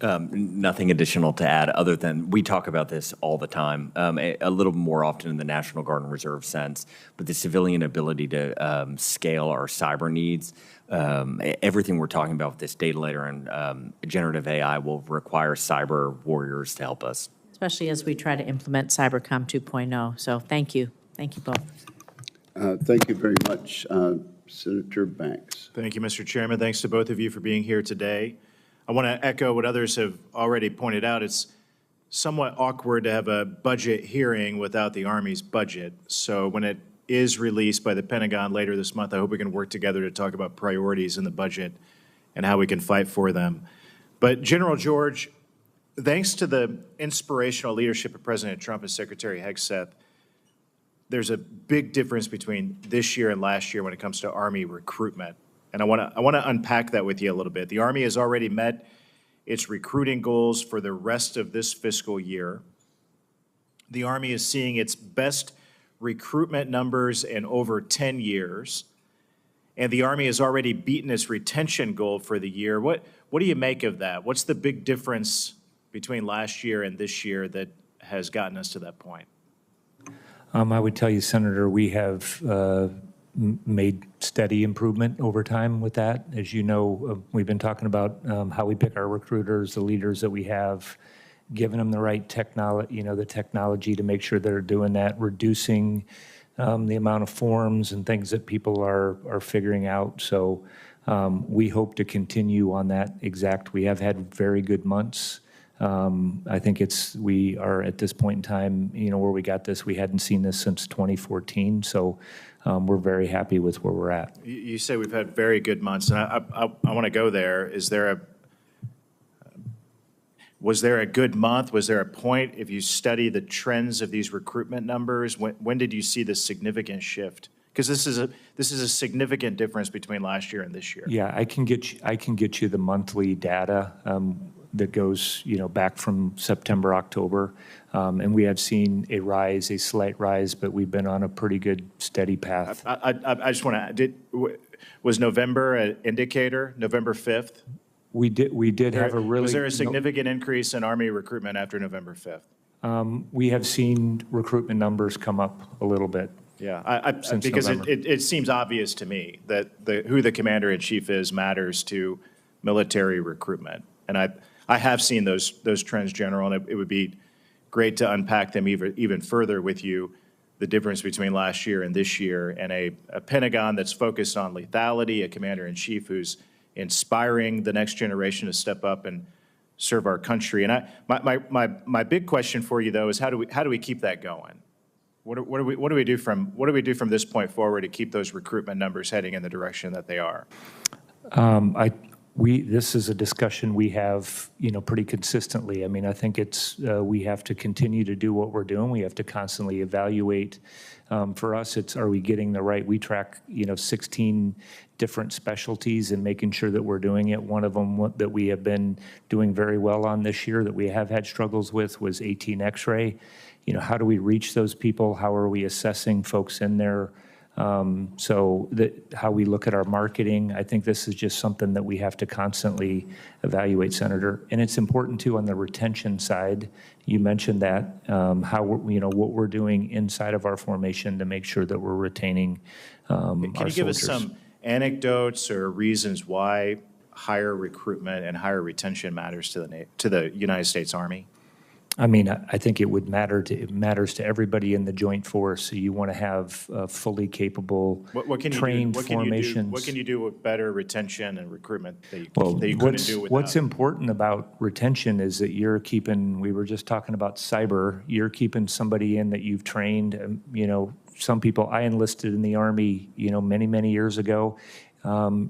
Nothing additional to add other than we talk about this all the time, a little more often in the National Guard and Reserve sense, but the civilian ability to scale our cyber needs, everything we're talking about with this data layer and generative AI will require cyber warriors to help us. Especially as we try to implement Cybercom 2.0. So thank you. Thank you both. Thank you very much, Senator Banks. Thank you, Mr. Chairman. Thanks to both of you for being here today. I want to echo what others have already pointed out. It's somewhat awkward to have a budget hearing without the Army's budget. So when it is released by the Pentagon later this month, I hope we can work together to talk about priorities in the budget and how we can fight for them. But General George, thanks to the inspirational leadership of President Trump and Secretary Hegseth, there's a big difference between this year and last year when it comes to Army recruitment. And I want to unpack that with you a little bit. The Army has already met its recruiting goals for the rest of this fiscal year. The Army is seeing its best recruitment numbers in over 10 years. And the Army has already beaten its retention goal for the year. What do you make of that? What's the big difference between last year and this year that has gotten us to that point? I would tell you, Senator, we have made steady improvement over time with that. As you know, we've been talking about how we pick our recruiters, the leaders that we have, giving them the right technology, you know, the technology to make sure they're doing that, reducing the amount of forms and things that people are figuring out. So we hope to continue on that exact. We have had very good months. I think we are at this point in time, you know, where we got this, we hadn't seen this since 2014. So we're very happy with where we're at. You say we've had very good months, and I want to go there. Was there a good month? Was there a point, if you study the trends of these recruitment numbers, when did you see this significant shift? Because this is a significant difference between last year and this year. Yeah, I can get you the monthly data that goes, you know, back from September, October, and we have seen a slight rise, but we've been on a pretty good, steady path. I just want to, was November an indicator, November 5th? We did have a really. Was there a significant increase in Army recruitment after November 5th? We have seen recruitment numbers come up a little bit. Yeah, because it seems obvious to me that who the commander-in-chief is matters to military recruitment. And I have seen those trends, General, and it would be great to unpack them even further with you, the difference between last year and this year, and a Pentagon that's focused on lethality, a commander-in-chief who's inspiring the next generation to step up and serve our country. And my big question for you, though, is how do we keep that going? What do we do from this point forward to keep those recruitment numbers heading in the direction that they are? This is a discussion we have, pretty consistently. I mean, I think we have to continue to do what we're doing. We have to constantly evaluate. For us, are we getting the right? We track, 16 different specialties and making sure that we're doing it. One of them that we have been doing very well on this year that we have had struggles with was 18 X-ray. How do we reach those people? How are we assessing folks in there? So how we look at our marketing, I think this is just something that we have to constantly evaluate, Senator. And it's important too on the retention side. You mentioned that, what we're doing inside of our formation to make sure that we're retaining our soldiers. Can you give us some anecdotes or reasons why higher recruitment and higher retention matters to the United States Army? I mean, I think it matters to everybody in the joint force. So you want to have fully capable, trained formations. What can you do with better retention and recruitment that you couldn't do without? What's important about retention is that we were just talking about cyber, you're keeping somebody in that you've trained. Some people, I enlisted in the Army, many, many years ago.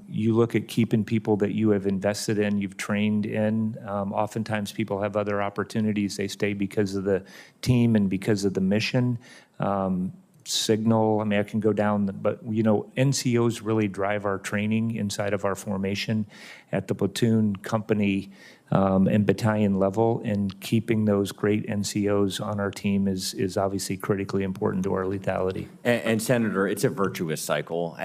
You look at keeping people that you have invested in, you've trained in. Oftentimes people have other opportunities. They stay because of the team and because of the mission. Signal, I can go down, but NCOs really drive our training inside of our formation at the platoon, company, and battalion level, and keeping those great NCOs on our team is obviously critically important to our lethality. And Senator, it's a virtuous cycle.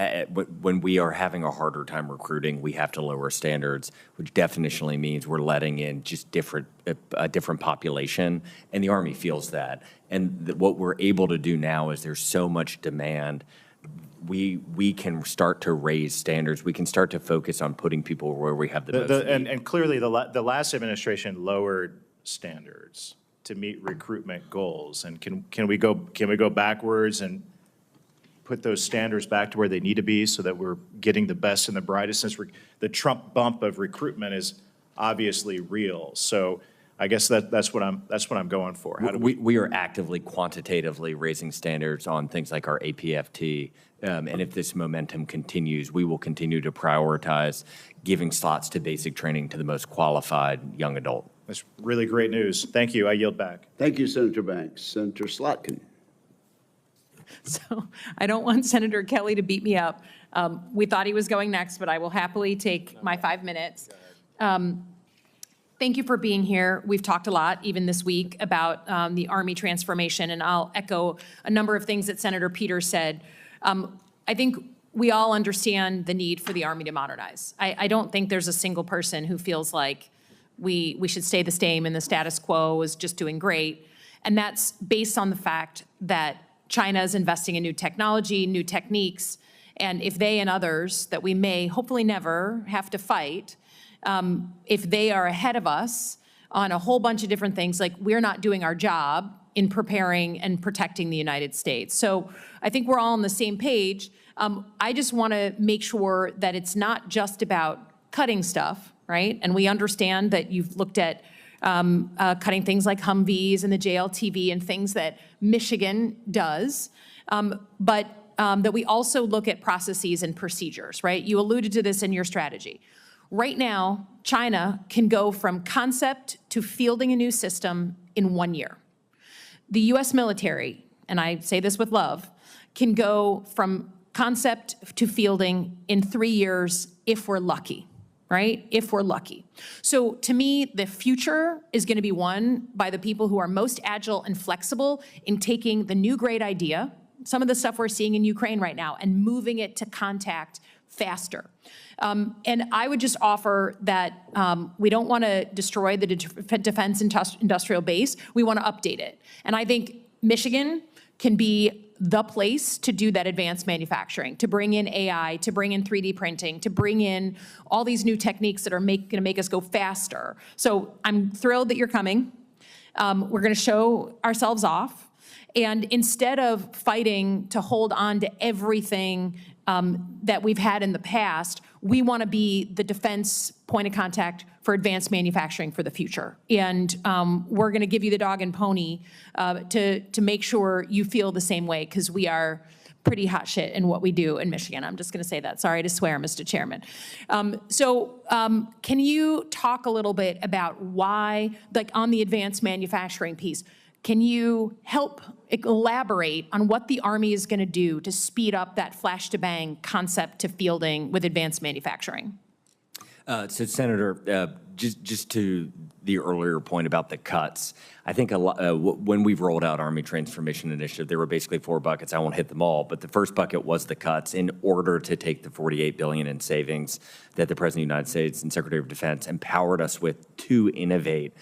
When we are having a harder time recruiting, we have to lower standards, which definitionally means we're letting in just a different population, and the Army feels that. And what we're able to do now is there's so much demand. We can start to raise standards. We can start to focus on putting people where we have the most need. And clearly, the last administration lowered standards to meet recruitment goals. And can we go backwards and put those standards back to where they need to be so that we're getting the best and the brightest? Since the Trump bump of recruitment is obviously real. So I guess that's what I'm going for. We are actively, quantitatively raising standards on things like our APFT. And if this momentum continues, we will continue to prioritize giving slots to basic training to the most qualified young adult. That's really great news. Thank you. I yield back. Thank you, Senator Banks. Senator Slotkin. So I don't want Senator Kelly to beat me up. We thought he was going next, but I will happily take my 5 minutes. Thank you for being here. We've talked a lot, even this week, about the Army transformation, and I'll echo a number of things that Senator Peters said. I think we all understand the need for the Army to modernize. I don't think there's a single person who feels like we should stay the same and the status quo is just doing great. And that's based on the fact that China is investing in new technology, new techniques, and if they and others that we may hopefully never have to fight, if they are ahead of us on a whole bunch of different things, like we're not doing our job in preparing and protecting the United States. So I think we're all on the same page. I just want to make sure that it's not just about cutting stuff, right? And we understand that you've looked at cutting things like Humvees and the JLTV and things that Michigan does, but that we also look at processes and procedures, right? You alluded to this in your strategy. Right now, China can go from concept to fielding a new system in 1 year. The US military, and I say this with love, can go from concept to fielding in 3 years if we're lucky, right? If we're lucky. So to me, the future is going to be won by the people who are most agile and flexible in taking the new great idea, some of the stuff we're seeing in Ukraine right now, and moving it to contact faster. And I would just offer that we don't want to destroy the defense industrial base. We want to update it. And I think Michigan can be the place to do that advanced manufacturing, to bring in AI, to bring in 3D printing, to bring in all these new techniques that are going to make us go faster. So I'm thrilled that you're coming. We're going to show ourselves off. And instead of fighting to hold on to everything that we've had in the past, we want to be the defense point of contact for advanced manufacturing for the future. And we're going to give you the dog and pony to make sure you feel the same way, because we are pretty hot shit in what we do in Michigan. I'm just going to say that. Sorry to swear, Mr. Chairman. Can you talk a little bit about why, like on the advanced manufacturing piece, can you help elaborate on what the Army is going to do to speed up that flash to bang concept to fielding with advanced manufacturing? So, Senator, just to the earlier point about the cuts, I think when we've rolled out Army Transformation Initiative, there were basically 4 buckets. I won't hit them all, but the first bucket was the cuts in order to take the $48 billion in savings that the President of the United States and Secretary of Defense empowered us with to innovate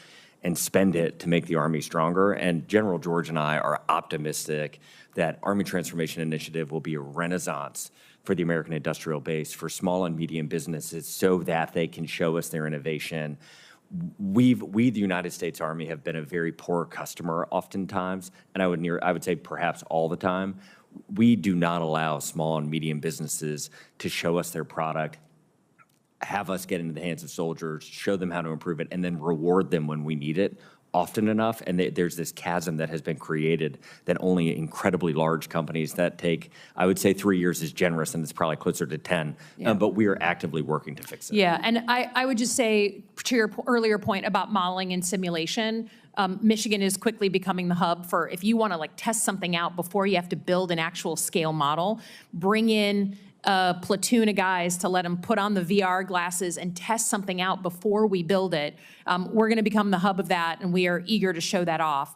and spend it to make the Army stronger. And General George and I are optimistic that Army Transformation Initiative will be a renaissance for the American industrial base, for small and medium businesses, so that they can show us their innovation. We, the United States Army, have been a very poor customer oftentimes, and I would say perhaps all the time. We do not allow small and medium businesses to show us their product, have us get into the hands of soldiers, show them how to improve it, and then reward them when we need it often enough. And there's this chasm that has been created that only incredibly large companies that take, I would say 3 years is generous, and it's probably closer to 10. Yeah. But we are actively working to fix it. Yeah, and I would just say, to your earlier point about modeling and simulation, Michigan is quickly becoming the hub for, if you want to like test something out before you have to build an actual scale model, bring in a platoon of guys to let them put on the VR glasses and test something out before we build it. We're going to become the hub of that, and we are eager to show that off.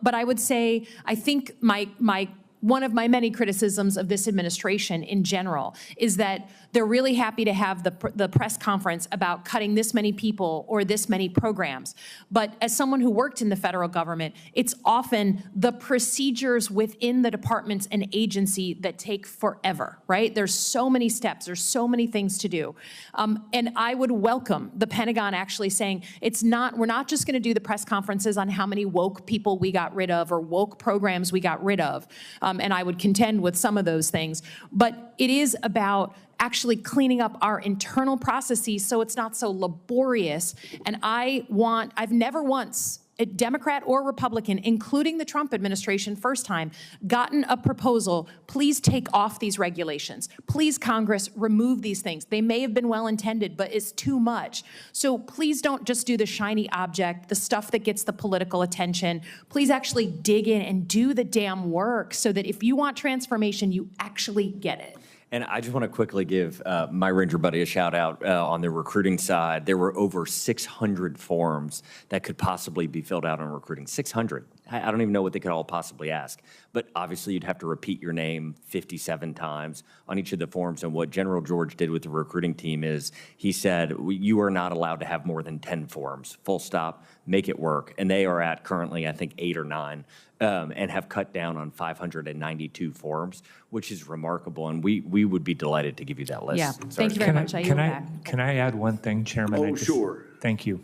But I would say, I think one of my many criticisms of this administration in general is that they're really happy to have the press conference about cutting this many people or this many programs. But as someone who worked in the federal government, it's often the procedures within the departments and agency that take forever, right? There's so many steps, there's so many things to do. And I would welcome the Pentagon actually saying, we're not just gonna do the press conferences on how many woke people we got rid of or woke programs we got rid of. And I would contend with some of those things. But it is about actually cleaning up our internal processes so it's not so laborious. And I've never once, a Democrat or Republican, including the Trump administration first time, gotten a proposal, please take off these regulations. Please, Congress, remove these things. They may have been well-intended, but it's too much. So please don't just do the shiny object, the stuff that gets the political attention. Please actually dig in and do the damn work so that if you want transformation, you actually get it. And I just want to quickly give my Ranger buddy a shout out on the recruiting side. There were over 600 forms that could possibly be filled out on recruiting. 600. I don't even know what they could all possibly ask. But obviously, you'd have to repeat your name 57 times on each of the forms. And what General George did with the recruiting team is he said, you are not allowed to have more than 10 forms, full stop, make it work. And they are at currently, I think, 8 or 9. And have cut down on 592 forms, which is remarkable. And we would be delighted to give you that list. Yeah, Sorry. thank you very much. I yield back. Can I add one thing, Chairman? Oh, sure. Thank you.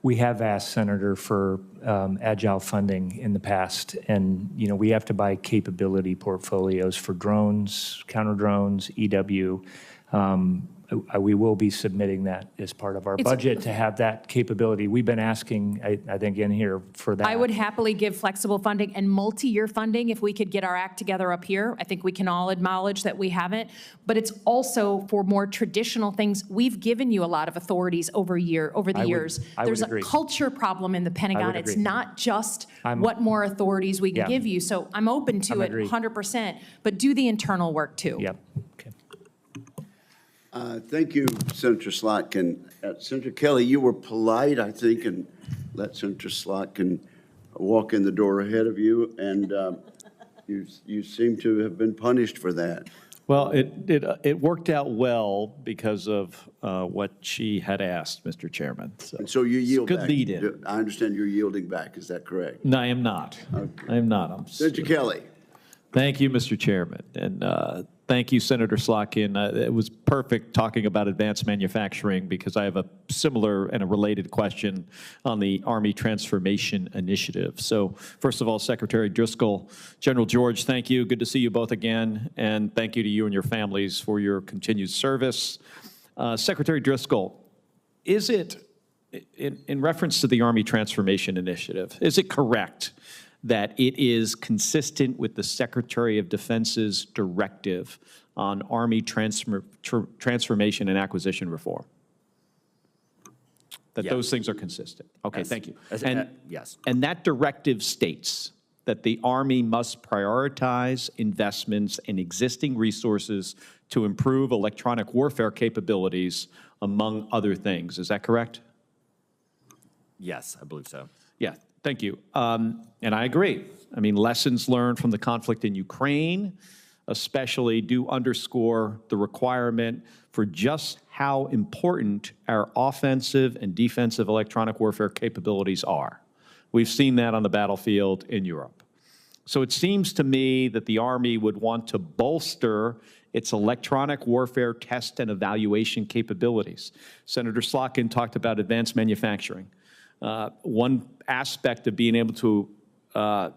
We have asked, Senator, for agile funding in the past, and we have to buy capability portfolios for drones, counter drones, EW. We will be submitting that as part of our budget to have that capability. We've been asking, I think, in here for that. I would happily give flexible funding and multi-year funding if we could get our act together up here. I think we can all acknowledge that we haven't, but it's also for more traditional things. We've given you a lot of authorities over the years. There's a culture problem in the Pentagon. It's not just what more authorities we can give you. So I'm open to it 100%, but do the internal work too. Yep. Okay. Thank you, Senator Slotkin. Senator Kelly, you were polite, I think, and let Senator Slotkin walk in the door ahead of you, and you seem to have been punished for that. Well, it worked out well because of what she had asked, Mr. Chairman. And so you yield back. Good lead-in. I understand you're yielding back. Is that correct? No, I am not. Okay. I am not. Senator Kelly. Thank you, Mr. Chairman. And thank you, Senator Slotkin. It was perfect talking about advanced manufacturing because I have a similar and a related question on the Army Transformation Initiative. So first of all, Secretary Driscoll, General George, thank you. Good to see you both again. And thank you to you and your families for your continued service. Secretary Driscoll, is it, in reference to the Army Transformation Initiative, is it correct that it is consistent with the Secretary of Defense's directive on Army transformation and acquisition reform? That Yes. those things are consistent? Okay, Yes. thank you. Yes. And that directive states that the Army must prioritize investments in existing resources to improve electronic warfare capabilities, among other things. Is that correct? Yes, I believe so. Yeah, thank you. And I agree. I mean, lessons learned from the conflict in Ukraine especially do underscore the requirement for just how important our offensive and defensive electronic warfare capabilities are. We've seen that on the battlefield in Europe. So it seems to me that the Army would want to bolster its electronic warfare test and evaluation capabilities. Senator Slotkin talked about advanced manufacturing. One aspect of being able to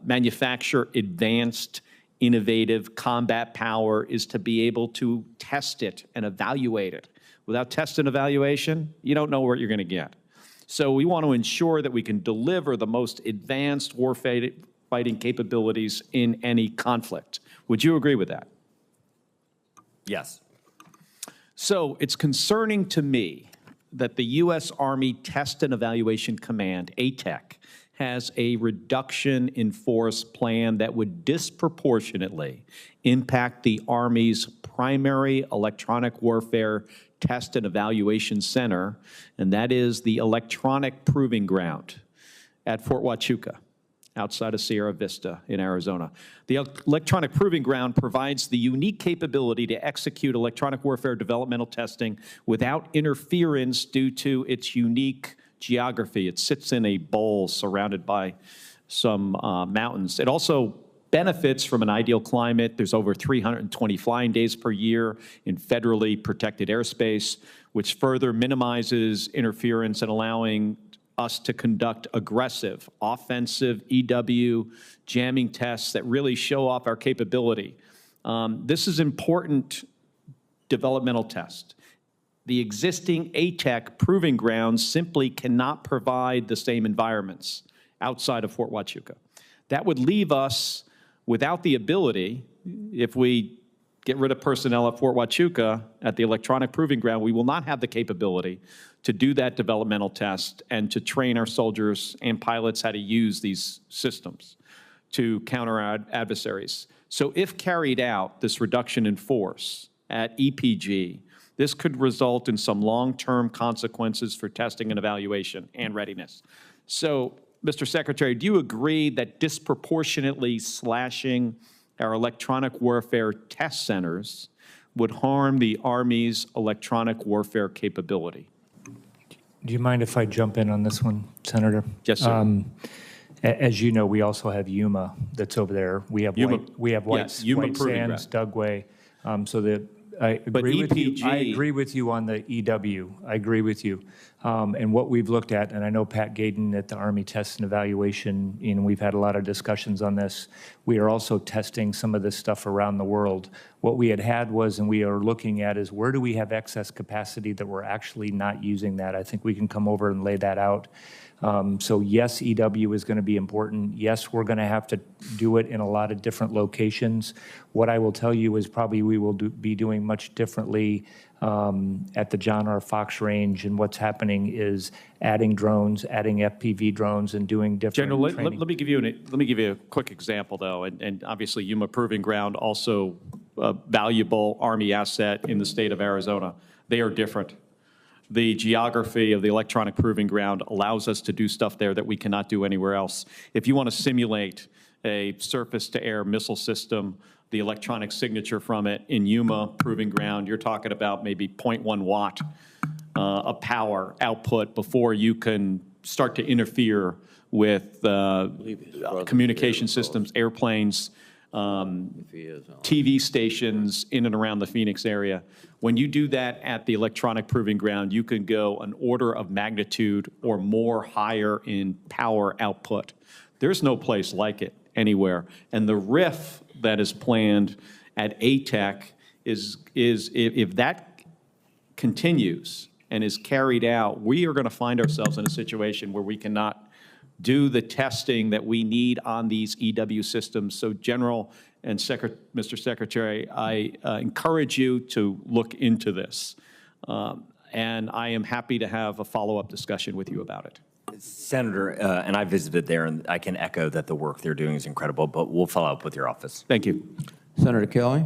manufacture advanced, innovative combat power is to be able to test it and evaluate it. Without test and evaluation, you don't know what you're going to get. So we want to ensure that we can deliver the most advanced warfighting capabilities in any conflict. Would you agree with that? Yes. So it's concerning to me that the U.S. Army Test and Evaluation Command, ATEC, has a reduction in force plan that would disproportionately impact the Army's primary electronic warfare test and evaluation center, and that is the Electronic Proving Ground at Fort Huachuca, outside of Sierra Vista in Arizona. The Electronic Proving Ground provides the unique capability to execute electronic warfare developmental testing without interference due to its unique geography. It sits in a bowl surrounded by some mountains. It also benefits from an ideal climate. There's over 320 flying days per year in federally protected airspace, which further minimizes interference and allowing us to conduct aggressive, offensive EW jamming tests that really show off our capability. This is important developmental test. The existing ATEC proving grounds simply cannot provide the same environments outside of Fort Huachuca. That would leave us without the ability, if we get rid of personnel at Fort Huachuca at the Electronic Proving Ground, we will not have the capability to do that developmental test and to train our soldiers and pilots how to use these systems to counter our adversaries. So if carried out, this reduction in force at EPG, this could result in some long-term consequences for testing and evaluation and readiness. So, Mr. Secretary, do you agree that disproportionately slashing our electronic warfare test centers would harm the Army's electronic warfare capability? Do you mind if I jump in on this one, Senator? Yes, sir. As you know, we also have Yuma that's over there. We have Yuma, White, Yuma White Proving Sands, Ground. Dugway. So that I agree with you. I agree with you on the EW. I agree with you. And what we've looked at, and I know Pat Gaydon at the Army Test and Evaluation, we've had a lot of discussions on this. We are also testing some of this stuff around the world. What we had was, and we are looking at, is where do we have excess capacity that we're actually not using that? I think we can come over and lay that out. So yes, EW is going to be important. Yes, we're going to have to do it in a lot of different locations. What I will tell you is probably we will be doing much differently at the John R. Fox range, and what's happening is adding drones, adding FPV drones, and doing different General, training. let me give you a quick example, though, and obviously Yuma Proving Ground, also a valuable Army asset in the state of Arizona. They are different. The geography of the Electronic Proving Ground allows us to do stuff there that we cannot do anywhere else. If you want to simulate a surface-to-air missile system, the electronic signature from it in Yuma Proving Ground, you're talking about maybe 0.1 watt of power output before you can start to interfere with communication systems, airplanes. TV stations in and around the Phoenix area. When you do that at the electronic proving ground, you can go an order of magnitude or more higher in power output. There's no place like it anywhere. And the RIF that is planned at ATEC is if that continues and is carried out, we are going to find ourselves in a situation where we cannot do the testing that we need on these EW systems. So General and Mr. Secretary, I encourage you to look into this. And I am happy to have a follow-up discussion with you about it. Senator, and I visited there, and I can echo that the work they're doing is incredible, but we'll follow up with your office. Thank you. Senator Kelly,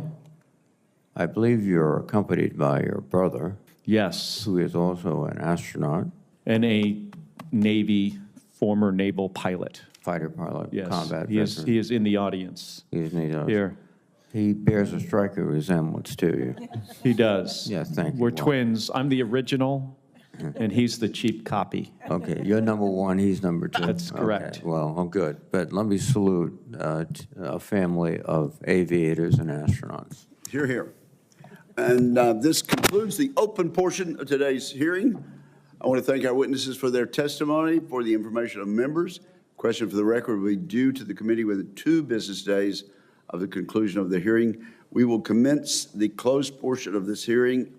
I believe you're accompanied by your brother. Yes. Who is also an astronaut. And a Navy former naval pilot. Fighter pilot, Yes. combat He veteran. is in the audience. He does. Here. He bears a striking resemblance to you. He does. Yes, thank you. We're Well, twins. I'm the original, and he's the cheap copy. Okay, you're number one, he's number two. That's correct. Okay, well, I'm good. But let me salute a family of aviators and astronauts. Hear, hear. And this concludes the open portion of today's hearing. I want to thank our witnesses for their testimony, for the information of members. Question for the record will be due to the committee within 2 business days of the conclusion of the hearing. We will commence the closed portion of this hearing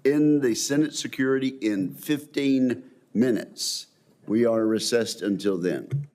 in the Senate Security in 15 minutes. We are recessed until then.